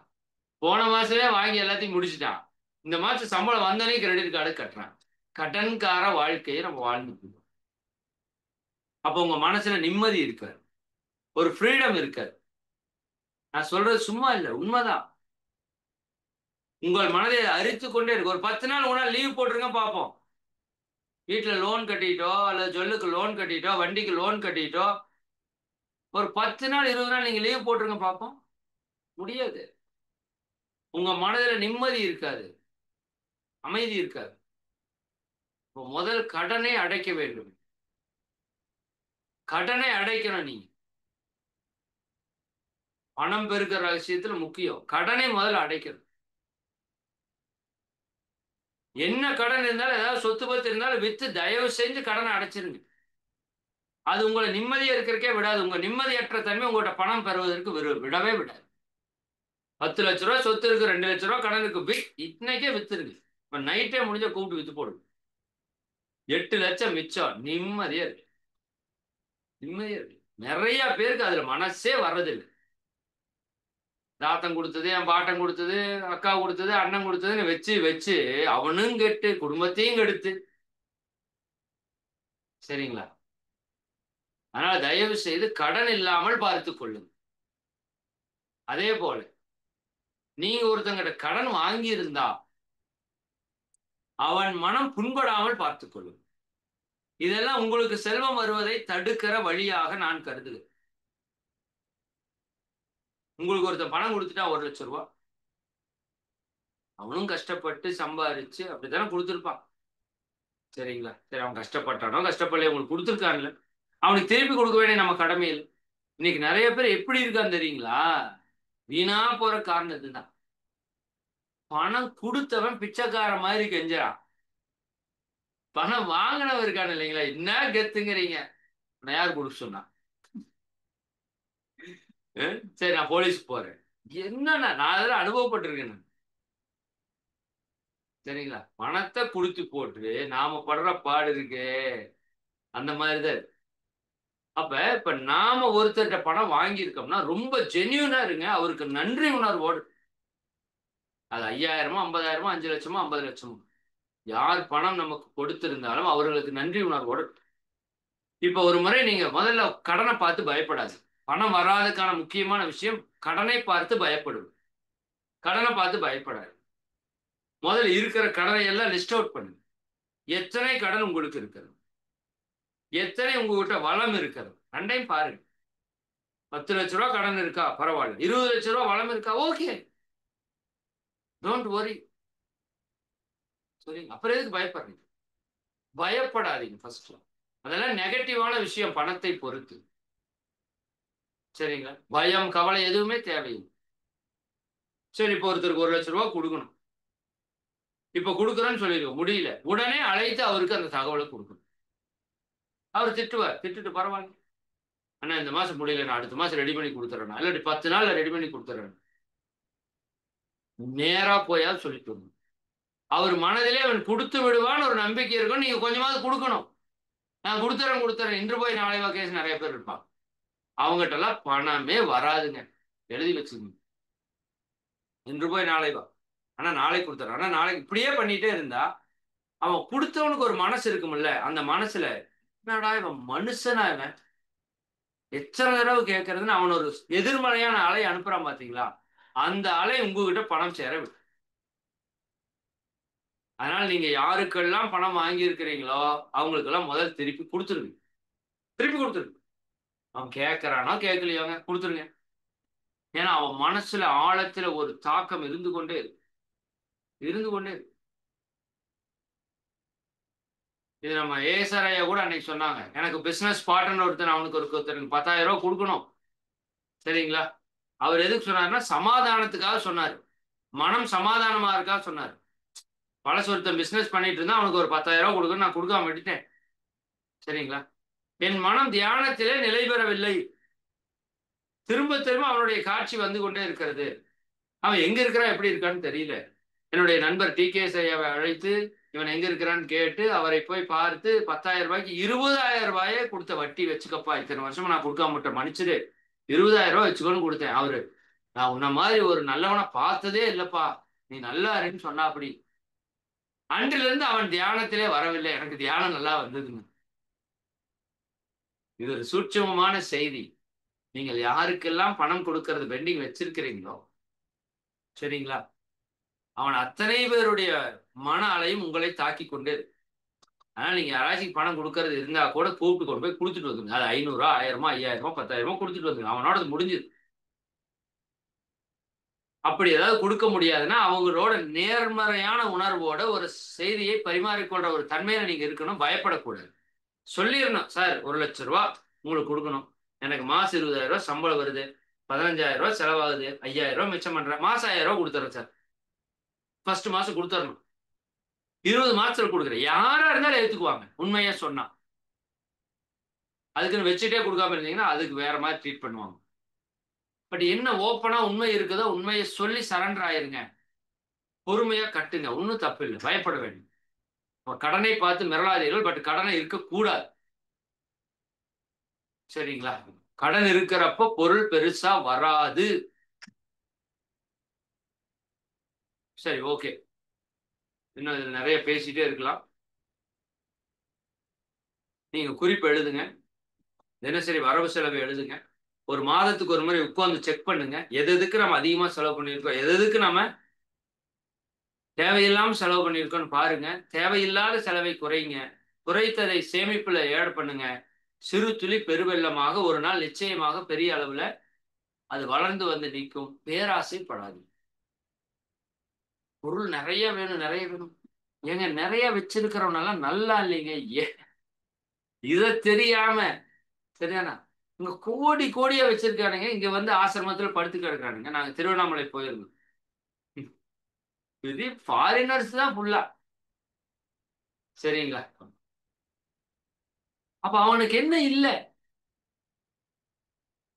போன மாசமே வாங்கி எல்லாத்தையும் முடிச்சுட்டான். இந்த மாசம் சம்பளம் வந்தோடனே கிரெடிட் கார்டு கட்டுறான். கடன்கார வாழ்க்கையை நம்ம வாழ்ந்துட்டு. அப்ப உங்க மனசுல நிம்மதி இருக்காது. ஒரு ஃப்ரீடம் இருக்காது. நான் சொல்றது சும்மா இல்லை, உண்மைதான். உங்கள் மனதை அரித்து கொண்டே இருக்கு. ஒரு 10 நாள் ஒரு நாள் லீவ் போட்டுருங்க பார்ப்போம். வீட்டில் லோன் கட்டிட்டோ அல்லது ஜொல்லுக்கு லோன் கட்டிட்டோ வண்டிக்கு லோன் கட்டிட்டோ ஒரு 10 நாள் 20 நாள் நீங்க லீவ் போட்டுருங்க பார்ப்போம். முடியாது. உங்க மனதில் நிம்மதி இருக்காது, அமைதி இருக்காது. முதல் கடனை அடைக்க வேண்டும். கடனை அடைக்கணும். நீங்க பணம் பெருக்கிற ரகசியத்துல முக்கியம் கடனை முதல்ல அடைக்கணும். என்ன கடன் இருந்தாலும், ஏதாவது சொத்து பத்து இருந்தாலும் வித்து தயவு செஞ்சு கடனை அடைச்சிருங்க. அது உங்களை நிம்மதியா இருக்கிறக்கே விடாது. உங்க நிம்மதியற்ற தன்மை உங்கள்கிட்ட பணம் பெறுவதற்கு விடவே விடாது. 10 லட்ச ரூபா சொத்து இருக்கு, 2 லட்ச ரூபா கடன் இருக்கு, இன்னைக்கே வித்துருங்க. இப்ப நைட்டே முடிஞ்ச கூப்பிட்டு வித்து போடுங்க. 8 லட்சம் மிச்சம். நிம்மதியா இருக்கு. நிம்மதியா இருக்கு. நிறைய பேருக்கு அதுல மனசே வர்றதில்லை. தாத்தன் கொடுத்தது, என் பாட்டன் கொடுத்தது, அக்கா கொடுத்தது, அண்ணன் கொடுத்ததுன்னு வச்சு வச்சு அவனும் கெட்டு குடும்பத்தையும் கெடுத்து. சரிங்களா? அதனால தயவு செய்து கடன் இல்லாமல் பார்த்துக் கொள்ளுங்க. அதே போல நீங்க ஒருத்தங்கிட்ட கடன் வாங்கி இருந்தா அவன் மனம் புண்படாமல் பார்த்துக் கொள்ளுங்க. இதெல்லாம் உங்களுக்கு செல்வம் வருவதை தடுக்கிற வழியாக நான் கருதுகிறேன். உங்களுக்கு ஒருத்தன் பணம் கொடுத்துட்டா 1 லட்சம் ரூபா, அவனும் கஷ்டப்பட்டு சம்பாரிச்சு அப்படித்தானே கொடுத்துருப்பான். சரிங்களா? சரி, அவன் கஷ்டப்பட்டானோ கஷ்டப்படலையோ உங்களுக்கு கொடுத்துருக்கான்ல, அவனுக்கு திருப்பி கொடுக்க வேண்டிய நம்ம கடமையில். இன்னைக்கு நிறைய பேர் எப்படி இருக்கான்னு தெரியுங்களா? வீணா போற காரணம் இதுதான். பணம் கொடுத்தவன் பிச்சைக்கார மாதிரி கெஞ்சான். பணம் வாங்கினவன் இருக்கான இல்லைங்களா, என்ன கெத்துங்கிறீங்க? நான் யார் கொடுக்க சொன்னா? சரி, நான் போலீஸ்க்கு போறேன். என்னன்னா நான் அதெல்லாம் அனுபவப்பட்டிருக்கேன். சரிங்களா? பணத்தை கொடுத்து போட்டு நாம படுற பாடு இருக்கு. அந்த மாதிரிதான். அப்ப இப்ப நாம ஒருத்தர்கிட்ட பணம் வாங்கியிருக்கோம்னா ரொம்ப ஜென்யூனா இருங்க. அவருக்கு நன்றி உணர்வோடு. அது 5000மோ 50,000மோ 5 லட்சமோ 50 லட்சமோ, யார் பணம் நமக்கு கொடுத்திருந்தாலும் அவர்களுக்கு நன்றி உணர்வோடு. இப்ப ஒரு முறை நீங்க முதல்ல கடனை பார்த்து பயப்படாது. பணம் வராதுக்கான முக்கியமான விஷயம் கடனை பார்த்து பயப்படும். கடனை பார்த்து பயப்படாது. முதல்ல இருக்கிற கடனை எல்லாம் லிஸ்ட் அவுட் பண்ணுங்க. எத்தனை கடன் உங்களுக்கு இருக்கிறது, எத்தனை உங்ககிட்ட வளம் இருக்கிறது, ரெண்டையும் பாருங்க. 10 லட்ச ரூபா கடன் இருக்கா, பரவாயில்ல. 20 லட்ச ரூபா வளம் இருக்கா, ஓகே, டோன்ட் வரி. சரிங்க? அப்புறம் எதுக்கு பயப்படுறீங்க? பயப்படாதீங்க ஃபர்ஸ்ட். அதெல்லாம் நெகட்டிவான விஷயம் பணத்தை பொறுத்து. சரிங்களா? பயம் கவலை எதுவுமே தேவையில்லை. சரி, இப்போ ஒருத்தருக்கு 1 லட்ச ரூபா கொடுக்கணும். இப்ப கொடுக்குறேன்னு சொல்லிருக்கோம், முடியல. உடனே அழைத்து அவருக்கு அந்த தகவலை கொடுக்கணும். அவர் திட்டுவார். திட்டுட்டு பரவாயில்ல. அண்ணா இந்த மாசம் முடியல, நான் அடுத்த மாசம் ரெடி பண்ணி கொடுத்துறேன். இல்லாட்டி 10 நாள்ல ரெடி பண்ணி கொடுத்துறேன். நேரா போயாவது சொல்லிட்டு வரணும். அவர் மனதிலே அவன் கொடுத்து விடுவான்னு ஒரு நம்பிக்கை இருக்கும். நீங்க கொஞ்சமாவது கொடுக்கணும். நான் கொடுத்துறேன் இன்று போய் நாளை வா கேஸ் நிறைய பேர் இருப்பான். அவங்ககிட்ட எல்லாம் பணமே வராதுங்க. எழுதி வச்சுக்கணும். இன்று போய் நாளை வா, ஆனா நாளைக்கு கொடுத்துறேன், ஆனா நாளைக்கு இப்படியே பண்ணிட்டே இருந்தா அவன் கொடுத்தவனுக்கு ஒரு மனசு இருக்கும்ல, அந்த மனசுல என்னடா இவன் மனுஷனா, இவன் எத்தனை தடவை கேட்கறதுன்னு அவன் ஒரு எதிர்மறையான அலை அனுப்புறான் பாத்தீங்களா? அந்த அலை உங்ககிட்ட பணம் சேர விடும். அதனால நீங்க யாருக்கெல்லாம் பணம் வாங்கி இருக்கிறீங்களோ அவங்களுக்கெல்லாம் முதல் திருப்பி கொடுத்துருங்க. திருப்பி கொடுத்துருங்க. அவன் கேட்கறானா கேட்கலையாங்க, கொடுத்துருங்க. ஏன்னா அவன் மனசுல ஆழத்துல ஒரு தாக்கம் இருந்து கொண்டே இருந்து கொண்டே. இது நம்ம ஏசரையா கூட அன்னைக்கு சொன்னாங்க, எனக்கு பிசினஸ் பார்ட்னர் ஒருத்தர், அவனுக்கு ஒருத்தருக்கு 10,000 ரூபாய் கொடுக்கணும். சரிங்களா? அவர் எதுக்கு சொன்னாருன்னா சமாதானத்துக்காக சொன்னாரு. மனம் சமாதானமா இருக்கா சொன்னாரு. பழசு ஒருத்தன் பிசினஸ் பண்ணிட்டு இருந்தா அவனுக்கு ஒரு 10,000 ரூபாய் கொடுக்கணும், நான் கொடுக்காம விட்டுட்டேன். சரிங்களா? என் மனம் தியானத்திலே நிலை பெறவில்லை. திரும்ப திரும்ப அவனுடைய காட்சி வந்து கொண்டே இருக்கிறது. அவன் எங்க இருக்கிறான் எப்படி இருக்கான்னு தெரியல. என்னுடைய நண்பர் TKS ஐயாவை அழைத்து இவன் எங்க இருக்கிறான்னு கேட்டு அவரை போய் பார்த்து 10,000 ரூபாய்க்கு 20,000 ரூபாயே கொடுத்த வட்டி வச்சுக்கப்பா, இத்தனை வருஷமா நான் கொடுக்காம விட்ட மன்னிச்சிரு, 20,000 ரூபாய் வச்சுக்கோன்னு கொடுத்தேன். அவரு நான் உன்ன மாதிரி ஒரு நல்லவனை பார்த்ததே இல்லப்பா, நீ நல்லா இருன்னு சொன்னா. அப்படி அன்றிலிருந்து இருந்து அவன் தியானத்திலே வரவில்லை. எனக்கு தியானம் நல்லா வந்ததுங்க. இது ஒரு சூட்சமமான செய்தி. நீங்கள் யாருக்கெல்லாம் பணம் கொடுக்கறது பெண்டிங் வச்சிருக்கிறீங்களோ, சரிங்களா, அவன் அத்தனை பேருடைய மன அலையும் உங்களை தாக்கி கொண்டே இருக்கு. அதனால நீங்க யாராச்சும் பணம் கொடுக்கறது இருந்தா கூட கூப்பிட்டு கொண்டு போய் கொடுத்துட்டு வந்துருங்க. அது 500, 1000, 5000, 10,000 கொடுத்துட்டு வந்துருங்க. அவனோட முடிஞ்சது. அப்படி ஏதாவது கொடுக்க முடியாதுன்னா அவங்களோட நேர்மறையான உணர்வோட ஒரு செய்தியை பரிமாறிக்கொள்ற ஒரு தன்மையில நீங்க இருக்கணும். பயப்படக்கூடாது. சொல்லிடணும், சார் 1,00,000 ரூபாய் உங்களுக்கு கொடுக்கணும், எனக்கு மாசம் 20,000 ரூபாய் சம்பளம் வருது, 15,000 ரூபாய் செலவாகுது, 5,000 ரூபாய் மிச்சம் பண்றேன், மாசம் 1,000 ரூபாய் கொடுத்துறேன் சார். ஃபர்ஸ்ட் மாசம் கொடுத்துடணும். 20 மாசத்துல கொடுக்குறேன். யாரா இருந்தாலும் ஏத்துக்குவாங்க உண்மையா சொன்னா. அதுக்குன்னு வச்சுட்டே கொடுக்காம இருந்தீங்கன்னா அதுக்கு வேற மாதிரி ட்ரீட் பண்ணுவாங்க. பட் என்ன ஓப்பனா உண்மை இருக்குதோ உண்மையை சொல்லி சரண்டர் ஆயிருங்க. பொறுமையா கட்டுங்க, ஒன்றும் தப்பு இல்லை, பயப்பட வேண்டும். கடனை பார்த்து மிரளாதீர்கள். பட் கடனை இருக்கக்கூடாது. சரிங்களா? கடன் இருக்கிறப்ப பொருள் பெருசா வராது. சரி, ஓகே. இன்னும் இதுல நிறைய பேசிட்டே இருக்கலாம். நீங்க குறிப்பு எழுதுங்க, தினசரி வரவு செலவு எழுதுங்க. ஒரு மாதத்துக்கு ஒரு முறை உட்கார்ந்து செக் பண்ணுங்க, எதுக்கு நம்ம அதிகமா செலவு பண்ணியிருக்கோம், எதுக்கு நம்ம தேவையில்லாம செலவு பண்ணியிருக்கோம்னு பாருங்க. தேவையில்லாத செலவை குறைங்க. குறைத்ததை சேமிப்புல ஏட் பண்ணுங்க. சிறு துளி பெருவெள்ளமாக ஒரு நாள் நிச்சயமாக பெரிய அளவுல அது வளர்ந்து வந்து நிற்கும். பேராசைப்படாது. பொருள் நிறைய வேணும், நிறைய வேணும். ஏங்க நிறைய வச்சிருக்கிறவனால நல்லா இல்லைங்க. இத தெரியாம, சரியானா, இங்க கோடி கோடியா வச்சிருக்கானுங்க. இங்க வந்து ஆசிரமத்துல படுத்து கிடக்குறானுங்க. நாங்க திருவண்ணாமலை போயிருந்தோம். இது ஃபாரினர்ஸ் தான் ஃபுல்லா. சரிங்களா? அப்ப அவனுக்கு என்ன இல்ல?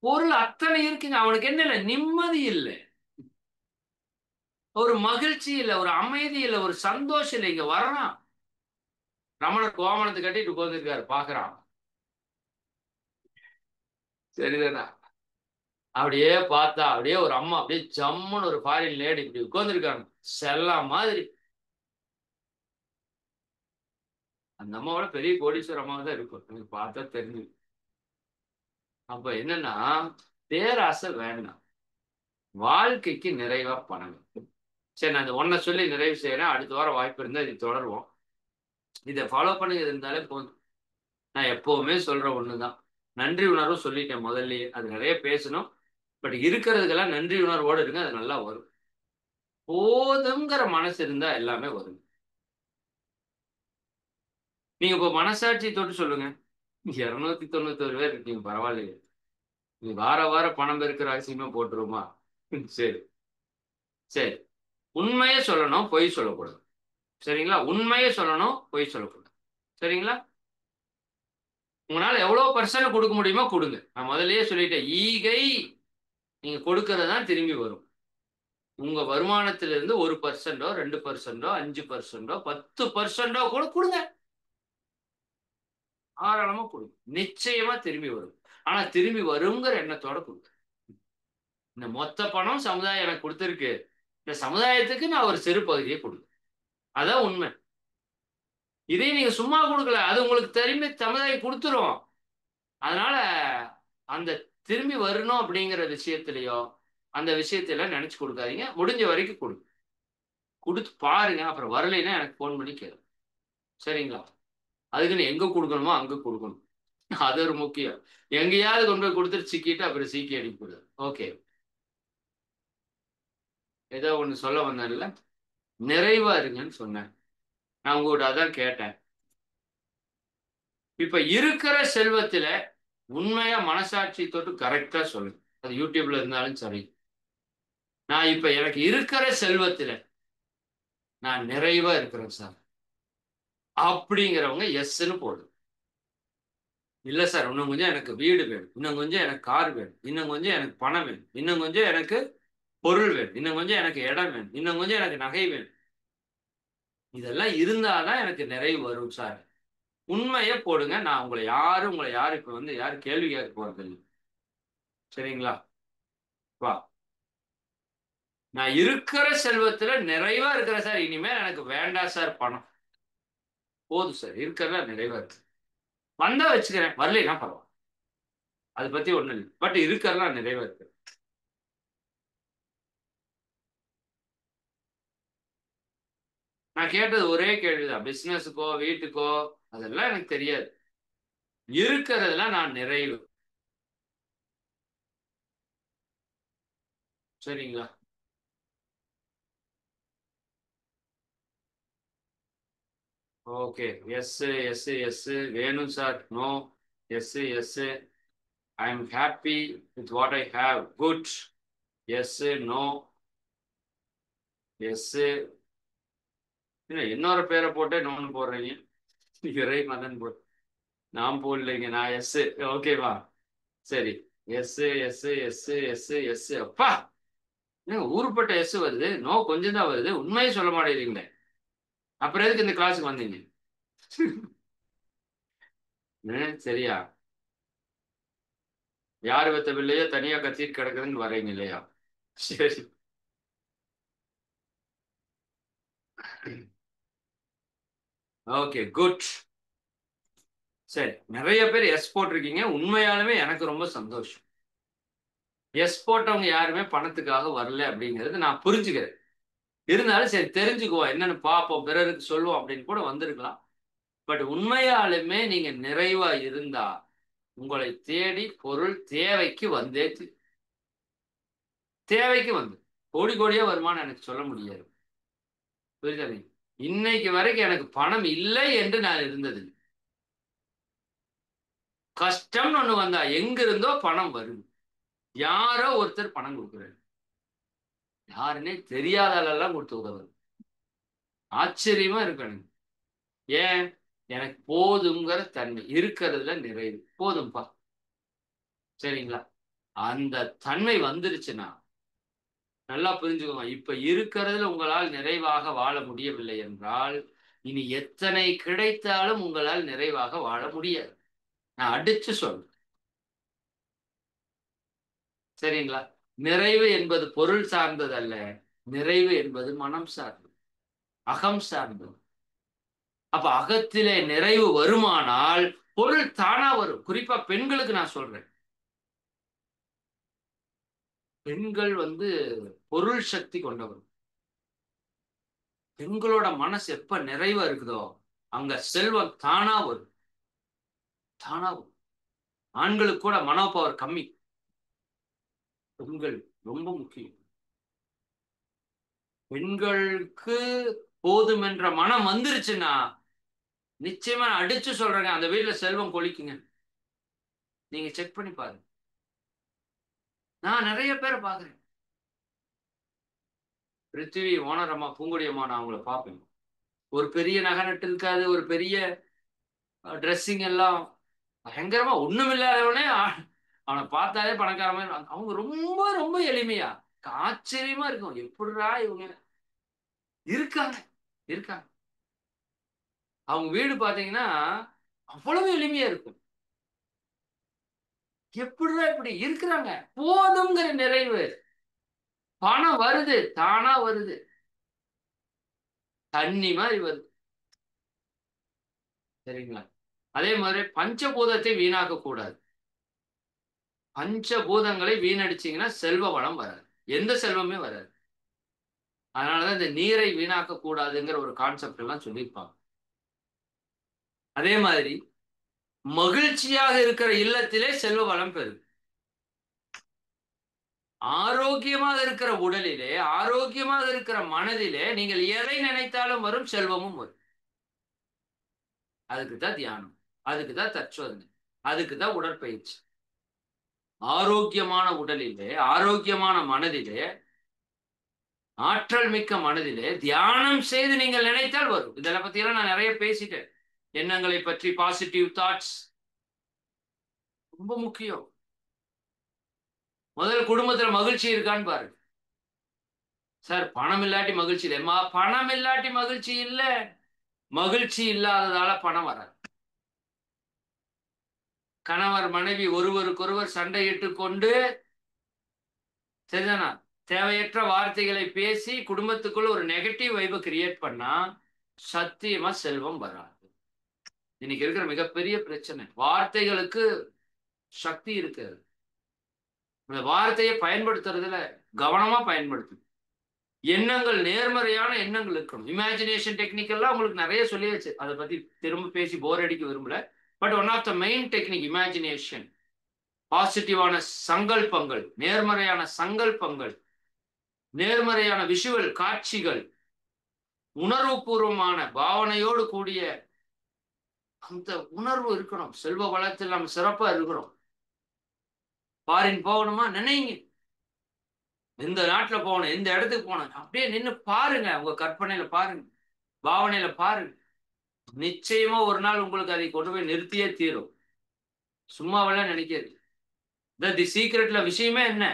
பொருள் அத்தனை இருக்குங்க. அவனுக்கு என்ன இல்ல? நிம்மதி இல்லை, ஒரு மகிழ்ச்சி இல்லை, ஒரு அமைதி இல்லை, ஒரு சந்தோஷம் இல்லை. இங்க வர்றான், ரமணர் கோமணத்தை கட்டிட்டு உட்கார்ந்துருக்காரு, பாக்குறான். சரிதானா? அப்படியே பார்த்தா அப்படியே ஒரு அம்மா அப்படியே ஜம்முன்னு ஒரு ஃபாரின் லேடி இப்படி உட்கார்ந்துருக்காங்க, செல்லம் மாதிரி. அந்த அம்மாவோட பெரிய கோடீஸ்வர அம்மாவை தான் இருக்கும், எனக்கு பார்த்தா தெரிஞ்சு. அப்ப என்னன்னா, பேராசை வேண்டாம். வாழ்க்கைக்கு நிறைவா பணம். சரி, நான் இந்த ஒன்ன சொல்லி நிறைவு செய்யறேன். அடுத்த வாரம் வாய்ப்பு இருந்தா இது தொடருவோம். இதை ஃபாலோ பண்ணி இருந்தாலே போதும். நான் எப்பவுமே சொல்ற ஒண்ணுதான், நன்றி உணர்வு சொல்லிட்டேன் முதல்லயே. அது நிறைய பேசணும். பட் இருக்கிறதுக்கெல்லாம் நன்றி உணர்வோடு இருங்க, அது நல்லா வரும். போதுங்கிற மனசு இருந்தா எல்லாமே வரும். நீங்க இப்போ மனசாட்சி தொட்டு சொல்லுங்க, 291 பேர் இருக்கீங்க, பரவாயில்லையே. நீ வார வாரம் பணம் பெருக்கிற அவசியமா போட்டுருமா? சரி, சரி. உண்மையே சொல்லணும், பொய் சொல்லக்கூடாது. சரிங்களா? உண்மையை சொல்லணும், பொய் சொல்லக்கூடாது. சரிங்களா? உங்களால எவ்வளோ பெர்சன்ட் கொடுக்க முடியுமோ கொடுங்க. நான் முதல்லயே சொல்லிட்டேன். ஈகை நீங்க கொடுக்கிறது தான் திரும்பி வரும். உங்க வருமானத்திலிருந்து 1% 2% 5% 10% கூட கொடுங்க. தாராளமா கொடுங்க. நிச்சயமா திரும்பி வரும். ஆனா திரும்பி வருங்கிற எண்ணத்தோட கொடுங்க. இந்த மொத்த பணம் சமுதாயம் எனக்கு குடுத்திருக்கு. இந்த சமுதாயத்துக்கு நான் ஒரு சிறு பகுதிய குடுக்குறேன். அதான் உண்மை. இதே நீங்க சும்மா குடுக்கல. அது உங்களுக்கு திரும்பி சமுதாயம் குடுத்துரும். அதனால அந்த திரும்பி வரணும் அப்படிங்கிற விஷயத்திலயோ, அந்த விஷயத்தைலாம் நெனச்சு குடுக்காதீங்க. முடிஞ்ச வரைக்கும் குடுங்க. குடுத்து பாருங்க. அப்புறம் வரலைன்னா எனக்கு ஃபோன் பண்ணி கேளுங்க. சரிங்களா? அதுக்குன்னு எங்க குடுக்கணுமோ அங்க குடுக்கணும். அது ஒரு முக்கியம். எங்கேயாவது கொண்டு போய் குடுத்துட்டு சிக்கிட்டு அப்புறம் சீக்கி அடிக்கக்கூடாது. ஓகே. ஏதோ ஒண்ணு சொல்ல வந்தேன்ல. நிறைவா இருங்கன்னு சொன்னேன். நான் உங்ககிட்ட அதான் கேட்டேன். இப்ப இருக்கிற செல்வத்தில உண்மையா மனசாட்சி தொட்டு கரெக்ட்டா சொல்லுங்க. அது YouTubeல இருந்தாலும் சரி. நான் இப்ப எனக்கு இருக்கிற செல்வத்தில நான் நிறைவா இருக்கிறேன் சார். அப்படிங்கிறவங்க எஸ்ன்னு போடுங்க. இல்ல சார் இன்னும் கொஞ்சம் எனக்கு வீடு வேணும். இன்னும் கொஞ்சம் எனக்கு கார் வேணும். இன்னும் கொஞ்சம் எனக்கு பணம் வேணும். இன்னும் கொஞ்சம் எனக்கு பொருள் வேணும். இன்னும் கொஞ்சம் எனக்கு இடம் வேணும். இன்னும் கொஞ்சம் எனக்கு நகை வேணும். இதெல்லாம் இருந்தா தான் எனக்கு நிறைவு வரும் சார். உண்மைய போடுங்க. நான் உங்கள யாரும் இப்ப வந்து யாரும் கேள்வி கேட்க போறதில்ல. சரிங்களா? வா. நான் இருக்கிற செல்வத்துல நிறைவா இருக்கிறேன் சார். இனிமே எனக்கு வேண்டாம் சார் பணம். போதும் சார். இருக்கிறதுல நிறைவா இருக்கு. வந்தா வச்சுக்கிறேன். வரலைன்னா பரவால்ல. அத பத்தி ஒண்ணும் இல்ல. பட் இருக்கிறதுல நிறைவா இருக்கு. நான் கேட்டது ஒரே கேள்விதான். பிசினஸுக்கோ, வீட்டுக்கோ அதெல்லாம் எனக்கு தெரியாது. இருக்கிறதுல நான் நிறைவு. சரிங்களா? ஓகே. Yes, yes, yes. வேணும் sir. No. Yes, yes. I am happy with what I have. Good. Yes, no. Yes. இல்ல இன்னொரு பேரை போட்டு இன்னொன்னு போடுறீங்க. இறை மதன் போட்டு. நான் போடலைங்க. நான் எஸ். ஓகேவா? சரி. Yes, yes, yes, yes, yes. அப்பா! என்னங்க ஊருப்பட்ட எஸ் வருது. நோ கொஞ்சம் தான் வருது. உண்மையே சொல்ல மாட்டேங்கிறீங்களே. அப்புறம் எதுக்கு இந்த கிளாஸுக்கு வந்தீங்க? சரியா? யார் வெத்த பிள்ளையோ தனியா கத்திட்டு கிடக்குதுன்னு வர்றீங்க இல்லையா? சரி. Okay, good. சரி. நிறைய பேர் எஸ் போட்டிருக்கீங்க. உண்மையாலுமே எனக்கு ரொம்ப சந்தோஷம். எஸ் போட்டவங்க யாருமே பணத்துக்காக வரல அப்படிங்கிறது நான் புரிஞ்சுக்கிறேன். இருந்தாலும் சரி தெரிஞ்சுக்குவோம். என்னன்னு பார்ப்போம். பிறருக்கு சொல்லுவோம் அப்படின்னு கூட வந்திருக்கலாம். பட் உண்மையாலுமே நீங்க நிறைவா இருந்தா உங்களை தேடி பொருள் தேவைக்கு வந்தே தேவைக்கு வந்து கோடி கோடியா வருமானம் எனக்கு சொல்ல முடியாது. புரியுதா? இன்னைக்கு வரைக்கும் எனக்கு பணம் இல்லை என்று நான் இருந்தது. கஷ்டம்னு ஒண்ணு வந்தா எங்க இருந்தோ பணம் வரும். யாரோ ஒருத்தர் பணம் கொடுக்குறாரு. யாருன்னே தெரியாத ஆளெல்லாம் கொடுத்து உதவுது. ஆச்சரியமா இருக்கு எனக்கு. ஏன்? எனக்கு போதுங்கிற தன்மை இருக்கிறதுல நிறைவு. போதும்பா. சரிங்களா? அந்த தன்மை வந்துருச்சுன்னா நல்லா புரிஞ்சுக்கோங்க. இப்ப இருக்கிறதுல உங்களால் நிறைவாக வாழ முடியவில்லை என்றால், இனி எத்தனை கிடைத்தாலும் உங்களால் நிறைவாக வாழ முடியாது. நான் அடிச்சு சொல்றேன். சரிங்களா? நிறைவு என்பது பொருள் சார்ந்தது அல்ல. நிறைவு என்பது மனம் சார்ந்தது. அகம் சார்ந்தது. அப்ப அகத்திலே நிறைவு வருமானால் பொருள் தானா வரும். குறிப்பா பெண்களுக்கு நான் சொல்றேன். பெண்கள் வந்து பொருள் சக்தி கொண்டவர். பெண்களோட மனசு எப்ப நிறைவா இருக்குதோ அங்க செல்வம் தானா வரும். தானா வரும். ஆண்களுக்கு கூட மனோ பவர் கம்மி. பெண்கள் ரொம்ப முக்கியம். பெண்களுக்கு போதும் என்ற மனம் வந்துருச்சுன்னா நிச்சயமா நான் அடிச்சு சொல்றேங்க அந்த வீட்டுல செல்வம் கொளிக்குங்க. நீங்க செக் பண்ணி பாருங்க. நான் நிறைய பேரை பாக்குறேன். பிருத்திவி ஓனர் அம்மா பூங்குடி அம்மா நான் அவங்கள பார்ப்பேன். ஒரு பெரிய நகை நட்டு இருக்காது, ஒரு பெரிய ட்ரெஸ்ஸிங் எல்லாம் பயங்கரமா ஒண்ணும் இல்லாதவனே அவனை பார்த்தாலே பணக்கார மாதிரி. அவங்க ரொம்ப ரொம்ப எளிமையா, ஆச்சரியமா இருக்கும். எப்படிடா இவங்க இருக்காங்க இருக்காங்க. அவங்க வீடு பாத்தீங்கன்னா அவ்வளவு எளிமையா இருக்கும். எப்படிடா இப்படி இருக்கிறாங்க? போதுங்கிற நிறைவு. பணம் வருது, தானா வருது, தண்ணி மாதிரி வருது. சரிங்களா? அதே மாதிரி பஞ்சபூதத்தை வீணாக்க கூடாது. பஞ்சபூதங்களை வீணடிச்சீங்கன்னா செல்வ வளம் வராது, எந்த செல்வமே வராது. அதனாலதான் இந்த நீரை வீணாக்க கூடாதுங்கிற ஒரு கான்செப்ட் எல்லாம் சொல்லியிருப்பாங்க. அதே மாதிரி மகிழ்ச்சியாக இருக்கிற இல்லத்திலே செல்வ வளம் பெறும். ஆரோக்கியமாக இருக்கிற உடலிலே, ஆரோக்கியமாக இருக்கிற மனதிலே நீங்கள் எதை நினைத்தாலும் வரும், செல்வமும் வரும். அதுக்குதான் தியானம், அதுக்குதான் தற்சோதனை, அதுக்குதான் உடற்பயிற்சி. ஆரோக்கியமான உடலிலே, ஆரோக்கியமான மனதிலே, ஆற்றல் மிக்க மனதிலே தியானம் செய்து நீங்கள் நினைத்தால் வரும். இதெல்லாம் பத்தியெல்லாம் நான் நிறைய பேசிட்டேன். எண்ணங்களை பற்றி, பாசிட்டிவ் தாட்ஸ் ரொம்ப முக்கியம். முதல் குடும்பத்துல மகிழ்ச்சி இருக்கான்னு பாருங்க. சார் பணம் இல்லாட்டி மகிழ்ச்சி இல்லையம்மா. பணம் இல்லாட்டி மகிழ்ச்சி இல்ல, மகிழ்ச்சி இல்லாததால பணம் வராது. கணவர் மனைவி ஒருவருக்கொருவர் சண்டையிட்டுக் கொண்டு, சரிதானா, தேவையற்ற வார்த்தைகளை பேசி குடும்பத்துக்குள்ள ஒரு நெகட்டிவ் வைபை கிரியேட் பண்ணா சத்தியமா செல்வம் வராது. இன்னைக்கு இருக்கிற மிகப்பெரிய பிரச்சனை, வார்த்தைகளுக்கு சக்தி இருக்காது. இந்த வார்த்தையை பயன்படுத்துறதுல கவனமா பயன்படுத்தணும். எண்ணங்கள், நேர்மறையான எண்ணங்கள் இருக்கணும். இமேஜினேஷன் டெக்னிக் எல்லாம் உங்களுக்கு நிறைய சொல்லியாச்சு, அதை பத்தி திரும்ப பேசி போர் அடிக்க விரும்பல. But one of the main technique imagination. பாசிட்டிவான சங்கல்பங்கள், நேர்மறையான சங்கல்பங்கள், நேர்மறையான விஷுவல் காட்சிகள், உணர்வுபூர்வமான பாவனையோடு கூடிய அந்த உணர்வு இருக்கணும். செல்வ வளத்தில் நம்ம சிறப்பா இருக்கிறோம். ஃபாரின் போகணுமா நினைங்க, எந்த நாட்டுல போகணும், எந்த இடத்துக்கு போகணும், அப்படியே நின்று பாருங்க, உங்க கற்பனையில பாருங்க, பாவனையில பாருங்க. நிச்சயமா ஒரு நாள் உங்களுக்கு அதை கொண்டு போய் நிறுத்தியே தீரும். சும்மாவெல்லாம் நினைக்கிறது. தி சீக்ரெட்ல விஷயமே என்ன,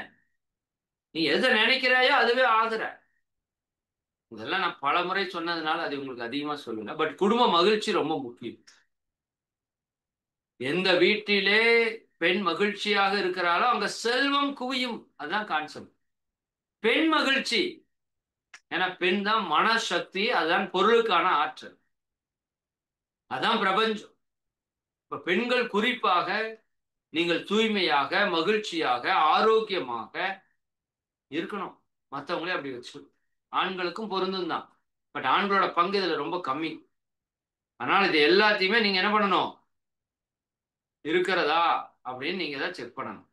நீ எதை நினைக்கிறாயோ அதுவே ஆகுற. இதெல்லாம் நான் பல முறை சொன்னதுனால அது உங்களுக்கு அதிகமா சொல்லல. பட் குடும்ப மகிழ்ச்சி ரொம்ப முக்கியம். எந்த வீட்டிலே பெண் மகிழ்ச்சியாக இருக்கிறாளோ அங்க செல்வம் குவியும். அதுதான் கான்செப்ட். பெண் மகிழ்ச்சி, ஏன்னா பெண் தான் மனசக்தி, அதுதான் பொருளுக்கான ஆற்றல், அதான் பிரபஞ்சம். இப்ப பெண்கள் குறிப்பாக நீங்கள் தூய்மையாக, மகிழ்ச்சியாக, ஆரோக்கியமாக இருக்கணும். மற்றவங்களே அப்படி வச்சு, ஆண்களுக்கும் பொருந்தும் தான். பட் ஆண்களோட பங்கு இதுல ரொம்ப கம்மி. அதனால இது எல்லாத்தையுமே நீங்க என்ன பண்ணணும், இருக்கிறதா அப்படின்னு நீங்க தான் செக் பண்ணணும்.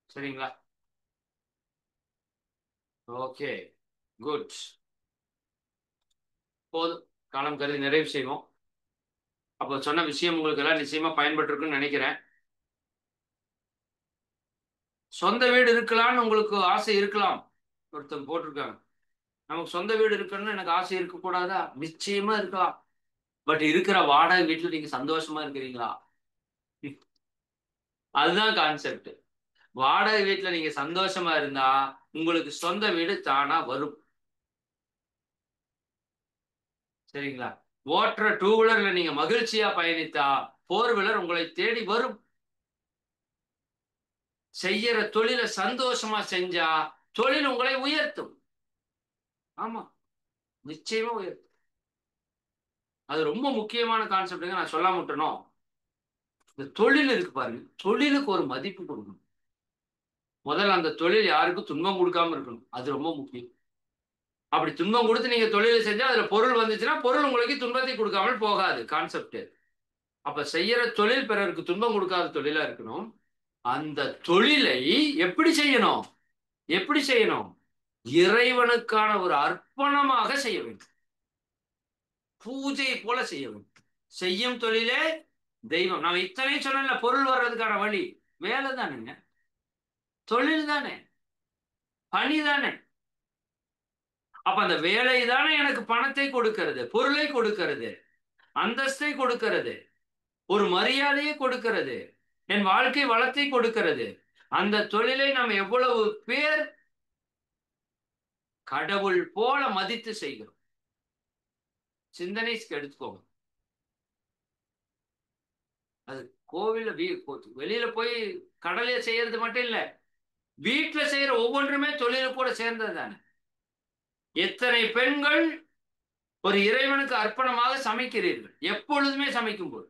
சரிங்களா? Okay, good. போதும், காலம் கருதி நிறைவு செய்வோம். அப்போ சொன்ன விஷயம் உங்களுக்கு எல்லாம் நிச்சயமா பயன்பட்டிருக்குன்னு நினைக்கிறேன். சொந்த வீடு இருக்கலாம்னு உங்களுக்கு ஆசை இருக்கலாம். ஒருத்தங்க போட்டிருக்காங்க, நமக்கு சொந்த வீடு இருக்கணும்னு எனக்கு ஆசை இருக்கக்கூடாதா? நிச்சயமா இருக்கலாம். பட் இருக்கிற வாடகை வீட்டுல நீங்க சந்தோஷமா இருக்கிறீங்களா? அதுதான் கான்செப்ட். வாடகை வீட்டுல நீங்க சந்தோஷமா இருந்தா உங்களுக்கு சொந்த வீடு தானா வரும். சரிங்களா? ஓட்டுற டூ வீலர்ல நீங்க மகிழ்ச்சியா பயணித்தா போர் வீலர் உங்களை தேடி வரும். செய்யற தொழிலை சந்தோஷமா செஞ்சா தொழில் உங்களை உயர்த்தும். ஆமா, நிச்சயமா உயர்த்தும். அது ரொம்ப முக்கியமான கான்செப்டுங்க. நான் சொல்லாம விட்டணும். இந்த தொழில் இருக்கு பாருங்க, தொழிலுக்கு ஒரு மதிப்பு கொடுக்கணும். முதல்ல அந்த தொழில் யாருக்கும் துன்பம் கொடுக்காம இருக்கணும், அது ரொம்ப முக்கியம். அப்படி துன்பம் கொடுத்து நீங்க தொழிலை செஞ்சா அதுல பொருள் வந்துச்சுன்னா பொருள் உங்களுக்கு துன்பத்தை கொடுக்காமல் போகாது. கான்செப்ட். அப்ப செய்யற தொழில் பிறருக்கு துன்பம் கொடுக்காத தொழிலா இருக்கணும். அந்த தொழிலை எப்படி செய்யணும், எப்படி செய்யணும்? இறைவனுக்கான ஒரு அர்ப்பணமாக செய்ய வேண்டும். பூஜை போல செய்ய வேண்டும். செய்யும் தொழிலே தெய்வம். நான் இத்தனை சொன்ன பொருள் வர்றதுக்கான வழி வேலை தானுங்க, தொழில் தானே, பணி தானே. அப்ப அந்த வேலை தானே எனக்கு பணத்தை கொடுக்கிறது, பொருளை கொடுக்கிறது, அந்தஸ்தை கொடுக்கிறது, ஒரு மரியாதையை கொடுக்கிறது, என் வாழ்க்கை வளத்தை கொடுக்கிறது. அந்த தொழிலை நாம் எவ்வளவு பேர் கடவுள் போல மதித்து செய்கிறோம். சிந்தனை எடுத்துக்கோங்க. அது கோவில வெளியில போய் கடலைய செய்யறது மட்டும் இல்ல, வீட்டுல செய்யற ஒவ்வொன்றுமே தொழில கூட சேர்ந்தது தானே. எத்தனை பெண்கள் ஒரு இறைவனுக்கு அர்ப்பணமாக சமைக்கிறீர்கள் எப்பொழுதுமே சமைக்கும் போது.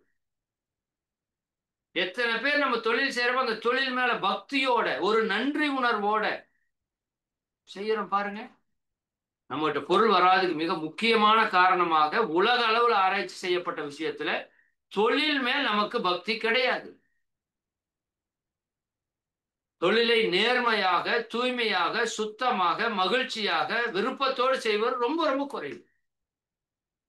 எத்தனை பேர் நம்ம தொழில் செய்யறப்ப அந்த தொழில் மேல பக்தியோட ஒரு நன்றி உணர்வோட செய்யறோம் பாருங்க. நம்மகிட்ட பொருள் வராதுக்கு மிக முக்கியமான காரணமாக உலக அளவில் ஆராய்ச்சி செய்யப்பட்ட விஷயத்துல தொழில் மேல் நமக்கு பக்தி கிடையாது. தொழிலை நேர்மையாக, தூய்மையாக, சுத்தமாக, மகிழ்ச்சியாக, விருப்பத்தோடு செய்வது ரொம்ப ரொம்ப குறைவு.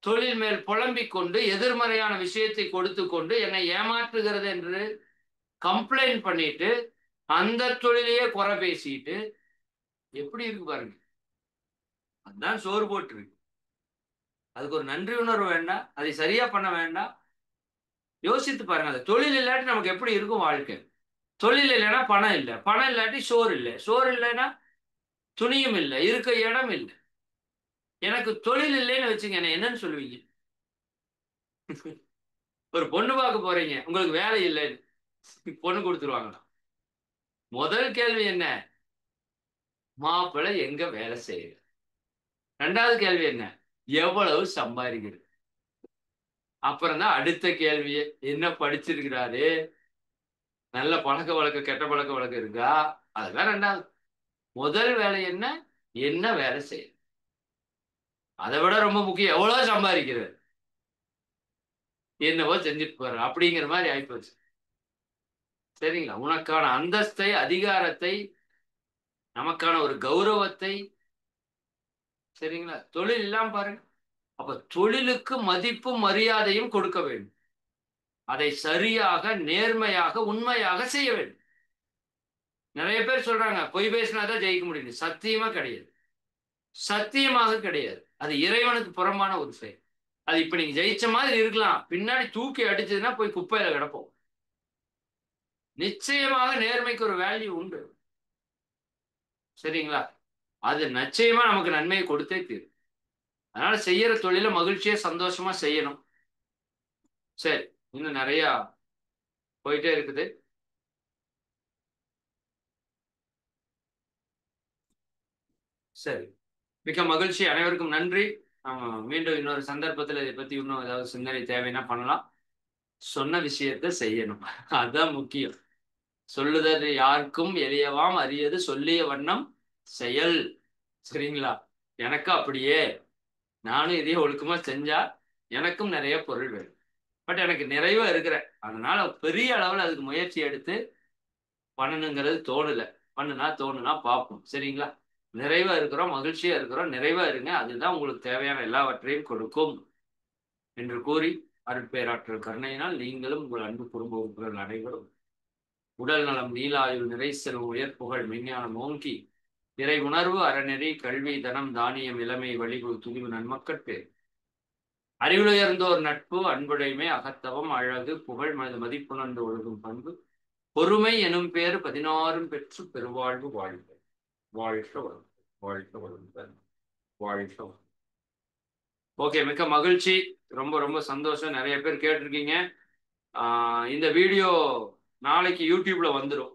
தொழில் மேல் புலம்பிக் கொண்டு எதிர்மறையான விஷயத்தை கொடுத்து கொண்டு என்னை ஏமாற்றுகிறது என்று கம்ப்ளைண்ட் பண்ணிட்டு அந்த தொழிலையே குறை பேசிட்டு எப்படி இருக்கு பாருங்க. அதுதான் சோறு போட்டுருக்கு. அதுக்கு ஒரு நன்றி உணர்வு வேண்டாம், அதை சரியா பண்ண வேண்டாம். யோசித்து பாருங்க. அந்த தொழில் இல்லாட்டி நமக்கு எப்படி இருக்கும் வாழ்க்கை? தொழில் இல்லைன்னா பணம் இல்லை, பணம் இல்லாட்டி சோறு இல்லை, சோறு இல்லைன்னா துணியும் இல்லை, இருக்க இடம் இல்லை. எனக்கு தொழில் இல்லைன்னு வச்சுங்க, என்ன என்னன்னு சொல்லுவீங்க? ஒரு பொண்ணு பார்க்க போறீங்க, உங்களுக்கு வேலை இல்லைன்னு பொண்ணு கொடுத்துருவாங்களா? முதல் கேள்வி என்ன? மாப்பிள்ளை எங்க வேலை செய்யுது? ரெண்டாவது கேள்வி என்ன? எவ்வளவு சம்பாதிக்கிறது? அப்புறம் தான் அடுத்த கேள்வியே, என்ன படிச்சிருக்கிறாரு, நல்ல பழக்க வழக்கம் கெட்ட பழக்க வழக்கம் இருக்கா, அதுதான் ரெண்டாவது. முதல் வேலை என்ன? என்ன வேலை செய்ய? அதை விட ரொம்ப முக்கியம் எவ்வளவு சம்பாதிக்கிறது, என்னவோ செஞ்சுட்டு போற அப்படிங்கிற மாதிரி ஆயிப்போச்சு. சரிங்களா? உனக்கான அந்தஸ்தை, அதிகாரத்தை, நமக்கான ஒரு கௌரவத்தை, சரிங்களா, தொழில் இல்லாம பாருங்க. அப்ப தொழிலுக்கு மதிப்பும் மரியாதையும் கொடுக்க வேண்டும். அதை சரியாக, நேர்மையாக, உண்மையாக செய்ய வேண்டும். நிறைய பேர் சொல்றாங்க பொய் பேசினாதான் ஜெயிக்க முடியும். சத்தியமா கிடையாது, சத்தியமாக கிடையாது. அது இறைவனுக்கு புறம்பான ஒரு செயல். அது இப்ப நீங்க ஜெயிச்ச மாதிரி இருக்கலாம், பின்னாடி தூக்கி அடிச்சதுன்னா போய் குப்பையில கிடப்போம். நிச்சயமாக நேர்மைக்கு ஒரு வேல்யூ உண்டு. சரிங்களா? அது நிச்சயமா நமக்கு நன்மையை கொடுத்தே தீரும். அதனால செய்யற தொழில மகிழ்ச்சியா சந்தோஷமா செய்யணும். சரி, இன்னும் நிறைய போயிட்டே இருக்குது. சரி, மிக்க மகிழ்ச்சி. அனைவருக்கும் நன்றி. மீண்டும் இன்னொரு சந்தர்ப்பத்தில் இதை பத்தி இன்னும் ஏதாவது சிந்தனை தேவைன்னா பண்ணலாம். சொன்ன விஷயத்த செய்யணும், அதுதான் முக்கியம். சொல்லுதல் யாருக்கும் எளியவாம், அரியது சொல்லிய வண்ணம் செயல். சரிங்களா? எனக்கு அப்படியே நானும் இதே ஒழுக்கமா செஞ்சா எனக்கும் நிறைய பொருள் வேணும். பட் எனக்கு நிறைவா இருக்கிறேன், அதனால பெரிய அளவில் அதுக்கு முயற்சி எடுத்து பண்ணணுங்கிறது தோணலை. தோணுனா பார்ப்போம். சரிங்களா? நிறைவா இருக்கிறோம், மகிழ்ச்சியா இருக்கிறோம், நிறைவா இருங்க. அதுதான் உங்களுக்கு தேவையான எல்லாவற்றையும் கொடுக்கும் என்று கூறி, அருட்பேராற்றல் கருணையினால் நீங்களும் உங்கள் அன்பு குடும்ப உறுப்பினர்கள் அனைவரும் உடல் நலம், நீலாயுள், நிறை செல்வம், உயர்ப்புகள், விஞ்ஞானம் ஓங்கி இறை உணர்வு, அறநெறி, கல்வி, தனம், தானியம், இளமை, வலிவு, துணிவு, நன்மக்கட்பேர், அறிவுயர்ந்தோர் நட்பு, அன்புடைமை, அகத்தவம், அழகு, புகழ், மனித மதிப்புணர்ந்து ஒழுகும் பண்பு, பொறுமை எனும் பேறு 16 பெற்று பெருவாழ்வு வாழ்க. வாழ்க வளம், வாழ்க வளம், வாழ்க வளம். ஓகே, மிக்க மகிழ்ச்சி. ரொம்ப ரொம்ப சந்தோஷம். நிறைய பேர் கேட்டிருக்கீங்க. இந்த வீடியோ நாளைக்கு யூடியூப்ல வந்துடும்.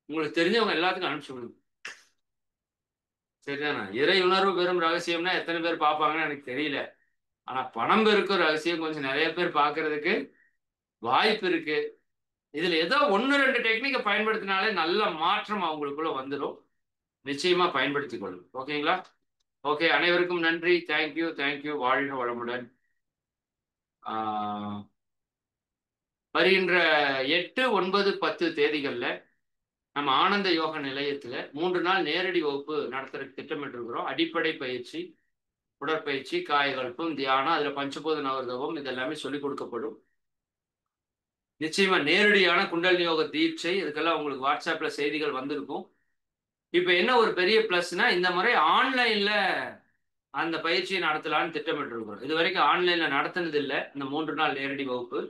உங்களுக்கு தெரிஞ்சவங்க எல்லாத்துக்கும் அனுப்பிச்சு விடுங்க. சரிதானா? இறை உணர்வு பெரும் ரகசியம்னா எத்தனை பேர் பார்ப்பாங்கன்னு எனக்கு தெரியல. ஆனா பணம் பெருக்கும் ரகசியம் கொஞ்சம் நிறைய பேர் பார்க்கறதுக்கு வாய்ப்பு இருக்கு. இதுல ஏதோ 1-2 டெக்னிக்கை பயன்படுத்தினாலே நல்ல மாற்றம் அவங்களுக்குள்ள வந்துடும். நிச்சயமா பயன்படுத்திக் கொள்ளும். ஓகேங்களா? ஓகே, அனைவருக்கும் நன்றி. Thank you, thank you. வாழ்க வளமுடன். வருகின்ற 8, 9, 10 தேதிகள்ல நம்ம ஆனந்த யோக நிலையத்துல 3 நாள் நேரடி வகுப்பு நடத்துறதுக்கு திட்டமிட்டிருக்கிறோம். அடிப்படை பயிற்சி, உடற்பயிற்சி, காயகல்பம், தியானம், அதுல பஞ்சபூத நவர்தவம் இதெல்லாமே சொல்லிக் கொடுக்கப்படும். நிச்சயமா நேரடியான குண்டலினி யோக தீட்சை, இதுக்கெல்லாம் உங்களுக்கு வாட்ஸ்அப்ல செய்திகள் வந்திருக்கும். இப்ப என்ன ஒரு பெரிய பிளஸ்னா இந்த முறை ஆன்லைன்ல அந்த பயிற்சியை நடத்தலாம்னு திட்டமிட்டு இருக்கிறோம். இது வரைக்கும் ஆன்லைன்ல நடத்தினது இல்லை இந்த 3 நாள் நேரடி வகுப்பு.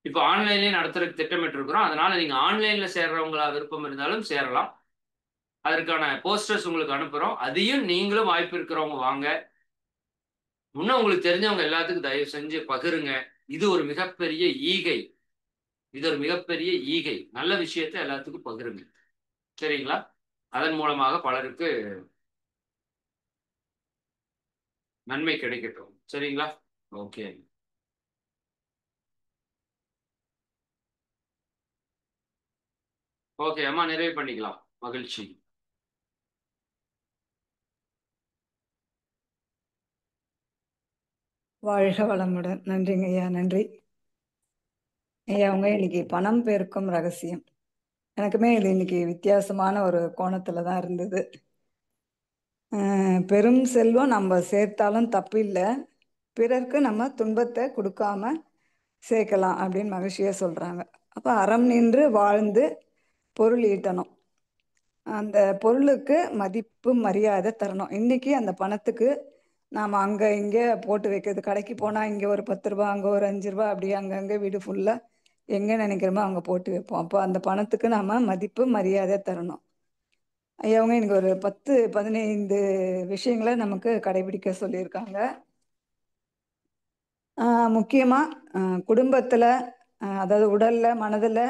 இப்போ ஆன்லைன்லயே நடத்துறதுக்கு திட்டமிட்டு இருக்கிறோம். அதனால நீங்க ஆன்லைன்ல சேர்றவங்களா விருப்பம் இருந்தாலும் சேரலாம். அதற்கான போஸ்டர்ஸ் உங்களுக்கு அனுப்புறோம். அதையும் நீங்களும் வாய்ப்பு இருக்கிறவங்க வாங்க. இன்னும் உங்களுக்கு தெரிஞ்சவங்க எல்லாத்துக்கும் தயவு செஞ்சு பகிருங்க. இது ஒரு மிகப்பெரிய ஈகை. இது ஒரு மிகப்பெரிய ஈகை. நல்ல விஷயத்தை எல்லாத்துக்கும் பகிருங்க. சரிங்களா? அதன் மூலமாக பலருக்கு நன்மை கிடைக்கட்டும். சரிங்களா? ஓகே. ஓகே அம்மா, நிறைவு பண்ணிக்கலாம். மகிழ்ச்சி. வாழ்க வளமுடன். நன்றிங்க ஐயா, நன்றி ஐயா. அவங்க இன்னைக்கு பணம் பெருக்கும் ரகசியம், எனக்குமே இது இன்னைக்கு வித்தியாசமான ஒரு கோணத்துல தான் இருந்தது. பெரும் செல்வம் நம்ம சேர்த்தாலும் தப்பு இல்லை, பிறருக்கு நம்ம துன்பத்தை கொடுக்காம சேர்க்கலாம் அப்படின்னு மகிழ்ச்சியா சொல்றாங்க. அப்ப அறம் நின்று வாழ்ந்து பொருள் ஈட்டணும், அந்த பொருளுக்கு மதிப்பு மரியாதை தரணும். இன்னைக்கு அந்த பணத்துக்கு நாம் அங்கே இங்கே போட்டு வைக்கிறது, கடைக்கு போனால் இங்கே ஒரு 10 ரூபா, அங்கே ஒரு 5 ரூபா, அப்படியே அங்கங்கே வீடு ஃபுல்லாக எங்கே நினைக்கிறோமோ அங்கே போட்டு வைப்போம். அப்போ அந்த பணத்துக்கு நாம் மதிப்பு மரியாதை தரணும். ஐயாவங்க எனக்கு ஒரு 10-15 விஷயங்களை நமக்கு கடைபிடிக்க சொல்லியிருக்காங்க. முக்கியமாக குடும்பத்தில், அதாவது உடலில் மனதில்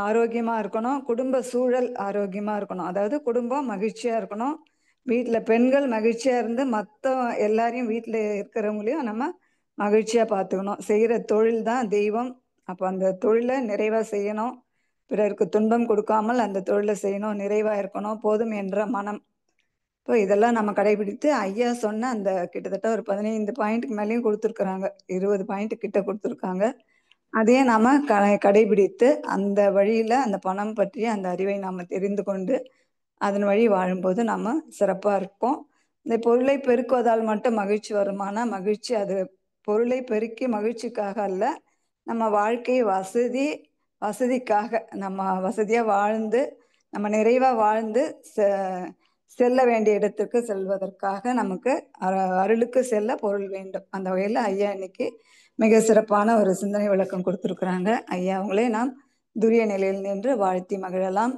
ஆரோக்கியமாக இருக்கணும், குடும்ப சூழல் ஆரோக்கியமாக இருக்கணும், அதாவது குடும்பம் மகிழ்ச்சியாக இருக்கணும், வீட்டில் பெண்கள் மகிழ்ச்சியாக இருந்து மற்ற எல்லாரையும் வீட்டில் இருக்கிறவங்களையும் நம்ம மகிழ்ச்சியாக பார்த்துக்கணும். செய்கிற தொழில் தான் தெய்வம். அப்போ அந்த தொழிலை நிறைவாக செய்யணும், பிறருக்கு துன்பம் கொடுக்காமல் அந்த தொழிலை செய்யணும், நிறைவாக இருக்கணும், போதும் என்ற மனம். இப்போ இதெல்லாம் நம்ம கடைபிடித்து ஐயா சொன்ன அந்த கிட்டத்தட்ட ஒரு 15 பாயிண்ட்டுக்கு மேலேயும் கொடுத்துருக்குறாங்க, 20 பாயிண்ட் கிட்ட கொடுத்துருக்காங்க. அதையே நாம் கடைபிடித்து அந்த வழியில் அந்த பணம் பற்றிய அந்த அறிவை நாம் தெரிந்து கொண்டு அதன் வழி வாழும்போது நம்ம சிறப்பாக இருப்போம். இந்த பொருளை பெருக்குவதால் மட்டும் மகிழ்ச்சி வருமானா, மகிழ்ச்சி அது பொருளை பெருக்கி மகிழ்ச்சிக்காக அல்ல, நம்ம வாழ்க்கை வசதிக்காக, நம்ம வசதியாக வாழ்ந்து நம்ம நிறைவாக வாழ்ந்து செல்ல வேண்டிய இடத்துக்கு செல்வதற்காக நமக்கு அருளுக்கு செல்ல பொருள் வேண்டும். அந்த வகையில் ஐயா இன்னைக்கு மிக சிறப்பான ஒரு சிந்தனை விளக்கம் கொடுத்துருக்குறாங்க. ஐயா அவங்களே நாம் துரிய நிலையில் நின்று வாழ்த்தி மகிழலாம்.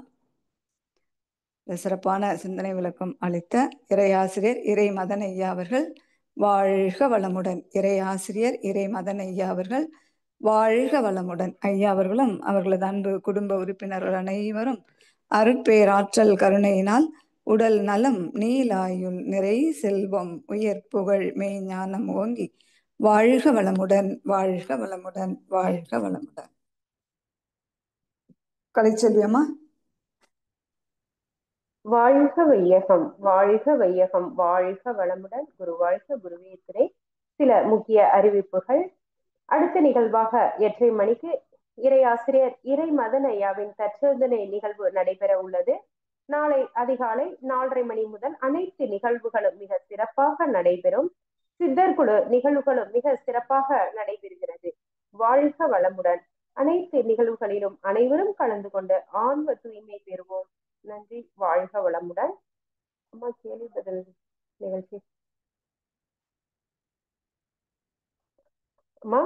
சிறப்பான சிந்தனை விளக்கம் அளித்த இறையாசிரியர் இறை மதன் ஐயா அவர்கள் வாழ்க வளமுடன். இறை ஆசிரியர் இறை மதன் ஐயா அவர்கள் வாழ்க வளமுடன். ஐயா அவர்களும் அவர்களது அன்பு குடும்ப உறுப்பினர்கள் அனைவரும் அருட்பேராற்றல் கருணையினால் உடல் நலம், நீலாயுள், நிறை செல்வம், உயர் புகழ், மெய்ஞானம் ஓங்கி வாழ்க வளமுடன், வாழ்க வளமுடன், வாழ்க வளமுடன். கலைச்செல்வியம்மா. வாழ்க வையகம், வாழ்க வையகம், வாழ்க வளமுடன். குரு வாழ்க, குருவே துணை. சில முக்கிய அறிவிப்புகள். அடுத்த நிகழ்வாக 8:30 மணிக்கு இறையாசிரியர் இறை மதன் ஐயாவின் தற்சோதனை நிகழ்வு நடைபெற உள்ளது. நாளை அதிகாலை 4:30 மணி முதல் அனைத்து நிகழ்வுகளும் மிக சிறப்பாக நடைபெறும். சித்தர் குழு நிகழ்வுகளும் மிக சிறப்பாக நடைபெறுகிறது. வாழ்க வளமுடன். அனைத்து நிகழ்வுகளிலும் அனைவரும் கலந்து கொண்டு ஆன்ம தூய்மை பெறுவோம். நன்றி. வாழ்க வளமுடன். அம்மா, கேள்வி பதில் நிகழ்ச்சி. அம்மா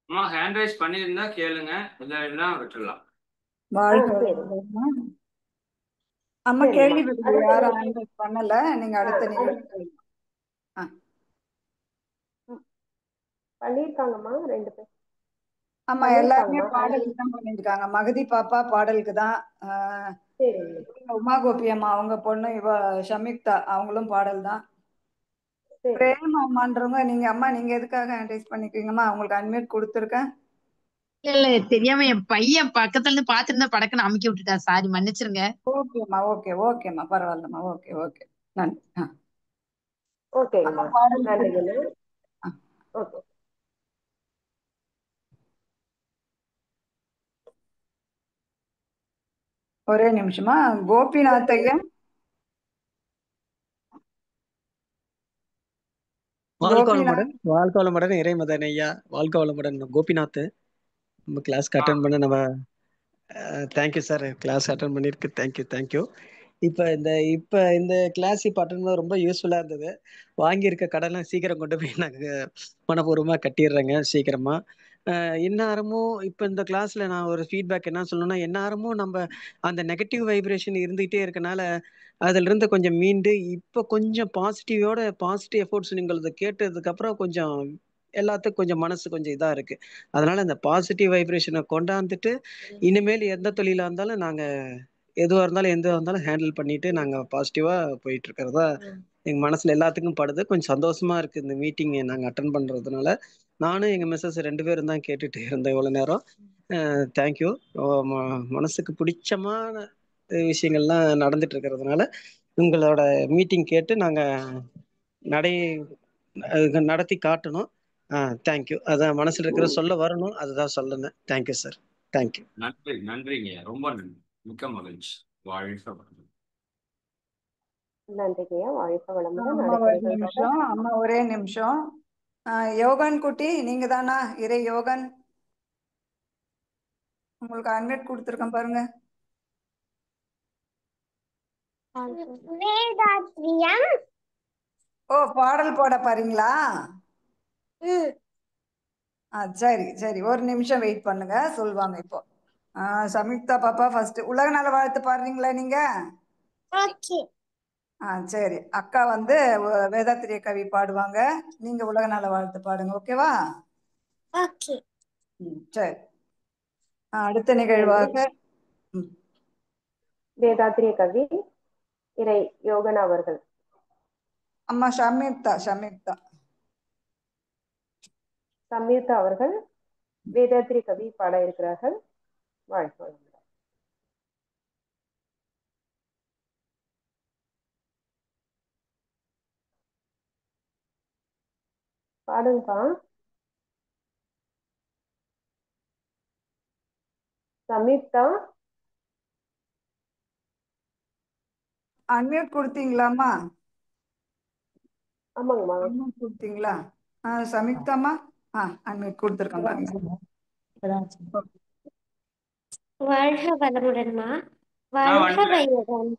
அம்மா ஹேண்ட் ரைஸ் பண்ணியிருந்தா கேளுங்க, இல்லைன்னா விட்டுடலாம். வாழ்க வளமுடன். அம்மா கேள்வி பதில் யாரும் ஹேண்ட் ரைஸ் பண்ணல, நீங்க அடுத்த நிகழ்ச்சி பண்ணிருக்காங்கம்மா 2 பேர். ஆமா, எல்லாருமே பாடலுக்கு தான் பண்ணிருக்காங்க. மகதி பாப்பா பாடலுக்கு தான், உமா கோபி அம்மா அவங்க பொண்ணு இவ ஷமிக்தா அவங்களும் பாடல் தான். பிரேம் அம்மான்றவங்க நீங்க அம்மா நீங்க எதுக்காக ஹேண்ட்ரைஸ் பண்ணிக்கிறீங்கம்மா? அவங்களுக்கு அன்மியூட் கொடுத்துருக்கேன். இல்ல தெரியாம என் பையன் பக்கத்துல இருந்து பாத்துருந்தா படக்குன்னு அமுக்கி விட்டுட்டா, சாரி மன்னிச்சிருங்க. ஓகேம்மா, ஓகேம்மா, பரவாயில்லம்மா. ஓகே நன்றி. ஓகேங்கம்மா, நன்றிங்க. ஓகே. ஒரே நிமிஷமா. கோபிநாத் ஐயா. வாழ்க வளமுடன், வாழ்க வளமுடன். இறை மதன் ஐயா வாழ்க வளமுடன். கோபிநாத் நம்ம கிளாஸ்க்கு அட்டென்ட் பண்ண நம்ம தேங்க்யூ சார். கிளாஸ் அட்டன் பண்ணியிருக்கு. தேங்க்யூ. இப்போ இந்த கிளாஸ் இப்போ அட்டன் பண்ண ரொம்ப யூஸ்ஃபுல்லாக இருந்தது. வாங்கியிருக்க கடன்லாம் சீக்கிரம் கொண்டு போய் நாங்கள் மனப்பூர்வமாக கட்டிடுறேங்க சீக்கிரமாக. எந்நேரமும் இப்போ இந்த கிளாஸில் நான் ஒரு ஃபீட்பேக் என்ன சொல்லணும்னா, எந்நேரமும் நம்ம அந்த நெகட்டிவ் வைப்ரேஷன் இருந்துகிட்டே இருக்கனால அதிலிருந்து கொஞ்சம் மீண்டு இப்போ கொஞ்சம் பாசிட்டிவ் எஃபோர்ட்ஸ் நீங்களது கேட்டதுக்கப்புறம் கொஞ்சம் எல்லாத்துக்கும் கொஞ்சம் மனசு கொஞ்சம் இதாக இருக்கு. அதனால இந்த பாசிட்டிவ் வைப்ரேஷனை கொண்டாந்துட்டு இனிமேல் எந்த தொழிலா இருந்தாலும் நாங்க எதுவா இருந்தாலும் ஹேண்டில் பண்ணிட்டு நாங்க பாசிட்டிவா போயிட்டு இருக்கிறதா எங்க மனசுல எல்லாத்துக்கும் படுது. கொஞ்சம் சந்தோஷமா இருக்கு இந்த மீட்டிங் நாங்க அட்டன் பண்றதுனால. நானும் எங்க மிஸ்ஸஸ் 2 பேரும் தான் கேட்டுட்டு இருந்தோம் இவ்வளவு நேரம். தேங்க்யூ. மனசுக்கு பிடிச்சமான விஷயங்கள்லாம் நடந்துட்டு இருக்கிறதுனால உங்களோட மீட்டிங் கேட்டு நாங்க நடை நடத்தி காட்டணும். தேங்க்யூ. அதான் மனசுல இருக்கிற சொல்ல வரணும், அதுதான் சொல்லணும். Thank you sir. தேங்க்யூ. நன்றிங்க, ரொம்ப நன்றி. மிக்க மகிழ்ச்சி. வாழ்க வளமுடன். நன்றிங்கய்யா. வாழ்க வளமுடன். அம்மா அடுத்த ஒரு நிகழ்வாக நிமிஷம், அம்மா ஒரே நிமிஷம். யோகன் குட்டி நீங்க தானா? இறை யோகன், உங்களுக்கு அட்மிட் கொடுத்துருக்கேன் பாருங்க. வேதாத்ரியம். ஓ, பாடல் போட பாருங்களா? சரி, ஒரு நிமிஷம் வெயிட் பண்ணுங்க, சொல்லுவாங்க இப்போ. சம்யுக்தா பாப்பா ஃபர்ஸ்ட் உலக நல வாழ்த்து பாடுறீங்களா நீங்க? ஓகே. சரி, அக்கா வந்து வேதாத்திரிய கவி பாடுவாங்க, நீங்க உலக நல வாழ்த்து பாடுங்க. ஓகேவா? ஓகே. சரி. அடுத்த நிகழ்வாக வேதாத்திரிய கவி இறை யோகன் அவர்கள். அம்மா சம்யுக்தா சம்யுக்தா அவர்கள் வேதாத்திரி கவி பாட இருக்கிறார்கள். வாழ்க வளமுடன். பாடுங்கப்பா. சம்யுக்தா அன்மியூட் கொடுத்தீங்களாம்மா? ஆமாங்கம்மா. அன்மியூட் கொடுத்தீங்களா? சம்யுக்தாம்மா அன்மியூட் கொடுத்துருக்கேன் பாருங்க. வாழ்க வளமுடன்மா. வாழ்க வையகம்,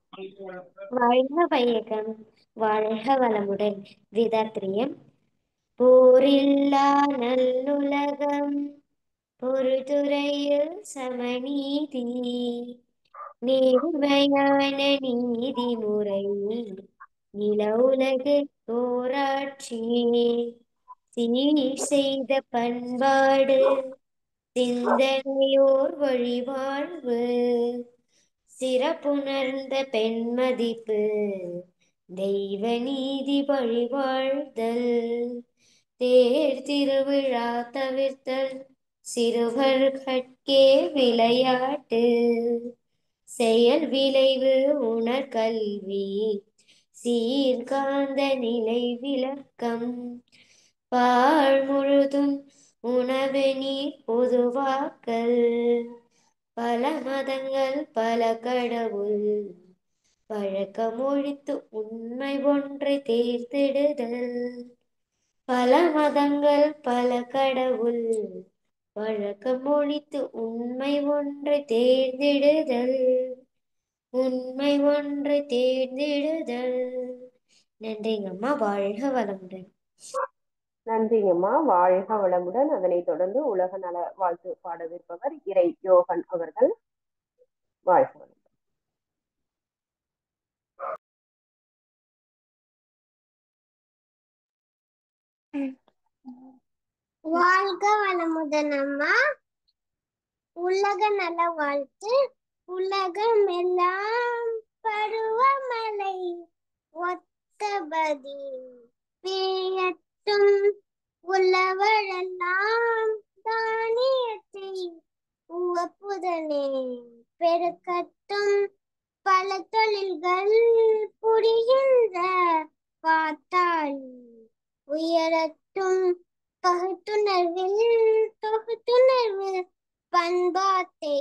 வாழ்க வையகம், வாழ்க வளமுடன். வேதாத்திரியம். போரில்லா நல்லுலகம், பொறுதுறையில் சமநீதி, நேர்மையான நீதி முறை, நில உலகு போராட்சி, சீர் செய்த பண்பாடு, சிந்தனையோர் வழிவாழ்வு, சிறப்புணர்ந்த பெண்மதிப்பு, தெய்வ நீதி வழிவாழ்தல், தேர் திருவிழா தவிர்த்தல், சிறுவர்கட்கே விளையாட்டு, செயல் விளைவு உணர்கல்வி, சீர்காந்த நிலை விளக்கம், பாழ் முழுதும் உணவு நீர் பொதுவாக்கல், பல மதங்கள் பல கடவுள், பழக்கமொழித்து உண்மை ஒன்றை தேர்ந்தெடுதல், பல மதங்கள் பல கடவுள், பழக்கமொழித்து உண்மை ஒன்றை தேர்ந்தெடுதல், உண்மை ஒன்றை தேர்ந்தெடுதல். நன்றிங்கம்மா. வாழ்க வளமுடன். நன்றிங்கம்மா. வாழ்க வளமுடன். அதனைத் தொடர்ந்து உலக நல வாழ்த்து பாடவிருப்பவர் இறை யோகன் அவர்கள். வாழ்க வளமுடன். வாழ்க வளமுடன் அம்மா. உலக நல வாழ்த்து. உலகம் எல்லாம் பருவமழை ஒத்தபதி பெய்யட்டும், உழவரெல்லாம் தானியத்தை உவப்புதனே பெருக்கட்டும், பல தொழில்கள் புரிகின்ற பார்த்தால் உயரட்டும், பகுத்துணர்வில் தொகுத்துணர்வு பண்பாட்டை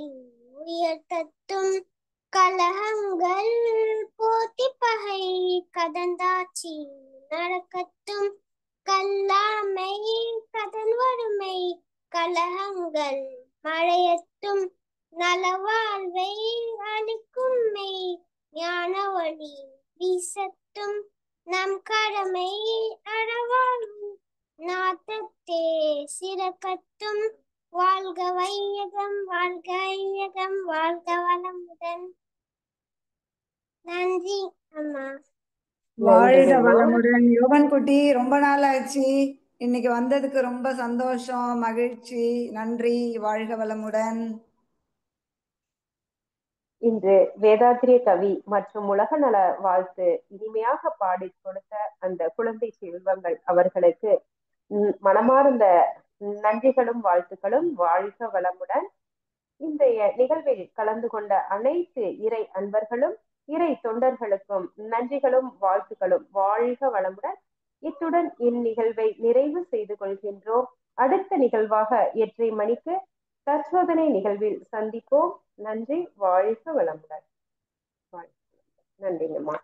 உயர்த்தட்டும், கலகங்கள் போட்டி பகை கடந்தாட்சி நடக்கட்டும், கல்லாமை கடன் வறுமை கலகங்கள் மழையட்டும், நலவாழ்வை அளிக்கும் மெய் ஞான ஒளி வீசட்டும் நம் கடமை அறவாழும் நாட்டத்தே சிறக்கட்டும். வாழ்க வையகம், வாழ்க ஐயகம், வாழ்க வளமுடன். நன்றி அம்மா. வாழ்க நன்றிங்கம்மா. வளமுடன். யோகன் குட்டி, ரொம்ப நாள் ஆச்சு, இன்னைக்கு வந்ததுக்கு ரொம்ப சந்தோஷம், மகிழ்ச்சி. நன்றி. வாழ்க வளமுடன். இன்று வேதாத்திரிய கவி மற்றும் உலக நல வாழ்த்து இனிமையாக பாடி கொடுத்த அந்த குழந்தை செல்வங்கள் அவர்களுக்கு மனமார்ந்த நன்றிகளும் வாழ்த்துக்களும். வாழ்க வளமுடன். இன்றைய நிகழ்வில் கலந்து கொண்ட அனைத்து இறை அன்பர்களும் இறை தொண்டர்களுக்கும் நன்றிகளும் வாழ்த்துக்களும். வாழ்க வளமுடன். இத்துடன் இந்நிகழ்வை நிறைவு செய்து கொள்கின்றோம். அடுத்த நிகழ்வாக 8:30 மணிக்கு தற்சோதனை நிகழ்வில் சந்திப்போம். நன்றி. வாழ்க வளமுடன். நன்றிங்கம்மா.